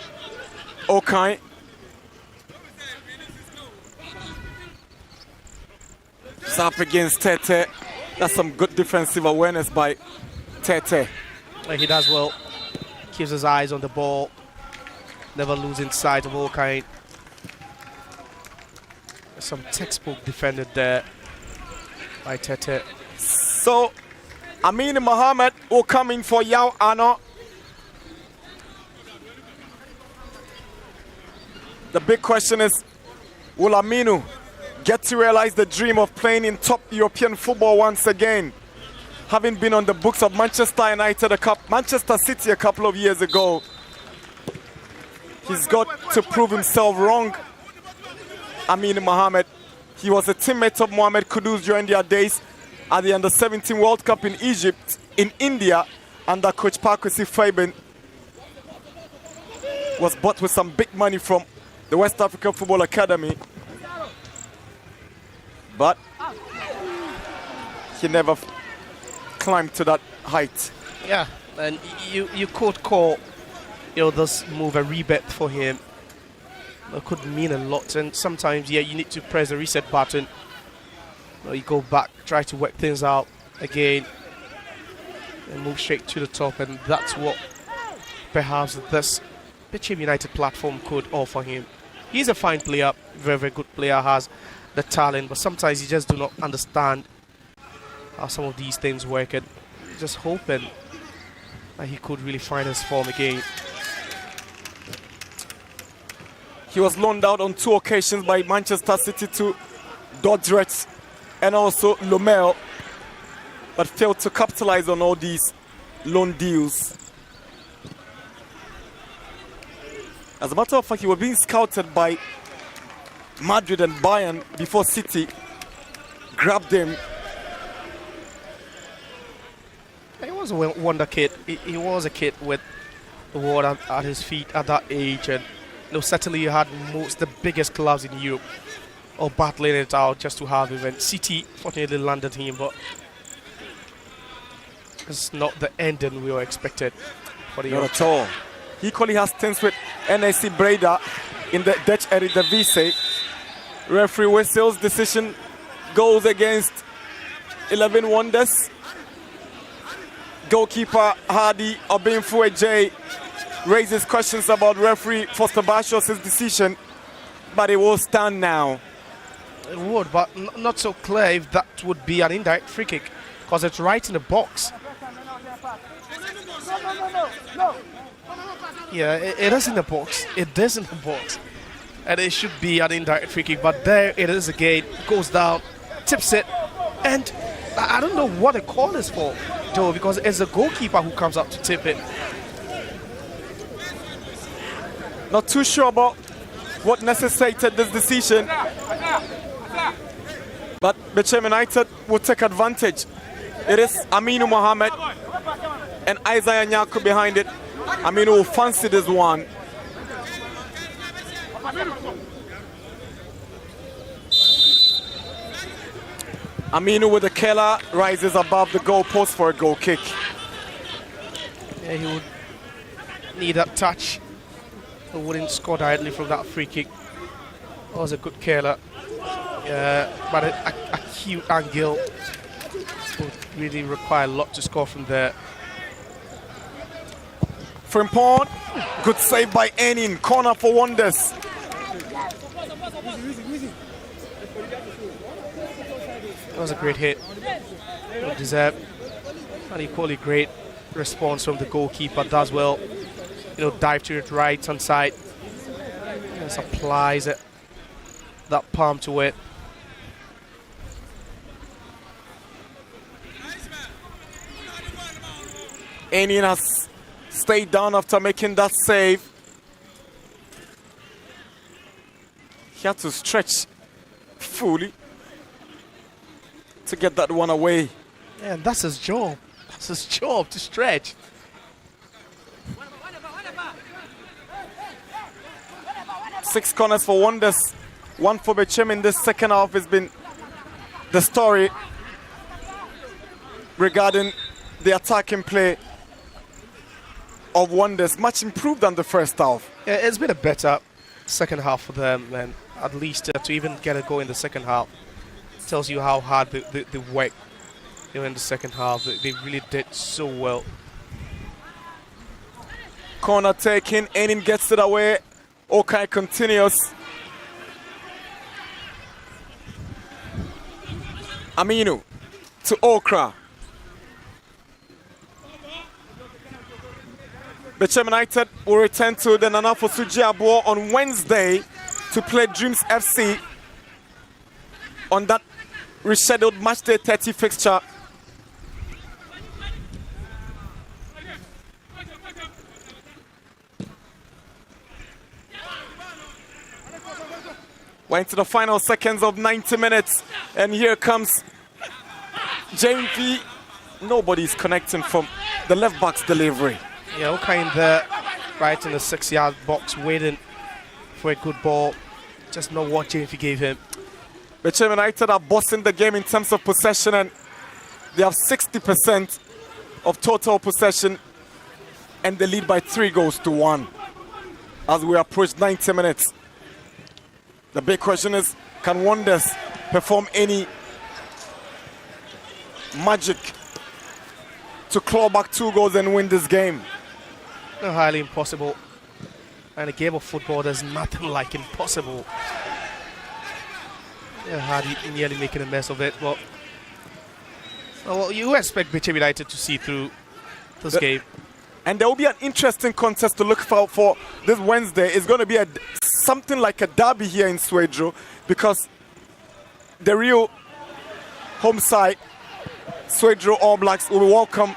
Okai. It's up against Tete. That's some good defensive awareness by Tete. He does well. Keeps his eyes on the ball. Never losing sight of Okai. Some textbook defended there by Tete. So, Amin Mohammed will come in for Yao Ano. The big question is, will Aminu get to realize the dream of playing in top European football once again? Having been on the books of Manchester United, Manchester City a couple of years ago, he's got to prove himself wrong. Amin Mohammed, he was a teammate of Mohamed Kudus during their days at the Under-17 World Cup in Egypt, in India, under coach Pakwesi Fabian. Was bought with some big money from the West African Football Academy, but he never climbed to that height. Yeah, and you could call this move a rebet for him. That could mean a lot, and sometimes you need to press the reset button. You go back, try to work things out again, and move straight to the top, and that's what perhaps this Bechem United platform could offer him. He's a fine player, very, very good player, has the talent, but sometimes you just do not understand how some of these things work, and just hoping that he could really find his form again. He was loaned out on 2 occasions by Manchester City to Dordrecht and also Lomel, but failed to capitalize on all these loan deals. As a matter of fact, he was being scouted by Madrid and Bayern before City grabbed him. He was a wonder kid. He was a kid with the world at his feet at that age, and certainly you had the biggest clubs in Europe all battling it out just to have him. And City fortunately landed him, but it's not the ending we were expected for the Not at all. He equally has stints with NAC Breda in the Dutch Eredivisie. Referee whistles, decision goes against 11 Wonders. Goalkeeper Hardy Obinfueje raises questions about referee Foster Bashos' decision, but it will stand now. It would, but not so clear if that would be an indirect free kick, because it's right in the box. Yeah, it is in the box. It is in the box. And it should be an indirect free kick, but there it is again. Goes down, tips it, and I don't know what the call is for, Joe, because it's the goalkeeper who comes up to tip it. Not too sure about what necessitated this decision, but Bechem United will take advantage. It is Aminu Mohammed and Isaiah Nyako behind it. Aminu will fancy this one. Aminu with the killer rises above the goal post for a goal kick. Yeah, he would need that touch. He wouldn't score directly from that free kick. That was a good killer. Yeah, but a cute angle would really require a lot to score from there. Frimpong, good save by Enin. Corner for Wonders. That was a great hit. Well deserved. An equally great response from the goalkeeper. Does well. Dive to it right hand side. Just applies it. That palm to it. Enin has stayed down after making that save. He had to stretch fully to get that one away. Yeah, and that's his job. That's his job, to stretch. Six corners for Wonders. One for Bechem in this second half has been the story regarding the attacking play of Wonders. Much improved than the first half. Yeah, it's been a better second half for them, and at least to even get a goal in the second half tells you how hard they work in the second half. They really did so well. Corner taken, Enin gets it away. Okay continues. Aminu to Okra. Bechem United will return to the Nana Fosuji Abo on Wednesday to play Dreams FC on that rescheduled matchday 30 fixture. We're into the final seconds of 90 minutes, and here comes JMV. Nobody's connecting from the left back's delivery. Yeah, okay in there, right in the 6-yard box, waiting for a good ball. Just not what JMV gave him. Bechem United are bossing the game in terms of possession, and they have 60% of total possession, and they lead by 3-1 as we approach 90 minutes. The big question is, can Wonders perform any magic to claw back 2 goals and win this game? Highly impossible. And a game of football, there's nothing like impossible. Yeah, Hardy nearly making a mess of it, but well, you expect Bechem United to see through this game. And there will be an interesting contest to look for this Wednesday. It's going to be something like a derby here in Swedro, because the real home side, Swedro All Blacks, will welcome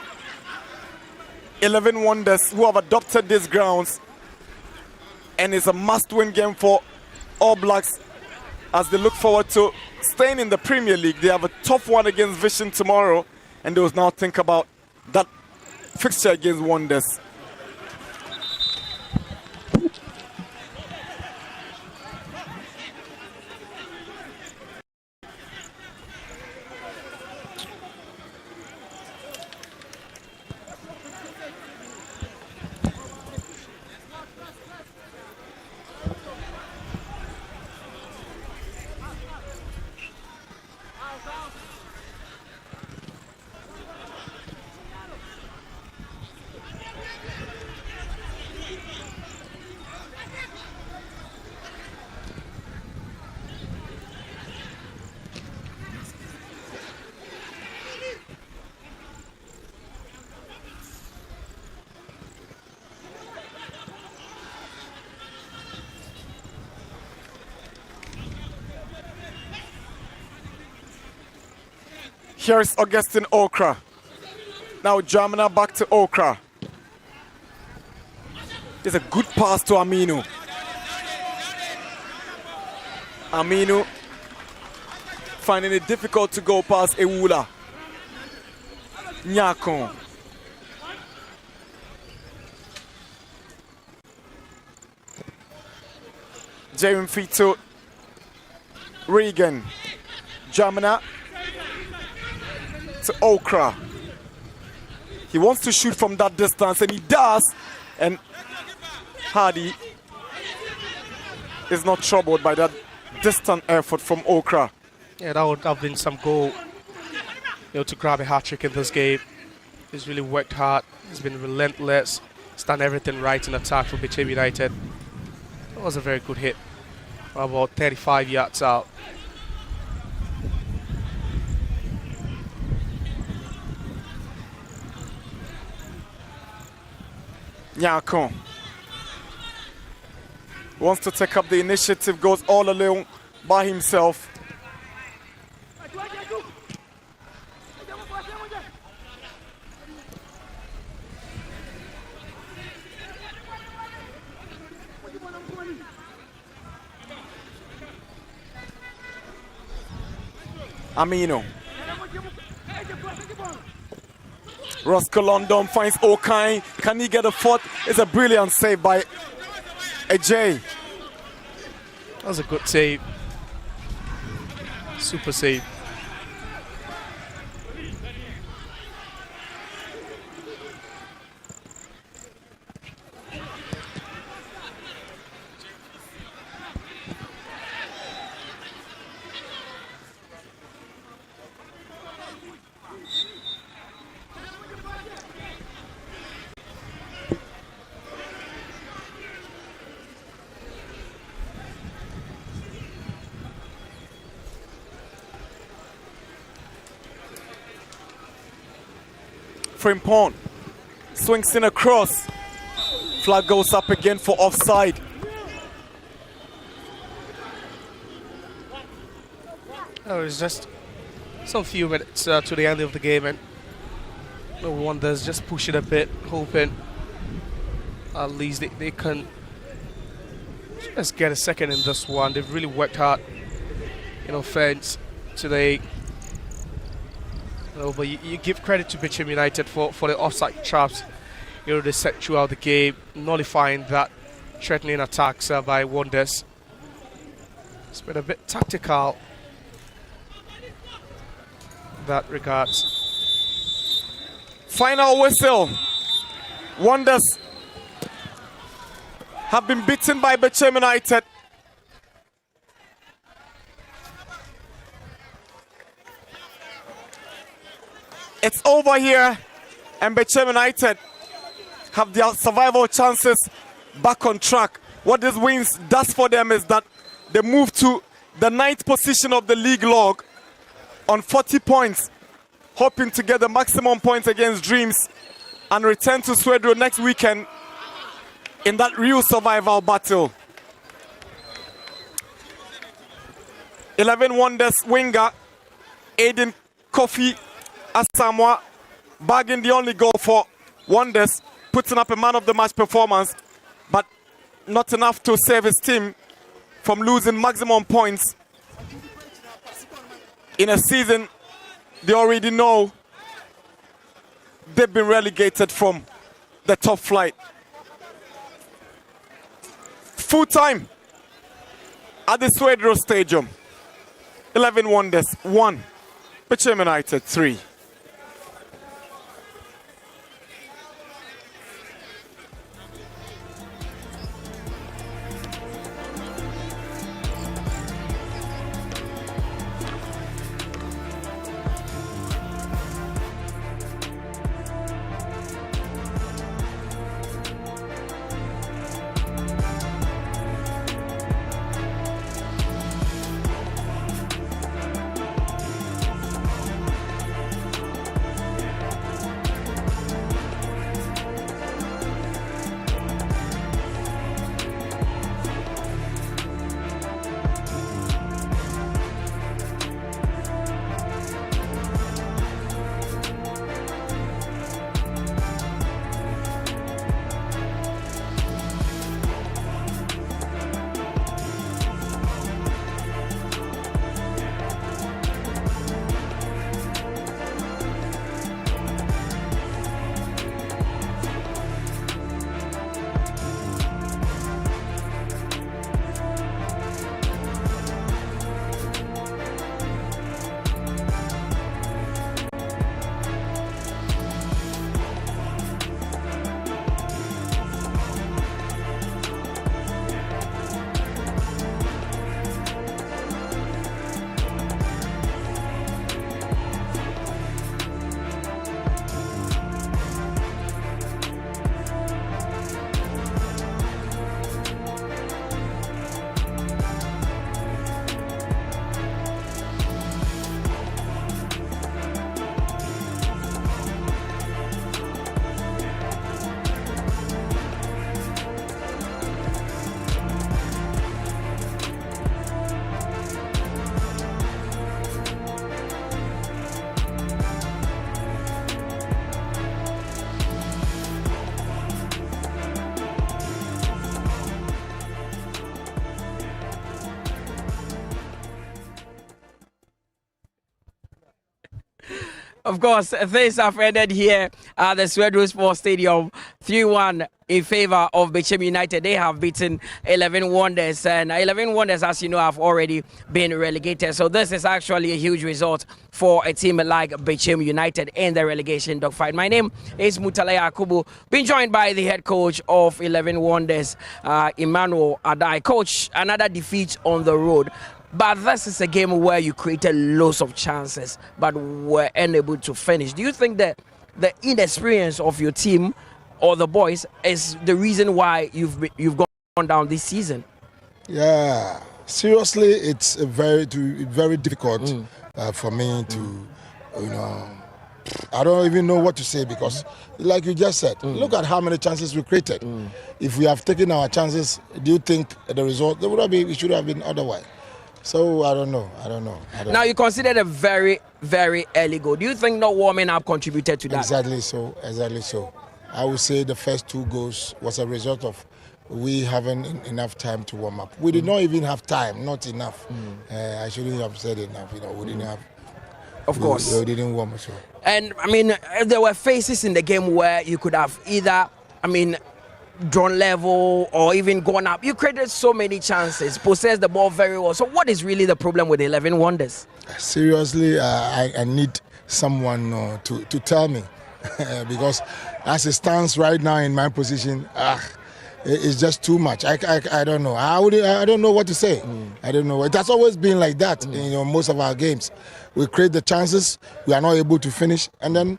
11 Wonders who have adopted these grounds. And it's a must-win game for All Blacks as they look forward to staying in the Premier League. They have a tough one against Vision tomorrow, and they will now think about that fixture against Wonders. Here's Augustine Okra. Now Jamina back to Okra. It's a good pass to Aminu. Aminu finding it difficult to go past Ewula. Nyakon. Jamin Fito. Regan. Jamina to Okra. He wants to shoot from that distance, and he does. And Hardy is not troubled by that distant effort from Okra. Yeah, that would have been some goal, to grab a hat-trick in this game. He's really worked hard. He's been relentless. He's done everything right in attack for Bechem United. That was a very good hit. About 35 yards out. Nyakon wants to take up the initiative, goes all alone by himself. Amino. Roscoe London finds Okai. Can he get a fourth? It's a brilliant save by Ajay. That was a good save. Super save. Frimpong swings in across. Flag goes up again for offside. Oh, it's just some few minutes to the end of the game, and no wonders, just push it a bit, hoping at least they can just get a second in this one. They've really worked hard in offense today. But you give credit to Bechem United for the offside traps. They set throughout the game, nullifying that threatening attacks by Wonders. It's been a bit tactical in that regards. Final whistle. Wonders have been beaten by Bechem United. It's over here, and Bechem United have their survival chances back on track. What this wins does for them is that they move to the 9th position of the league log on 40 points, hoping to get the maximum points against Dreams and return to Swedro next weekend in that real survival battle. 11 Wonders winger Aiden Kofi Asamoah bagging the only goal for Wonders, putting up a man of the match performance, but not enough to save his team from losing maximum points in a season they already know they've been relegated from the top flight. Full time at the Swedro Stadium. 11 Wonders 1, Bechem United 3. Of course, things have ended here at the Swedru Sports Stadium. 3-1 in favor of Bechem United. They have beaten 11 Wonders, and 11 Wonders, as you know, have already been relegated. So this is actually a huge result for a team like Bechem United in the relegation dogfight. My name is Mutale Yakubu, being joined by the head coach of 11 Wonders, Emmanuel Adai. Coach, another defeat on the road. But this is a game where you created lots of chances, but were unable to finish. Do you think that the inexperience of your team or the boys is the reason why you've gone down this season? Yeah, seriously, it's very difficult for me to, I don't even know what to say, because, like you just said, look at how many chances we created. If we have taken our chances, do you think the result it should have been otherwise? So I don't know. Now you considered a very, very early goal. Do you think not warming up contributed to that? Exactly so. I would say the first 2 goals was a result of we having enough time to warm up. We did not even have time, not enough. I shouldn't have said enough. We didn't have. Of course, we didn't warm up. And I mean, there were phases in the game where you could have either, drawn level or even gone up. You created so many chances, possessed the ball very well. So what is really the problem with 11 Wonders? Seriously, I need someone to tell me because as it stands right now in my position, it's just too much. I don't know. I don't know what to say. I don't know. It has always been like that in most of our games. We create the chances, we are not able to finish, and then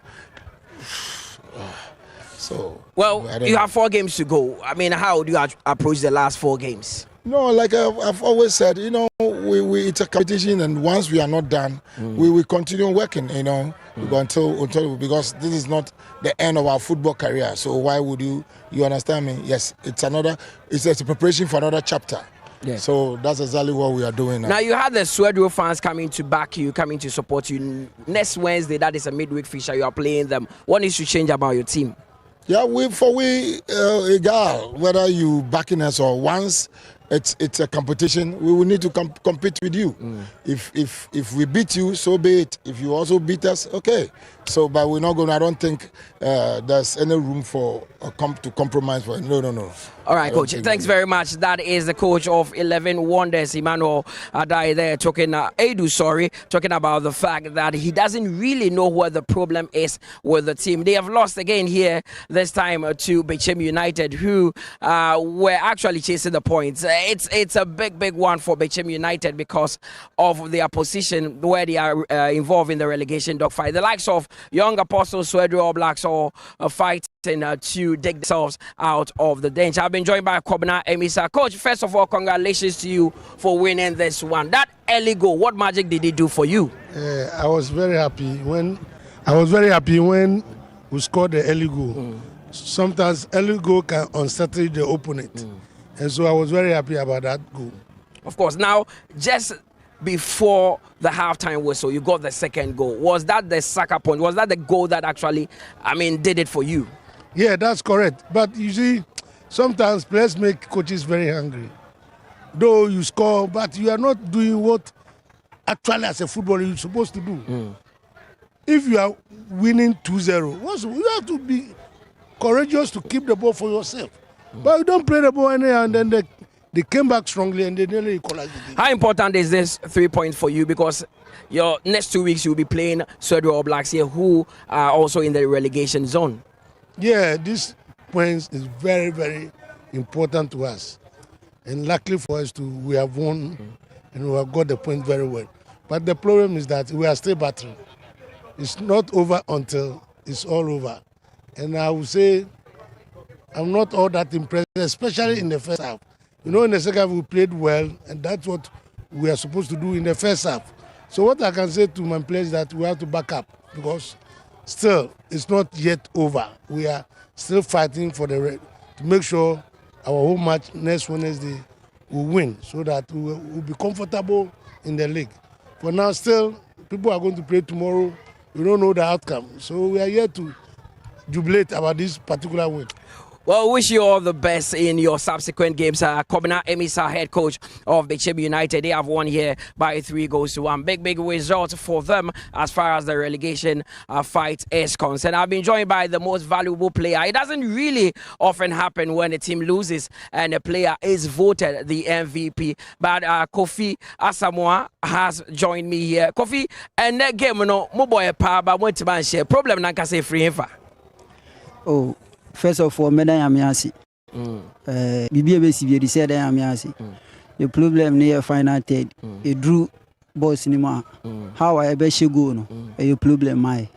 you have 4 games to go. How do you approach the last 4 games? No, like I've always said, it's a competition, and once we are not done, we will continue working, until because this is not the end of our football career. So why would you understand me? Yes, it's a preparation for another chapter. Yeah. So that's exactly what we are doing now. Now you had the Swedru fans coming to back you, coming to support you. Next Wednesday, that is a midweek fixture. You are playing them. What needs to change about your team? Yeah, egal whether you backing us or once it's a competition, we will need to compete with you. If we beat you, so be it. If you also beat us, okay. So, but we're not going. I don't think there's any room for to compromise. No. All right, coach. Thanks very much. That is the coach of 11 Wonders, Emmanuel Adai, there talking about the fact that he doesn't really know what the problem is with the team. They have lost again here this time to Bechem United, who were actually chasing the points. It's a big one for Bechem United because of their position where they are involved in the relegation dogfight. The likes of Young Apostles, Swedru All Blacks are fighting to dig themselves out of the danger. I've been joined by Kobna Emisa. Coach, first of all, congratulations to you for winning this one. That early goal, what magic did it do for you? I was very happy when we scored the early goal. Sometimes early goal can unsettle the opponent. And so I was very happy about that goal. Of course. Now, just before the halftime whistle, you got the second goal. Was that the sucker point? Was that the goal that actually, did it for you? Yeah, that's correct. But you see, sometimes players make coaches very hungry. Though you score, but you are not doing what actually as a footballer you're supposed to do. If you are winning 2-0, you have to be courageous to keep the ball for yourself. But you don't play the ball anyhow, and then they came back strongly and they nearly equalized the game. How important is this 3 points for you? Because your next 2 weeks you'll be playing Swedru All Blacks here, who are also in the relegation zone. Yeah, this points is very, very important to us. And luckily for us we have won and we have got the point very well. But the problem is that we are still battling. It's not over until it's all over. And I would say I'm not all that impressed, especially in the first half. In the second half we played well, and that's what we are supposed to do in the first half. So what I can say to my players is that we have to back up, because still it's not yet over. We are still fighting for to make sure our home match next Wednesday will win, so that we will be comfortable in the league. For now, still people are going to play tomorrow. We don't know the outcome, so we are here to jubilate about this particular win. Well, wish you all the best in your subsequent games. Kobina Emisa, head coach of Bechem United, they have won here by 3-1. Big result for them as far as the relegation fight is concerned. I've been joined by the most valuable player. It doesn't really often happen when a team loses and a player is voted the MVP. But Kofi Asamoah has joined me here. Kofi, and that game, no, mo boy pa, but went to man share. Problem nanka say free infa. Oh. First of all, I am yasi. BBA said I am yasi. The problem near final third. A drew boss cinema. How I bet you go no. A problem my.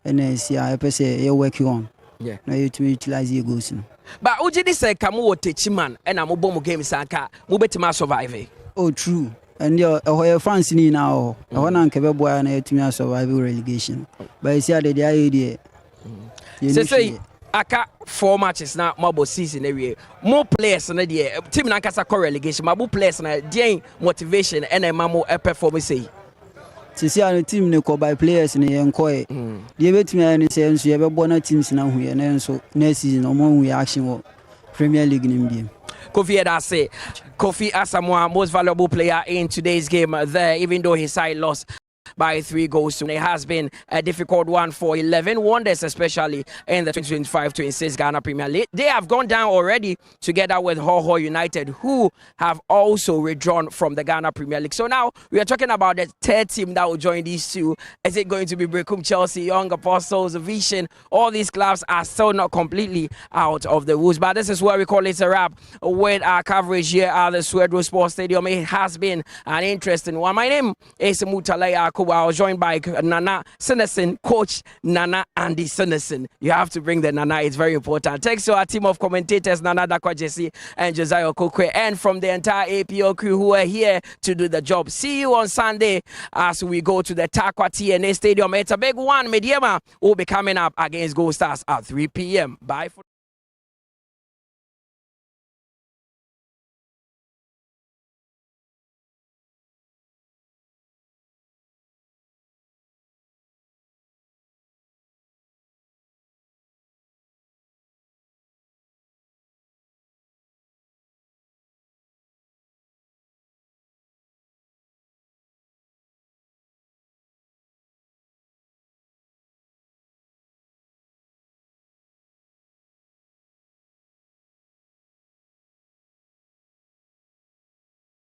And I see I say you're working on. Yeah. Now you to utilize your goals. But Ujidi said Kamu teach man and I'm a game saka. Mubetima survive. Oh true. And your fans in now. I want to boy and to survive relegation. But I see the idea. Say aka 4 matches now mobile season area more players na the team na kasa relegation mobile players na the motivation and mamo performance say see our team ne ko by players ne enkoy dey betimi any say nso ye be bona teams na hu ye na nso next season no more reaction wo Premier League nim bi Kofi Edase Kofi Asamoah, most valuable player in today's game there, even though his side lost by 3-2. It has been a difficult one for 11 Wonders, especially in the 2025-26 Ghana Premier League. They have gone down already together with Ho United, who have also withdrawn from the Ghana Premier League. So now we are talking about the third team that will join these two. Is it going to be Bechem, Chelsea, Young Apostles, Vision? All these clubs are still not completely out of the woods. But this is where we call it a wrap with our coverage here at the Swedro Sports Stadium. It has been an interesting one. My name is Mutalai Akuba. I was joined by Nana Senesen, Coach Nana Andy Senesen. You have to bring the Nana, it's very important. Thanks to our team of commentators, Nana Dakwa Jesse and Josiah Kokwe, and from the entire APO crew who are here to do the job. See you on Sunday as we go to the Takwa TNA Stadium. It's a big one. Mediema will be coming up against Gold Stars at 3 p.m. Bye for